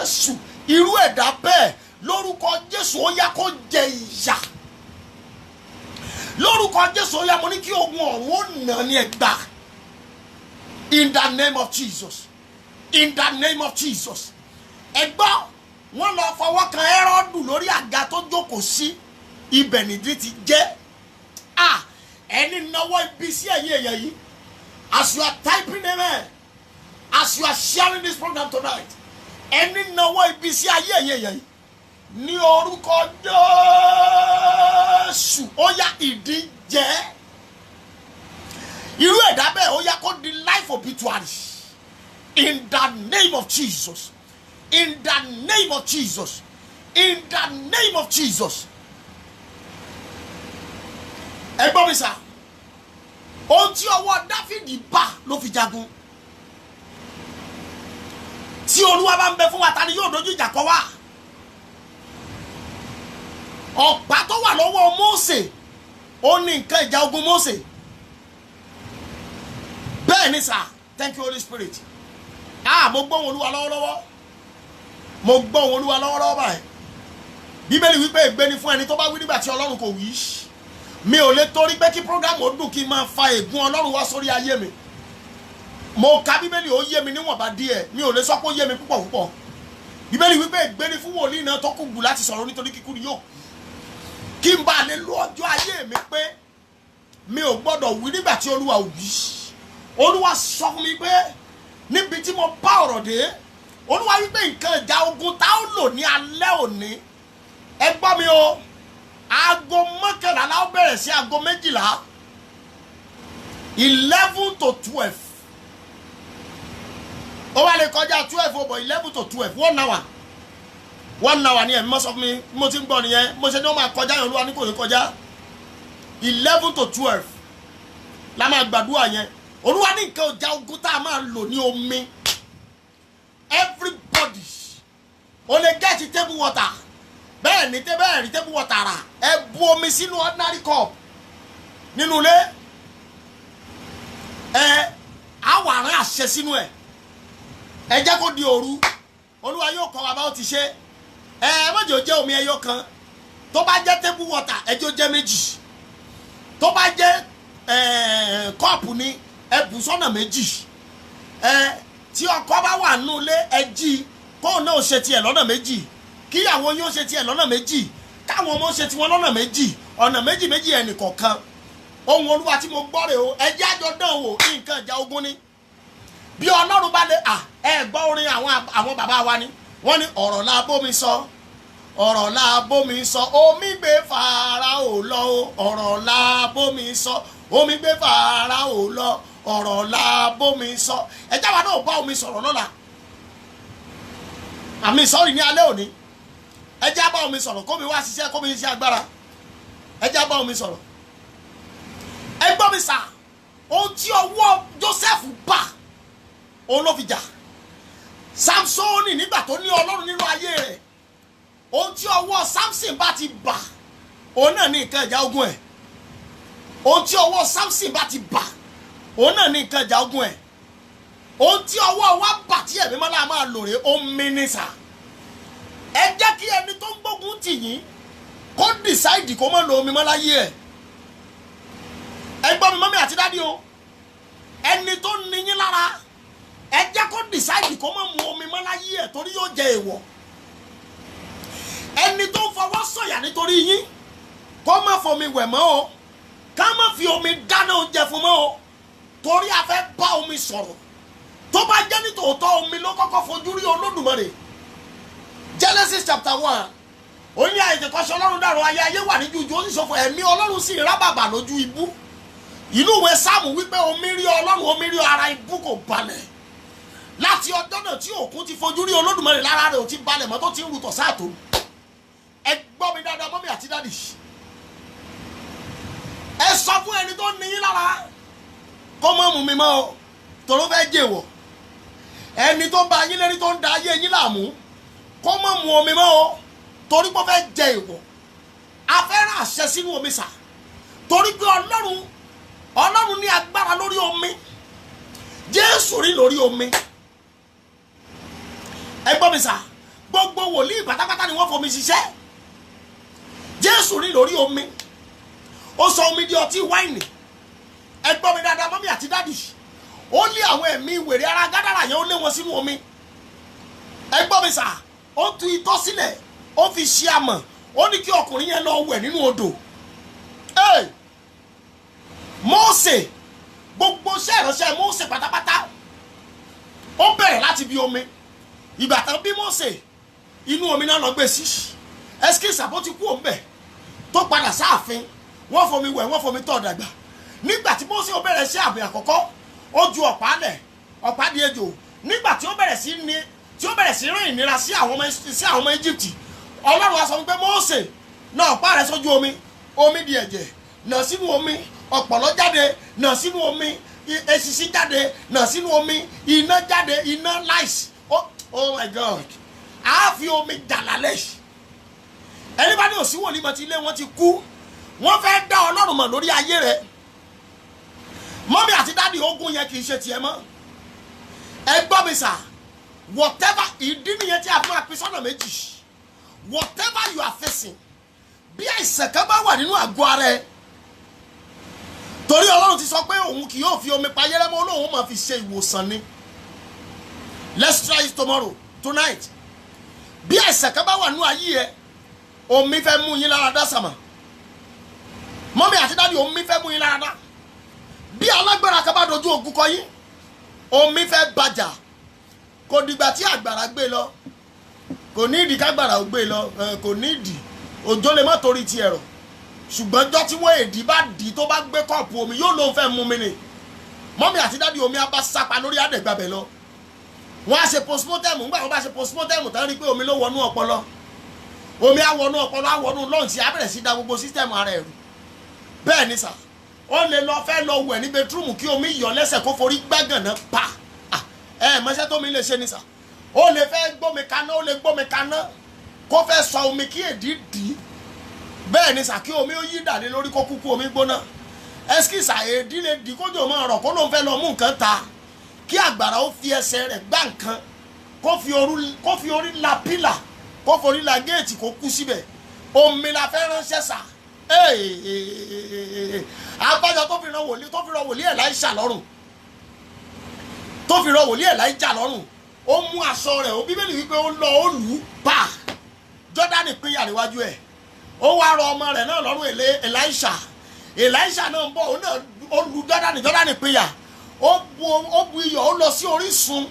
Jésù, irú ẹ̀dá bẹ́ẹ̀ lórúkọ Jésù ó yá kó jẹ ìyà. Lórúkọ Jésù ó yá mo ní kí ogun ọ̀run ó nà ní ẹgbà. In the name of Jesus. In the name of Jesus. Ẹgbọ́ wọ́n lọ fọwọ́ kan Hẹ́rọ́dù lórí àga tó jókòó sí, ibẹ̀ nìdí ti jẹ́. Ẹni nawọ́ ibi sí ẹ̀yin èèyàn yìí as you are typing amen as you are sharing this program tonight ẹni nawọ́ ibi sí ayé ẹ̀yin èèyàn yìí ní orúkọ Jésù ó yá ìdí jẹ́ irú ẹ̀dá bẹ́ẹ̀ ó yá kó di life obituary in the name of Jesus in the name of Jesus in the name of Jesus. ẹ gbọ́ mi sà ohun tí ọwọ́ Dáfídì bá ló fi jagun tí Olúwa bá ń bẹ fún wa ta ni yóò dojú ìjà kọ wá ọ̀pá tó wà lọ́wọ́ Mósè ó ní nǹkan ìjà ogun Mósè bẹ́ẹ̀ ni sà thank you Holy Spirit mo gbọ́ wọn Olúwa lọ́wọ́lọ́wọ́ mo gbọ́ wọn Olúwa lọ́wọ́lọ́wọ́ báyìí Bíbélì wípé ègbé ni fún ẹni tó bá wí nígbà tí Ọlọ́run kò wí mi ò lè torí pé kí program ó dùn kí n máa fa ègún Ọlọ́run wá sórí ayé mi mo ka Bíbélì ó yé mi níwọ̀nba díẹ̀ mi ò lè sọ pé ó yé mi púpọ̀ púpọ̀ Bíbélì wípé ègbé ni fún wòlíì náà tó kù gbù láti sọ̀rọ̀ nítorí kíkú ni yóò kí n bá lè lo ọjọ́ ayé mi pé mi ò gbọ́dọ̀ wí nígbà tí Olúwa ò wí Olúwa sọ fún mi pé níbi tí mo bá ọ̀rọ̀ dé Olúwa wípé nǹkan ìjà ogun tá ó lò ní alẹ́ òní ẹ gbọ́ mi o aago mọ́kànlá la ó bẹ̀rẹ̀ sí aago 12 11 to 12 ó wá lè kọjá 12 ó bọ̀ 11 to 12 1 hour ni ẹ̀mí mọ́ sọ fún mi mo ti ń gbọ́ nìyẹn mo ṣe ní ó máa kọjá yẹn Olúwa ní kò ní kọjá 11 to 12 la máa gbàdúrà yẹn Olúwa ní nǹkan ìjà ogun tá a máa lò ní omi everybody o lè get table water bẹ́ẹ̀ ni bẹ́ẹ̀ rí table water rà ẹ bu omi sínú ordinary cup nínú ilé àwọn àrùn àṣẹ sínú ẹ jẹ́ kó di òru Olúwa yóò kọ́ wa bá ó ti ṣe mọ́jọ́ jẹ́ omi ẹyọ kan tó bá jẹ́ table water ẹjọ́ jẹ́ méjì tó bá jẹ́ cup ni ẹ bù sọ́nà méjì tí ọkọ bá wà nínú ilé ẹ jí kó náà ṣe tiẹ̀ lọ́nà méjì kíyàwó yóò ṣe tiẹ̀ lọ́nà méjì káwọn ọmọ ṣe tiwọn lọ́nà méjì ọ̀nà méjì ẹnì kọ̀ọ̀kan ohun Olúwa tí mo gbọ́ rè o ẹ jẹ́ àjọ dán wò nǹkan ìjà ogun ni bí Ọlọ́run bá lè ẹ gbọ́ orin àwọn bàbá wa ni wọ́n ní ọ̀rọ̀ la bómi sọ omi gbé Fáráò lọ o ọ̀rọ̀ la bómi sọ omi gbé Fáráò lọ ọ̀rọ̀ la bómi sọ ẹ jáwa náà bá omi sọ̀rọ̀ lọ́la àmì sọ́ọ̀rì ní alẹ́ òní ẹ já bá omi sọ̀rọ̀ kó mi wá ṣiṣẹ́ kó mi ṣiṣẹ́ agbára ẹ já bá omi sọ̀rọ̀ ẹ gbọ́ mi sà ohun tí ọwọ́ Joseph bá òun ló fi jà Samsoni nígbà tó ní Ọlọ́run nínú ayé rẹ̀ ohun tí ọwọ́ Samson bá ti bà òun náà ní nǹkan ìjà ogun ẹ̀ ohun tí ọwọ́ Samson bá ti bà òun náà ní nǹkan ìjà ogun ẹ̀ ohun tí ọwọ́ wa bà tí ẹ̀mí mọ́lá máa lò rè ó mínísà ẹ jẹ́ kí ẹni tó ń gbógun tì yín kó decide kó má lo omi mọ́ láyé ẹ̀ ẹ gbọ́ mi mọ́mí àti dádì o ẹni tó ní yín lára ẹ jẹ́ kó decide kó má mu omi mọ́ láyé ẹ̀ torí yóò jẹ èèwọ̀ ẹni tó ń fọwọ́ sọ̀yà nítorí yín kó má fomi wẹ̀ mọ́ o ká má fi omi dáná oúnjẹ fún mọ́ o torí a fẹ́ bá omi sọ̀rọ̀ tó bá jẹ́ nítòótọ́ omi ló kọ́kọ́ fojú rí Olódùmarè Genesis chapter 1 ó ní àìtèkọ́ṣe Ọlọ́run dàrú ayé wà ní jújù ó sì sọ fún ẹ̀mí Ọlọ́run sì rábàbà lójú ibú inú ìwé Sáàmù wípé omi rí Ọlọ́run omi rí ara ibú kò balẹ̀ láti ọjọ́ náà tí òkun ti fojú rí Olódùmarè lára rẹ̀ ò ti balẹ̀ mọ́ tó ti ń rutọ̀ sáàtò ẹ gbọ́ mi dáadáa mọ́mí àti dádì ẹ sọ fún ẹni tó ní yín lára kó má mú mi mọ́ o tòró fẹ́ jẹ́wọ̀ ẹni tó ń ba yín lẹ́ni tó ń da ayé yín láàmú kó má mú omi mọ́ o torí pé ó fẹ́ jẹ èèwọ̀ afẹ́ràn àṣẹ sínú omi sà torí pé Ọlọ́run ní agbára lórí omi Jésù rí lórí omi ẹ gbọ́ mi sà gbogbo wòlíì pátápátá ni wọ́n fomi ṣiṣẹ́ Jésù rí lórí omi ó sọ omi di ọtí wáìnì ẹ gbọ́ mi dáadáa mọ́mí àti dádì ó lé àwọn ẹ̀mí wèrè ara Gádárà yẹn ó lé wọn sínú omi ẹ gbọ́ mi sà ó tu itọ́ sílẹ̀ ó fi ṣe àmọ̀ ó ní kí ọkùnrin yẹn lọ wẹ̀ nínú odò Mósè gbogbo iṣẹ́ ìránṣẹ́ Mósè pátápátá ó bẹ̀rẹ̀ láti bí omi. Ìgbà tán bí Mósè inú omi náà lọ gbé sí. Ẹ́skísà bó ti kú òǹbẹ̀ tó padà sáàfin wọ́n fomi wẹ̀ wọ́n fomi tọ́ dàgbà. Nígbà tí Mósè ó bẹ̀rẹ̀ sí àmì àkọ́kọ́ ó ju ọ̀pá lẹ̀ ọ̀pá di ejò. Nígbà tí ó bẹ̀rẹ̀ sí rán ìnira sí àwọn ọmọ Egypt, Ọlọ́run wá sọ pé Mósè náà ọ̀pá rẹ̀ sójú omi, omi di ẹ̀jẹ̀, nà sínú omi, ọ̀pọ̀lọ́ jáde, nà sínú omi, eṣinṣin jáde, nà sínú omi, iná jáde, iná láìsí. Oh my God, a fi omi jà lálẹ́. Ẹni bá ní òsì wòlíì mọ̀ tí ilé wọn ti kú, wọ́n fẹ́ dá Ọlọ́run mọ̀ lórí ayé rẹ̀. Mọ́mí àti dádì ogun yẹn kì í ṣe tiẹ̀ mọ́. Ẹ gbọ́ mi sà, whatever ìdí nìyẹn tí a fi máa pín sọ́nà méjì. Whatever you are facing, bí àìsàn kan bá wà nínú àgọ́ ara ẹ, torí Ọlọ́run ti sọ pé òun kì yóò fi omi pa ayé rẹ́ mọ́, Ọlọ́run máa fi ṣe ìwòsàn ni. Let's try it tonight. Bí àìsàn kan bá wà nínú ayé ẹ, omi fẹ́ mú yín lára dá sàmà. Mọ́mí àti dádì omi fẹ́ mú yín lára dá. Bí alágbára kan bá dojú ogun kọ yín, omi fẹ́ bàjà. Kò dìgbà tí àgbàrá gbé lọ, kò ní ìdí kágbàrá ò gbé lọ, kò ní ìdí òjò lè má torí ti ẹ̀rọ, ṣùgbọ́n jọ́ tí wọ́n èdè bá dì tó bá gbé kọ́ọ̀pù omi yóò lóun fẹ́ mú mi ni. Mọ́mí àti dádì omi á bá sápa lórí àdẹ̀gbàbẹ̀ lọ. Wọ́n á ṣe postmortem, ńgbà wọ́n bá ṣe postmortem tán rí pé omi ló wọnú ọpọlọ, omi á wọnú ọpọlọ, á wọnú lọ́ǹtì, á bẹ̀rẹ̀ sí da gbogbo sísítẹ̀mù ara ẹ̀rù. Bẹ́ẹ̀ ni sà, ó lè lọ fẹ́ lọ wẹ̀ ní bedroom kí omi yọ lẹ́sẹ̀ kó forí gbágànná pa. Mọ́ṣẹ́ tó mi lè ṣe ni sà, ó lè fẹ́ gbómi kaná, ó lè gbómi kaná kó fẹ́ sọ omi kí èdè dì í. Bẹ́ẹ̀ ni sà, kí omi ó yí dàlé lórí kó kúkú omi gbóná. Ẹ́skísà èdè lè dì kójò máa rọ̀ kó ló ń fẹ́ lọ mú nǹkan ta, kí àgbàrá ó fi ẹsẹ̀ rẹ̀ gbá nǹkan, kó fi orí la pílà, kó forí la géètì kó kú síbẹ̀. Omi la fẹ́ ránṣẹ́ sà. Abájọ tó fi rán wòlíì Èlíṣà lọ́rùn, tó fi rán wòlíì Èlíjà lọ́rùn, ó mú aṣọ rẹ̀, ó Bíbélì wípé ó lọ ó lù ú pa Jọ́dánì pínyà níwájú ẹ̀. Ó wá rọ ọmọ rẹ̀ náà lọ́rùn Èlíṣà náà ń bọ̀, ó lu Jọ́dánì pínyà. Ó bu iyọ̀, ó lọ sí orísun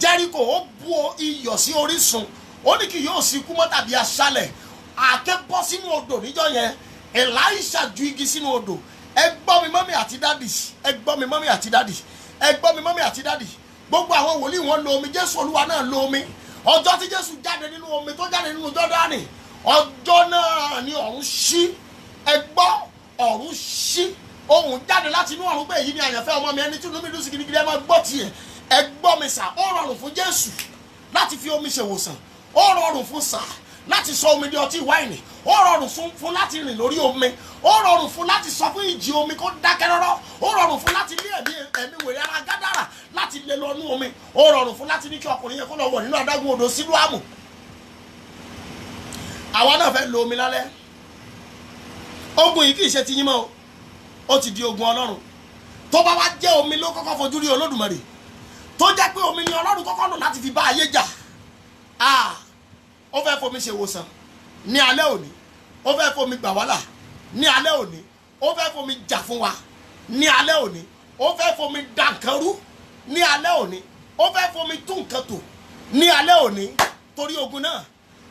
Jẹ́ríkò, ó bu iyọ̀ sí orísun. Ó ní kì yóò sí ikú mọ́ tàbí aṣálẹ̀. Àáké bọ́ sínú odò níjọ́ yẹn, Èlíṣà ju igi sínú odò. Ẹ gbọ́ mi mọ́mí àti dádì, ẹ gbọ́ mi mọ́mí àti dádì, ẹ gbọ́ mi mọ́mí àti dádì. Gbogbo àwọn wòlíì wọn lo omi, Jésù Olúwa náà lo omi. Ọjọ́ tí Jésù jáde nínú omi tó jáde nínú Jọ́dánì, ọjọ́ náà ni ọ̀run ṣí. Ẹ gbọ́, ọ̀run ṣí. Ohùn jáde láti inú ọ̀run pé èyí ni àyànfẹ́ ọmọ mi, ẹni tí inú mi dùn sí gidigidi, ẹ máa gbọ́ tiẹ̀. Ẹ gbọ́ mi sà, ó rọrùn fún Jésù láti fi omi ṣèwòsàn. Ó rọrùn fún sà láti sọ omi di ọtí wáìnì. Ó rọrùn fún láti rìn lórí omi. Ó rọrùn fún láti sọ fún ìjì omi kó dákẹ́ rọ́rọ́. Ó rọrùn fún láti lé ẹ̀mí wèrè ara Gádárà láti lé lọ nú omi. Ó rọrùn fún láti ní kí ọkùnrin yẹn kó lọ wọ̀ nínú adágún odò Sílúámù. Àwa náà fẹ́ lo omi lálẹ́. Ogun yìí kì í ṣe ti yín mọ́ o, ó ti di ogun Ọlọ́run. Tó bá wá jẹ́ omi ló kọ́kọ́ fojú rí Olódùmarè, tó jẹ́ pé omi ni Ọlọ́run kọ́kọ́ lò láti fi bá ayé jà, ó fẹ́ fomi ṣe ìwòsàn ní alẹ́ òní, ó fẹ́ fomi gbà wá là ní alẹ́ òní, ó fẹ́ fomi jà fún wa ní alẹ́ òní, ó fẹ́ fomi dà nǹkan rú ní alẹ́ òní, ó fẹ́ fomi tún nǹkan tò ní alẹ́ òní. Torí ogun náà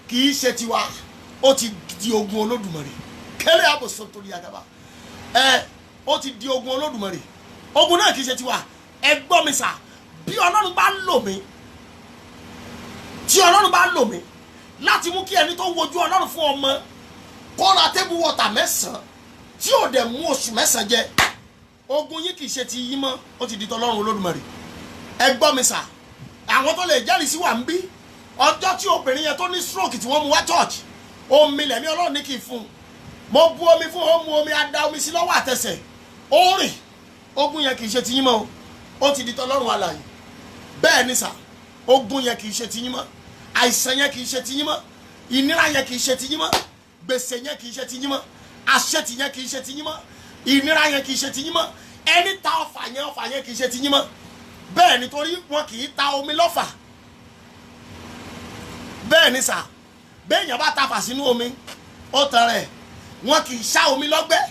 kì í ṣe tiwa, ó ti di ogun Olódùmarè. Kẹ́lẹ́ àbòsàn torí àgàbà, ó ti di ogun Olódùmarè. Ogun náà kì í ṣe tiwa. Ẹ gbọ́ mi sà, bí Ọlọ́run bá lò mí, tí Ọlọ́run bá lò mí láti mú kí ẹni tó wojú Ọlọ́run fún ọmọ kó ra table water 9 tí ò dẹ̀ mú oṣù 9 jẹ, ogun yìí kì í ṣe ti yín mọ́, ó ti di tọlọ́run Olódùmarè. Ẹ gbọ́ mi sà, àwọn tó lè jẹ́rìí sí wa ń bí ọjọ́ tí obìnrin yẹn tó ní stroke tí wọ́n mú wá church, omi lẹ̀mí Ọlọ́run ní kí n fún un. Mo bu omi fún, ó mu omi, á da omi sí lọ́wọ́ àtẹsẹ̀, ó rìn. Ogun yẹn kì í ṣe ti yín mọ́ o, ó ti di tọlọ́run alààyè. Bẹ́ẹ̀ ni sà, ogun yẹn kì í ṣe ti yín mọ́, àìsàn yẹn kì í ṣe ti yín mọ́, ìnira yẹn kì í ṣe ti yín mọ́, gbèsè yẹn kì í ṣe ti yín mọ́, àṣetì yẹn kì í ṣe ti yín mọ́, ìnira yẹn kì í ṣe ti yín mọ́, ẹni ta ọfà yẹn kì í ṣe ti yín mọ́. Bẹ́ẹ̀ ni, torí wọn kì í ta omi lọ́fà. Bẹ́ẹ̀ ni sà, béèyàn bá tafà sínú omi ó tan rẹ̀, wọn kì í ṣá omi lọ́gbẹ́.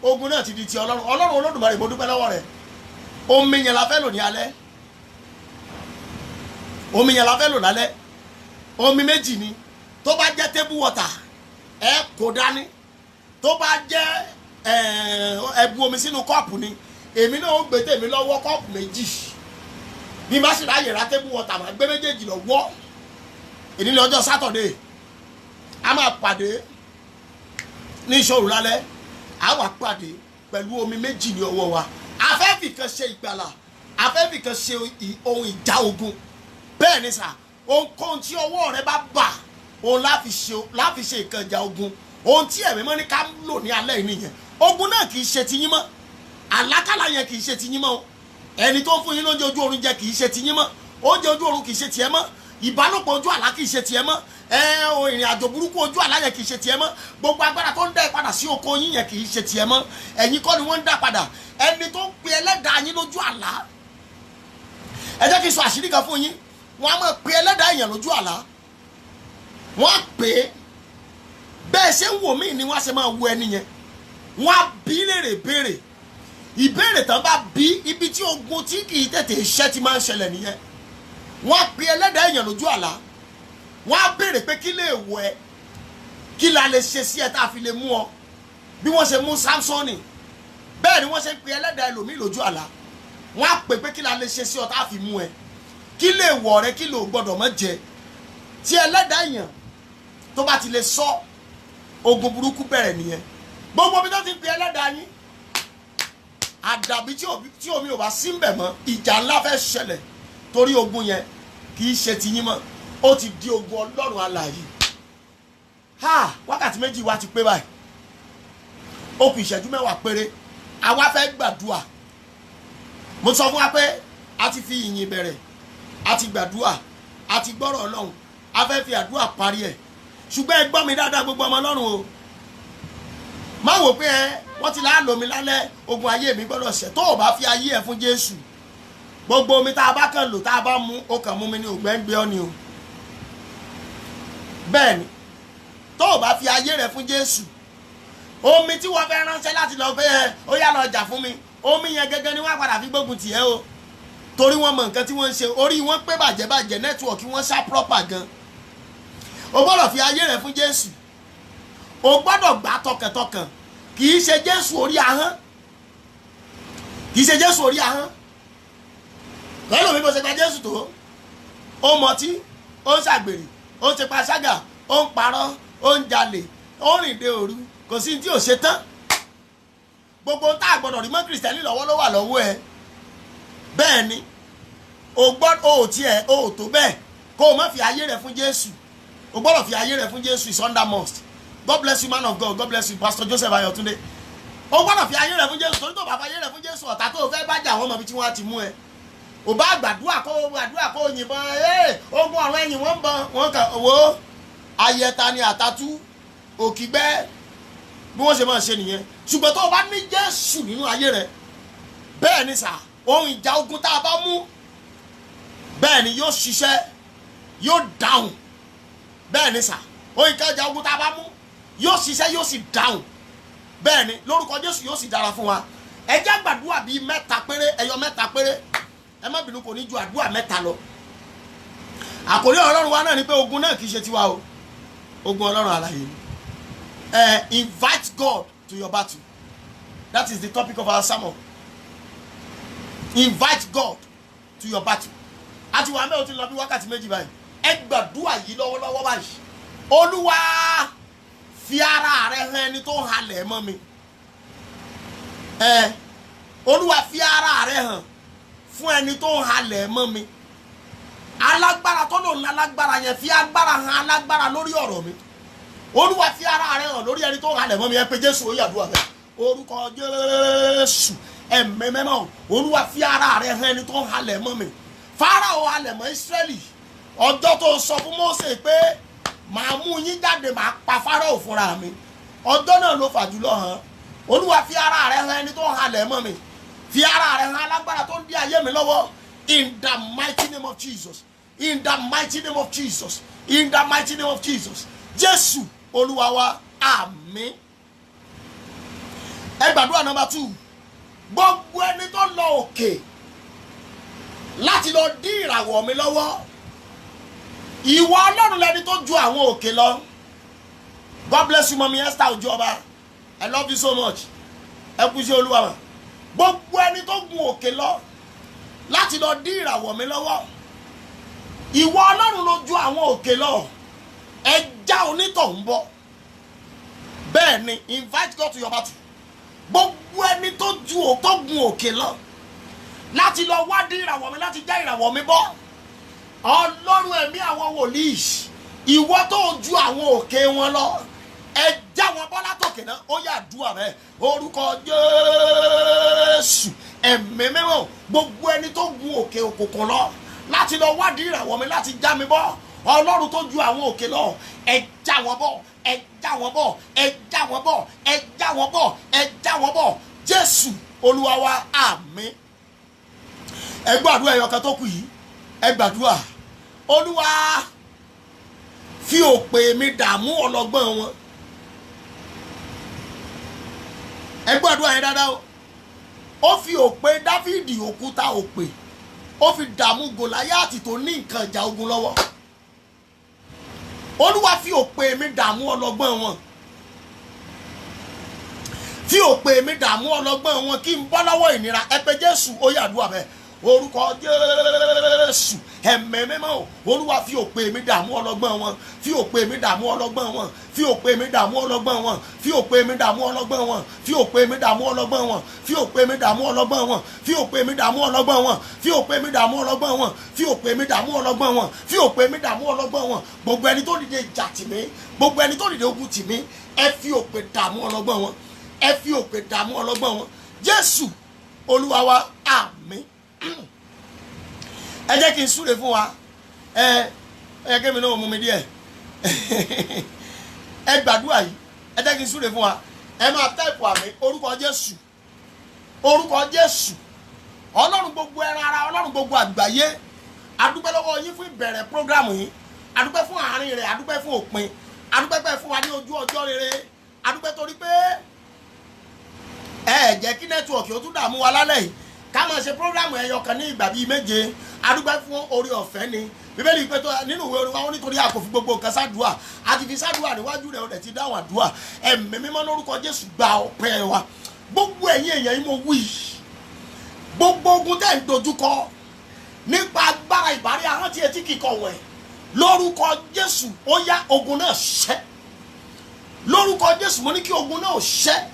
ogun náà ti di ti Ọlọ́run. Ọlọ́run Olódùmarè mo dúpẹ́ lọ́wọ́ rẹ̀. Omi yẹn la fẹ́ lò ní alẹ́. Omi yẹn la fẹ́ lò lálẹ́. Omi méjì ni. Tó bá jẹ́ table water ẹ kò dání. Tó bá jẹ́ ẹbu omi sínú kọ́ọ̀pù ni èmi náà ó gbé tèmi lọ́wọ́ kọ́ọ̀pù méjì. Bí má sì ráyè ra table water máa gbé méjèèjì lọ́wọ́. Èní ní ọjọ́ Saturday a máa pàdé ní ìṣòro lálẹ́. A wà pàdé pẹ̀lú omi méjì ní ọwọ́ wa. A fẹ́ fi kan ṣe ìgbàlà, a fẹ́ fi kan ṣe ohun ìjà ogun. Bẹ́ẹ̀ ni sà, ohunkóhun tí ọwọ́ rẹ bá bà òun láfi ṣe ìkan ìjà ogun. Ohun tí ẹ̀mí mọ́ ní ká lò ní alẹ́ yìí nìyẹn. Ogun náà kì í ṣe ti yín mọ́. Àlákàlà yẹn kì í ṣe ti yín mọ́ o. Ẹni tó fún yín lóúnjẹ ojú oorun jẹ kì í ṣe ti yín mọ́. Oúnjẹ ojú oorun kì í ṣe tiẹ̀ mọ́. Ìbálòpọ̀ ojú àlá kì í ṣe tiẹ̀ mọ́. Ìrìn àjò burúkú ojú àlá yẹn kì í ṣe tiẹ̀ mọ́. Gbogbo agbára tó ń dá ẹ padà sí oko yín yẹn kì í ṣe tiẹ̀ mọ́. Ẹ̀yin kọ́ ni wọ́n ń dá padà. Ẹni tó ń pe ẹlẹ́dàá yín lójú àlá. Ẹ jẹ́ kí n sọ àṣírí kan fún yín. Wọ́n á máa pe ẹlẹ́dàá èèyàn lójú àlá. Wọ́n á pè é. Bẹ́ẹ̀ ṣe ń wò mí ni wọ́n á ṣe máa wo ẹni yẹn. Wọ́n á bí léèrè béèrè. Ìbéèrè tán bá bí ibi tí ogun tí kì í tètè ṣẹ́ ti máa ń ṣẹlẹ̀ nìyẹn. Wọ́n á pe ẹlẹ́dàá èèyàn lójú àlá. Wọ́n á béèrè pé kí lè wọ ẹ, kí la lè ṣe sí ẹ tá a fi lè mú ọ. Bí wọ́n ṣe mú Sámsọ́nì bẹ́ẹ̀ ni wọ́n ṣe ń pe ẹlẹ́dàá ẹlòmíì lójú àlá. Wọ́n á pè pé kí la lè ṣe sí ọ tá a fi mú ẹ, kí lè wọ rẹ, kí lè gbọdọ̀ mọ́ jẹ. Tí ẹlẹ́dàá èèyàn tó bá ti lè sọ, ogun burúkú bẹ̀rẹ̀ nìyẹn. Gbogbo bí tó ti pe ẹlẹ́dàá yín, àdàbí tí omi ò bá sí ń bẹ̀ mọ́, ìjà ńlá fẹ́ ṣẹlẹ̀. Torí ogun yẹn kì í ṣe ti yín mọ́, ó ti di ogun Ọlọ́run alààyè. Wákàtí méjì wa ti pé báyìí, ó kù ìṣẹ́jú mẹ́wàá péré. Àwa fẹ́ gbàdúà. Mo sọ fún wa pé a ti fi ìyìn bẹ̀rẹ̀, a ti gbàdúà, a ti gbọ́rọ̀ Ọlọ́run, a fẹ́ fi àdúà parí ẹ̀. Ṣùgbọ́n ẹ gbọ́ mi dáadáa gbogbo ọmọ Ọlọ́run o. Má wò pé wọ́n ti láàlò mi lálẹ́, ogun ayé mi gbọ́dọ̀ ṣẹ. Tó o bá fi ayé ẹ fún Jésù, gbogbo omi tá a bá kàn lò tá a bá mú, ó kàn mú mi ní ògbẹ́ngbẹ́ ọ́ ni o. Bẹ́ẹ̀ ni, tó o bá fi ayé rẹ fún Jésù, omi tí wọ́n fẹ́ ránṣẹ́ láti lọ fẹ́ ó yá lọ jà fún mi, omi yẹn gẹ́gẹ́ ni wọ́n padà fi gbógun tì ẹ́ o. Torí wọ́n mọ nǹkan tí wọ́n ń ṣe, orí wọn pé bàjẹ́ nẹ́tíwọ̀kì wọn ṣá proper gan. O gbọ́dọ̀ fi ayé rẹ fún Jésù, o gbọ́dọ̀ gbà tọkàntọkàn. Kì í ṣe Jésù orí ahọ́n, kì í ṣe Jésù orí ahọ́n. Lọ́nà mi bó ṣe gba Jésù tó, ó mọtí, ó ń ṣàgbèrè, ó ń ṣe panṣágà, ó ń parọ́, ó ń jalè, ó ń rìn dé òru, kò sí tí ò ṣe tán. Gbogbo tá a gbọ́dọ̀ rí mọ́ Kìrìsìtẹ́nì lọ́wọ́ ló wà lọ́wọ́ ẹ. Bẹ́ẹ̀ ni, o ò tó bẹ́ẹ̀ kó o má fi ayé rẹ fún Jésù. O gbọ́dọ̀ fi ayé rẹ fún Jésù. Is under must. God bless you, man of God. God bless you, Pastor Joseph Ayotunde. O gbọ́dọ̀ fi ayé rẹ fún Jésù. Torí tó bá fi ayé rẹ fún Jésù, ọ̀tá tó o fẹ́ bá jà wọ́n mọ̀ bí tí wọ́n á ti mú ẹ. O bá gbàdúrà kó yìnbọn, ogun ọ̀run ẹ̀yìn wọ́n bọ̀, wọ́n kà owó ayẹta ni àtàtú òkìgbẹ́ bí wọ́n ṣe máa ṣe nìyẹn. Ṣùgbọ́n tó o bá ní Jésù nínú ayé rẹ, bẹ́ẹ̀ ni sà, ohun ìjà ogun tá a bá mú, bẹ́ẹ̀ ni yóò ṣiṣẹ́, yóò dáhùn. Bẹ́ẹ̀ ni sà, ohun ìjà ogun tá a bá mú yóò ṣiṣẹ́, yóò sì dáhùn. Bẹ́ẹ̀ ni lórúkọ Jésù yóò sì dára fún wa. Ẹ jẹ́ gbàdúrà bíi mẹ́ta péré, ẹyọ mẹ́ta péré. Ẹ má bínú, kò ní ju àdúrà mẹ́ta lọ. Àkòrí Ọlọ́run wa náà ni pé ogun náà kì í ṣe tiwa o, ogun Ọlọ́run alààyè ni. Invite God to your battle. That is the topic of our sermon. Invite God to your battle. Àti wàá mẹ́wọ̀n ti lọ bí wákàtí méjì báyìí. Ẹ gbàdúrà yìí lọ́wọ́lọ́wọ́ báyìí. Olúwa fi ara rẹ hàn ẹni tó ń halẹ̀ mọ́ mi. Olúwa fi ara rẹ hàn fún ẹni tó ń halẹ̀ mọ́ mi. Alágbára tó lòun lálágbára yẹn, fi agbára hàn alágbára lórí ọ̀rọ̀ mi. Olúwa fi ara rẹ hàn lórí ẹni tó ń halẹ̀ mọ́ mi. Ẹ pé Jésù ó yàdúrà bẹ́ẹ̀. Orúkọ Jésù, ẹ̀mẹ́mẹ́mọ́. Olúwa fi ara rẹ hàn ẹni tó ń halẹ̀ mọ́ mi. Fáráò halẹ̀ mọ́ Ísírẹ́lì. Ọjọ́ tó sọ fún Mósè pé màá mú yín jáde, màá pa Fáráò fúnra mi. Ọjọ́ náà ló fà jùlọ hàn. Olúwa fi ara rẹ hàn ẹni tó ń halẹ̀ mọ́ mi. Fi ara rẹ hàn alágbára tó ń dí ayé mi lọ́wọ́. In the mighty name of Jesus. In the mighty name of Jesus. In the mighty name of Jesus. Jésù Olúwa wa, àmín. ẹ gbàdúrà number 2 gbogbo ẹni tó lọ òkè láti lọ dí ìràwọ̀ mi lọ́wọ́ ìwọ Ọlọ́run lẹni tó ju àwọn òkè lọ. God bless you Mommy Esther Ojuoba, I love you so much. Ẹ kú sí Olúwa mà. Gbogbo ẹni tó gun òkè lọ láti lọ dí ìràwọ̀ mi lọ́wọ́ ìwọ Ọlọ́run ló ju àwọn òkè lọ. Ẹ já onítọ̀hún bọ́. Bẹ́ẹ̀ ni, invite God to your battle. Gbogbo ẹni tó gun òkè lọ láti lọ wá dí ìràwọ̀ mi, láti já ìràwọ̀ mi bọ́. Ọlọ́run ẹ̀mí àwọn wòlíì, ìwọ tó ju àwọn òkè wọn lọ, ẹ já wọn bọ́ látòkè náà. Ó yá àdúrà rẹ orúkọ Jésù. Ẹ̀mí mímọ́, gbogbo ẹni tó gun òkè òkùnkùn lọ láti lọ wá dí ìràwọ̀ mi, láti já mi bọ́, Ọlọ́run tó ju àwọn òkè lọ, ẹ já wọn bọ́, ẹ já wọn bọ́, ẹ já wọn bọ́, ẹ já wọn bọ́, ẹ já wọn bọ́. Jésù Olúwa wa, àmín. Ẹ gbàdúrà ẹyọ kan tó kù yìí, ẹ gbàdúrà Olúwa fi òpè mi dààmú ọlọ́gbọ́n wọn. Ẹ gbàdúrà yẹn dáadáa o. Ó fi òpè Dáfídì, òkúta òpè, ó fi dààmú Gòláyátì tó ní nǹkan ìjà ogun lọ́wọ́. Olúwa fi òpè mi dààmú ọlọ́gbọ́n wọn. Fi òpè mi dààmú ọlọ́gbọ́n wọn kí n bọ́ lọ́wọ́ ìnira. Ẹ pé Jésù, ó yá àdúrà bẹ́ẹ̀. Orúkọ Jésù. Ẹ̀mí mímọ́, Olúwa fi òpè mi dààmú ọlọ́gbọ́n wọn. Fi òpè mi dààmú ọlọ́gbọ́n wọn. Fi òpè mi dààmú ọlọ́gbọ́n wọn. Fi òpè mi dààmú ọlọ́gbọ́n wọn. Fi òpè mi dààmú ọlọ́gbọ́n wọn. Fi òpè mi dààmú ọlọ́gbọ́n wọn. Fi òpè mi dààmú ọlọ́gbọ́n wọn. Fi òpè mi dààmú ọlọ́gbọ́n wọn. Fi òpè mi dààmú ọlọ́gbọ́n wọn. Fi òpè mi dààmú ọlọ́gbọ́n wọn. Gbogbo ẹni tó dìde ìjà tì mí, gbogbo ẹni tó dìde ogun tì mí, ẹ fi òpè dààmú ọlọ́gbọ́n wọn. Ẹ fi òpè dààmú ọlọ́gbọ́n wọn. Jésù Olúwa wa, àmín. Ẹ jẹ́ kí n súre fún wa. Ẹ kí mi náà mú mi díẹ̀. Ẹ gbàdúrà yìí, ẹ jẹ́ kí n súre fún wa. Ẹ máa táìpù àmì orúkọ Jésù. Orúkọ Jésù. Ọlọ́run gbogbo ẹran ara, Ọlọ́run gbogbo àgbáyé. A dúpẹ́ lọ́wọ́ yín fún ìbẹ̀rẹ̀ prógrámù yìí. A dúpẹ́ fún àárín rẹ̀, a dúpẹ́ fún òpin. A dúpẹ́ pé fún wa ní ojú ọjọ́ rere. A dúpẹ́ torí pé ẹ jẹ́ kí nẹ́tíwọ̀kì ó tún dààmú wa lálẹ́ yìí. Ká máa ṣe prógrámù ẹyọ kan ní ìgbà bíi 7. A dúpẹ́ fún orí ọ̀fẹ́ ni. Bíbélì pé nínú ìwé orin wa wọ́n nítorí a kò fi gbogbo nǹkan sádùá. A ti fi sádùá níwájú rẹ̀ ó dẹ̀ ti dáhùn àdúrà. Ẹ̀mí mímọ́ lórúkọ Jésù gba ọpẹ́ wa. Gbogbo ẹ̀yin èèyàn yìí mo wí. Gbogbo ogun tẹ́ ń dojúkọ nípa agbára ìbárí ahọ́n tí etí kíkọ wẹ̀. Lórúkọ Jésù ó yá ogun náà ṣẹ́. Lórúkọ Jésù mo ní kí ogun náà ṣẹ́.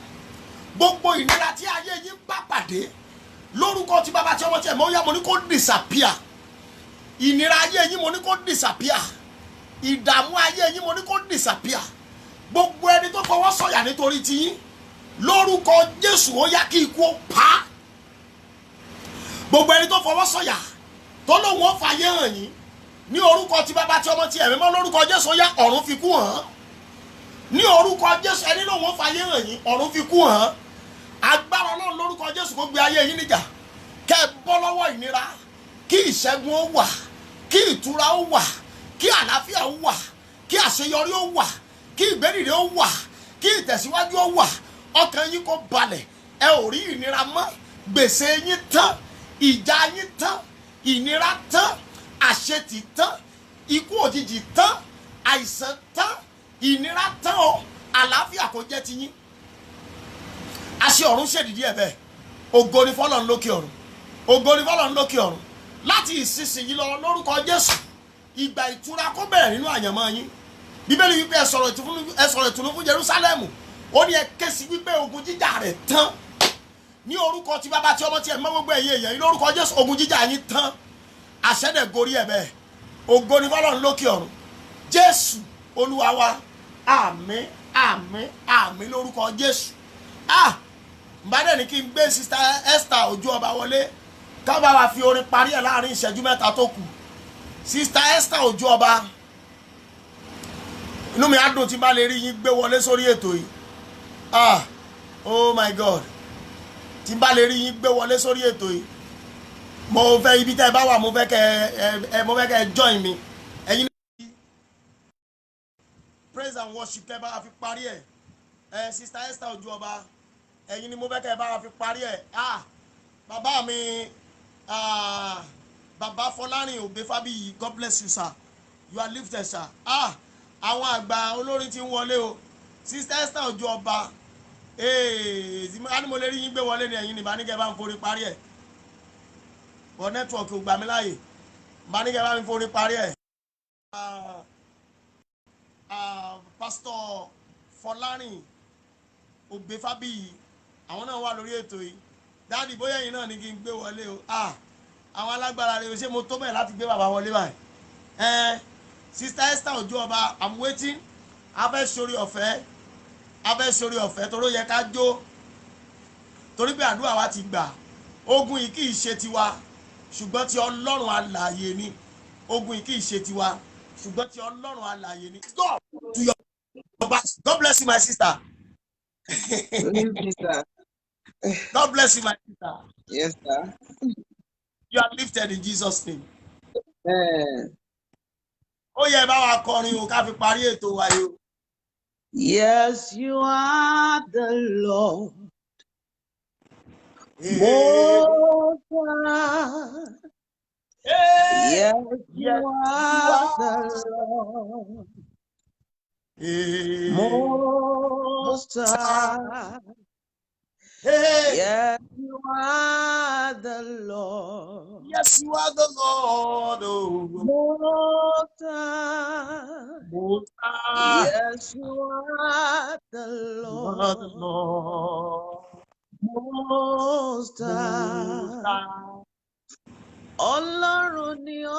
Gbogbo ìnira tí ayé yìí bá pàdé. Lórúkọ tí bàbá tí ọmọ tí ẹ̀ mọ́ yá mo ní kó disappear. Ìnira ayé yín mo ní kó disappear. Ìdààmú ayé yín mo ní kó disappear. Gbogbo ẹni tó fọwọ́ sọ̀yà nítorí ti yín, lórúkọ Jésù ó yá kí ikú ó pa. Gbogbo ẹni tó fọwọ́ sọ̀yà tó lóun ó fàyè hàn yín, ní orúkọ tí bàbá tí ọmọ tí ẹ̀ mọ́ lórúkọ Jésù ó yá ọ̀run fi kú hàn. Ní orúkọ Jésù ẹni lóun ó fàyè hàn yín, ọ̀run fi kú hàn. Agbára Ọlọ́run lórúkọ Jésù kó gbé ayé yín níjà. Kẹ́ ẹ bọ́ lọ́wọ́ ìnira, kí ìṣẹ́gun ó wà, kí ìtura ó wà, kí àlàáfíà ó wà, kí àṣeyọrí ó wà, kí ìgbédìde ó wà, kí ìtẹ̀síwájú ó wà. Ọkàn yín kó balẹ̀, ẹ ò rí ìnira mọ́, gbèsè yín tán, ìjà yín tán, ìnira tán, àṣetì tán, ikú òjijì tán, àìsàn tán, ìnira tán o, àlàáfíà kó jẹ́ ti yín. Àṣẹ ọ̀run ṣèdìdí ẹ̀ bẹ́ẹ̀. Ògo ni fọ́lọ́run lókè ọ̀run. Ògo ni fọ́lọ́run lókè ọ̀run. Láti ìsinsìnyí lọ lórúkọ Jésù, ìgbà ìtura kó bẹ̀rẹ̀ nínú àyànmọ́ yín. Bíbélì wípé ẹ sọ̀rọ̀ ìtùnú fún Jerúsálẹ́mù. Ó ní ẹ ké sí wípé ogun jíjà rẹ̀ tán. Ní orúkọ tí bàbá tí ọmọ tí ẹ mọ́ gbogbo ẹ̀yin èèyàn yìí, lórúkọ Jésù ogun jíjà yín tán. Àṣẹ́dẹ̀ gorí ẹ̀ bẹ́ẹ̀. Ògo ni fọ́lọ́run lókè ọ̀run. Jésù Olúwa wa, àmín àmín àmín lórúkọ Jésù. Mbádẹ́ ní kí n gbé Sister Esther Ojuoba wọlé ká bá wa fi orin parí ẹ̀ láàrin ìṣẹ́jú 3 tó kù. Sister Esther Ojuoba, inú mi á dùn tí n bá lè rí yín gbé wọlé sórí ètò yìí. Oh my God, tí n bá lè rí yín gbé wọlé sórí ètò yìí. Mo fẹ́ ibi tẹ́ ẹ bá wà, mo fẹ́ kẹ́ join mi. Ẹ̀yin praise and worship tẹ́ bá fi parí ẹ̀. Sister Esther Ojuoba, ẹ̀yin ni mo fẹ́ kẹ́ ẹ bá wa fi parí ẹ̀. Bàbá mi bàbá Fọlárìn Òbẹ́fábíyì, God bless you sir, you are lifted sir. Àwọn àgbà olórin ti ń wọlé o. Sister Esther Ojú Ọba, a ní mo lè rí yín gbé wọlé ní ẹ̀yin ní ìbáníkẹ́ bá ń forí parí ẹ̀, bọ́ nẹ́tíwọ̀kì ò gbà mí láàyè, ìbáníkẹ́ bá ń forí parí ẹ̀. Pastor Fọlárìn Òbẹ́fábíyì, àwọn náà wà lórí ètò yìí. Dáàdì bóyá ẹ̀yin náà ní kí n gbé wọlé o. Àwọn alágbára rẹ̀ ṣé mo tó bẹ̀ láti gbé bàbá wọlé báyìí. Sister Esther Ojú Ọba, I'm waiting. Abẹ́ sórí ọ̀fẹ́ toró yẹ ká jó, torí pé àdúrà wa ti gbà. Ogun yìí kì í ṣe tiwa ṣùgbọ́n ti Ọlọ́run alààyè ni. Ogun yìí kì í ṣe tiwa ṣùgbọ́n ti Ọlọ́run alààyè ni. God to your back. God bless you my sister. God bless you my sister. Yes, sir. You are lifted in Jesus' name. Ó yẹ bá wa kọrin o ká fi parí ètò wa yìí o. Yes, you are the Lord. Most High. Yes, you are the Lord. Most High. Yes, you are the Lord. Yes, you are the Lord. Most High. Most High. Yes, you are the Lord. Most High. Ọlọ́run ni ó.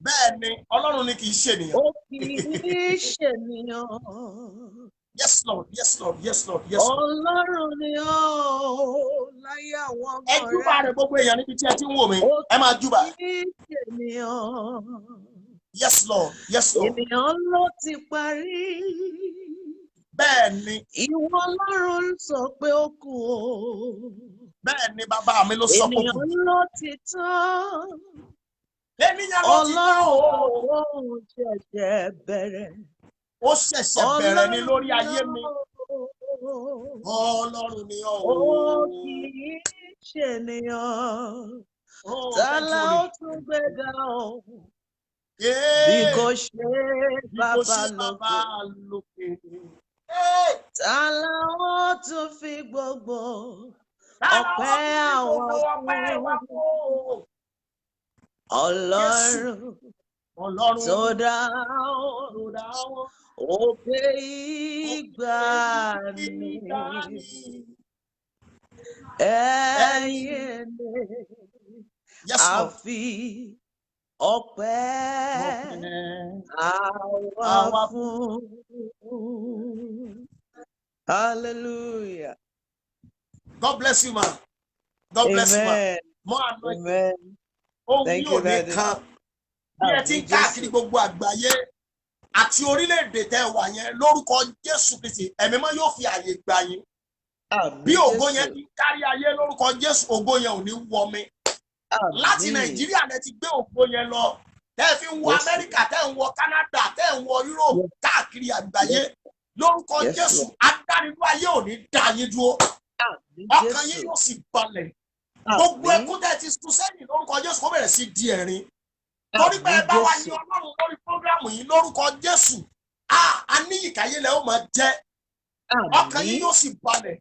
Bẹ́ẹ̀ ni, Ọlọ́run ni kì í ṣe ènìyàn. Ó kì í ṣe ènìyàn. Yes, Lord. Yes, Lord. Yes, Lord. Yes, Lord. Ọlọ́run ni ó láyé àwọn ọmọ rẹ̀. Ẹ júbà rẹ̀ gbogbo èèyàn níbi tí ẹ ti ń wò mí. Ẹ máa júbà. Ó kì í ṣe ènìyàn. Yes, Lord. Yes, Lord. Ènìyàn ló ti parí. Bẹ́ẹ̀ ni. Ìwọ Ọlọ́run sọ pé ó kù o. Bẹ́ẹ̀ ni bàbá mi ló sọ pé ó kù. Ènìyàn ló ti tán. Ènìyàn ló ti tán o. Ọlọ́run ṣẹ̀ṣẹ̀ bẹ̀rẹ̀. Ó ṣẹ̀ṣẹ̀ bẹ̀rẹ̀ ní lórí ayé mi. Ọlọ́run ni ó. Ó kì í ṣe ènìyàn. Tálá ó tún gbé ga o. Bí kò ṣe bàbá lókè. Tálá ó tún fi gbogbo ọpẹ́ àwọn fún. Ọlọ́run tó dá òkè ìgbàanì. Ẹ̀yin ni àfi ọpẹ́ àwa fún. Hallelujah. God bless you, man. God bless you, man. More anointing. Ohun yóò ní kan bí ẹ ti ń káàkiri gbogbo àgbáyé àti orílẹ̀-èdè tẹ́ wà yẹn lórúkọ Jésù Kristi ẹ̀mí mọ́ yóò fi àyè gbà yín. Bí ògo yẹn ti kárí ayé lórúkọ Jésù, ògo yẹn ò ní wọmi. Láti Nàìjíríà lẹ ti gbé ògo yẹn lọ, tẹ́ fi ń wọ Amẹ́ríkà, tẹ́ ń wọ Canada, tẹ́ ń wọ Europe, káàkiri àgbáyé lórúkọ Jésù. Adánidú ayé ò ní dá yín dúró, ọkàn yín yóò sì balẹ̀. Gbogbo ẹkún tẹ́ ti sún sẹ́yìn lórúkọ Jésù kó bẹ̀rẹ̀ sí di ẹ̀rín. Torí pé ẹ bá wa yin Ọlọ́run lórí prógrámù yìí lórúkọ Jésù. Aníyìkáyé lẹ ó máa jẹ́. Ọkàn yín yóò sì balẹ̀.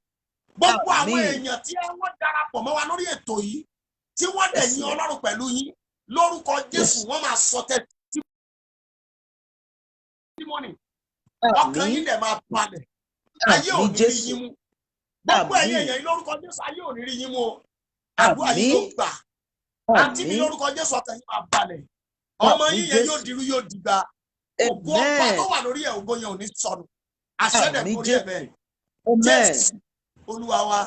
Gbogbo àwọn èèyàn tí wọ́n darapọ̀ mọ́ wa lórí ètò yìí tí wọ́n dẹ̀ yin Ọlọ́run pẹ̀lú yín lórúkọ Jésù wọ́n máa sọ testimony. Ọkàn yín dẹ̀ máa balẹ̀. Ayé ò ní rí yín mú. Gbogbo ẹ̀yin èèyàn yìí lórúkọ Jésù ayé ò ní rí yín mú o. Àdúrà yìí ló gbà. Àǹtí mi lórúkọ Jésù ọkàn yín máa balẹ̀. Ọmọ yín yẹn yóò dirú yóò dìgbà. Ògo ọba tó wà lórí ẹ̀ ògo yẹn ò ní sọnù. Àṣẹ́dẹ̀ lórí ẹ̀ bẹ́ẹ̀. Jésù Olúwa wa.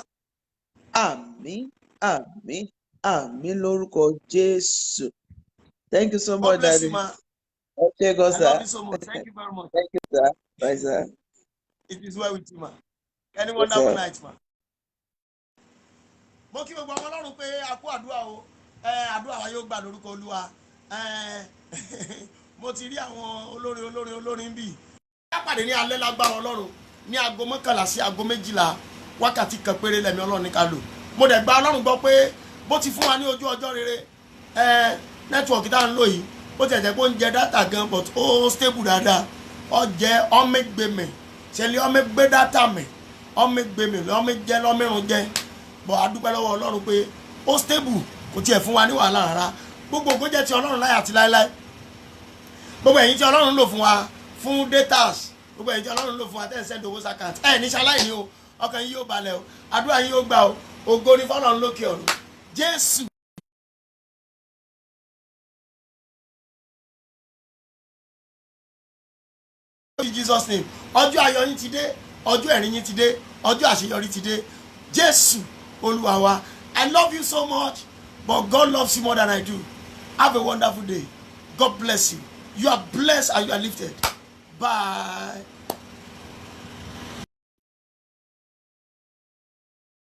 Àmín, àmín, àmín lórúkọ Jésù. Thank you so much, Daddy. Okay, go, sir. I love you so much. Thank you very much. Thank you, sir. Bye, sir. It is well with you, man. Any wonderful night, man. Mo kí gbogbo àwọn Ọlọ́run pé a kú àdúrà o. Àdúrà wa yóò gbà lórúkọ Olúwa. Mo ti rí àwọn olórin ń bì. Ká pàdé ní alẹ́ lágbára Ọlọ́run ní aago mọ́kànlá sí aago méjìlá wákàtí kan péré lẹ́mí ọlọ́run ní ká lò mo dẹ̀ gba ọlọ́run gbọ́ pé bó ti fún wa ní ojú ọjọ́ rere nẹ́tíwọ̀kì tá à ń lò yìí ó ti ẹ̀jẹ̀ pé ó ń jẹ dátà gan but ó stable dáadáa ó jẹ́ ọmẹgbẹmẹ ṣẹlẹ̀ ọmẹgbẹ dátà mẹ ọmẹgbẹmẹ ọmẹjẹ lọ́mẹrún jẹ bọ̀ adúpẹ́ lọ́wọ́ ọlọ́run pé ó stable kò tiẹ̀ fún wa ní wàhálà rárá gbogbo ògo jẹ́ ti ọlọ́run láyé àti láéláé gbogbo ẹ̀yin tí ọlọ́run lò fún wa fún datas gbogbo ẹ̀yin tí ọlọ́run lò fún wa tẹ́ ẹ̀ send owó sàkáǹt ẹ̀ ní ṣaláì ní o ọkàn yín yóò balẹ̀ o àdúrà yín yóò gbà o ògo ni fọ́lọ́run lókè ọ̀run Jésù. In Jesus name ọjọ́ ayọ̀ yín ti dé ọjọ́ ẹ̀rín yín ti dé ọjọ́ àṣeyọrí ti dé Jésù Olúwa wa. I love you so much but God loves you more than I do. Have a wonderful day. God bless you. You are blessed and you are lifted. Bye.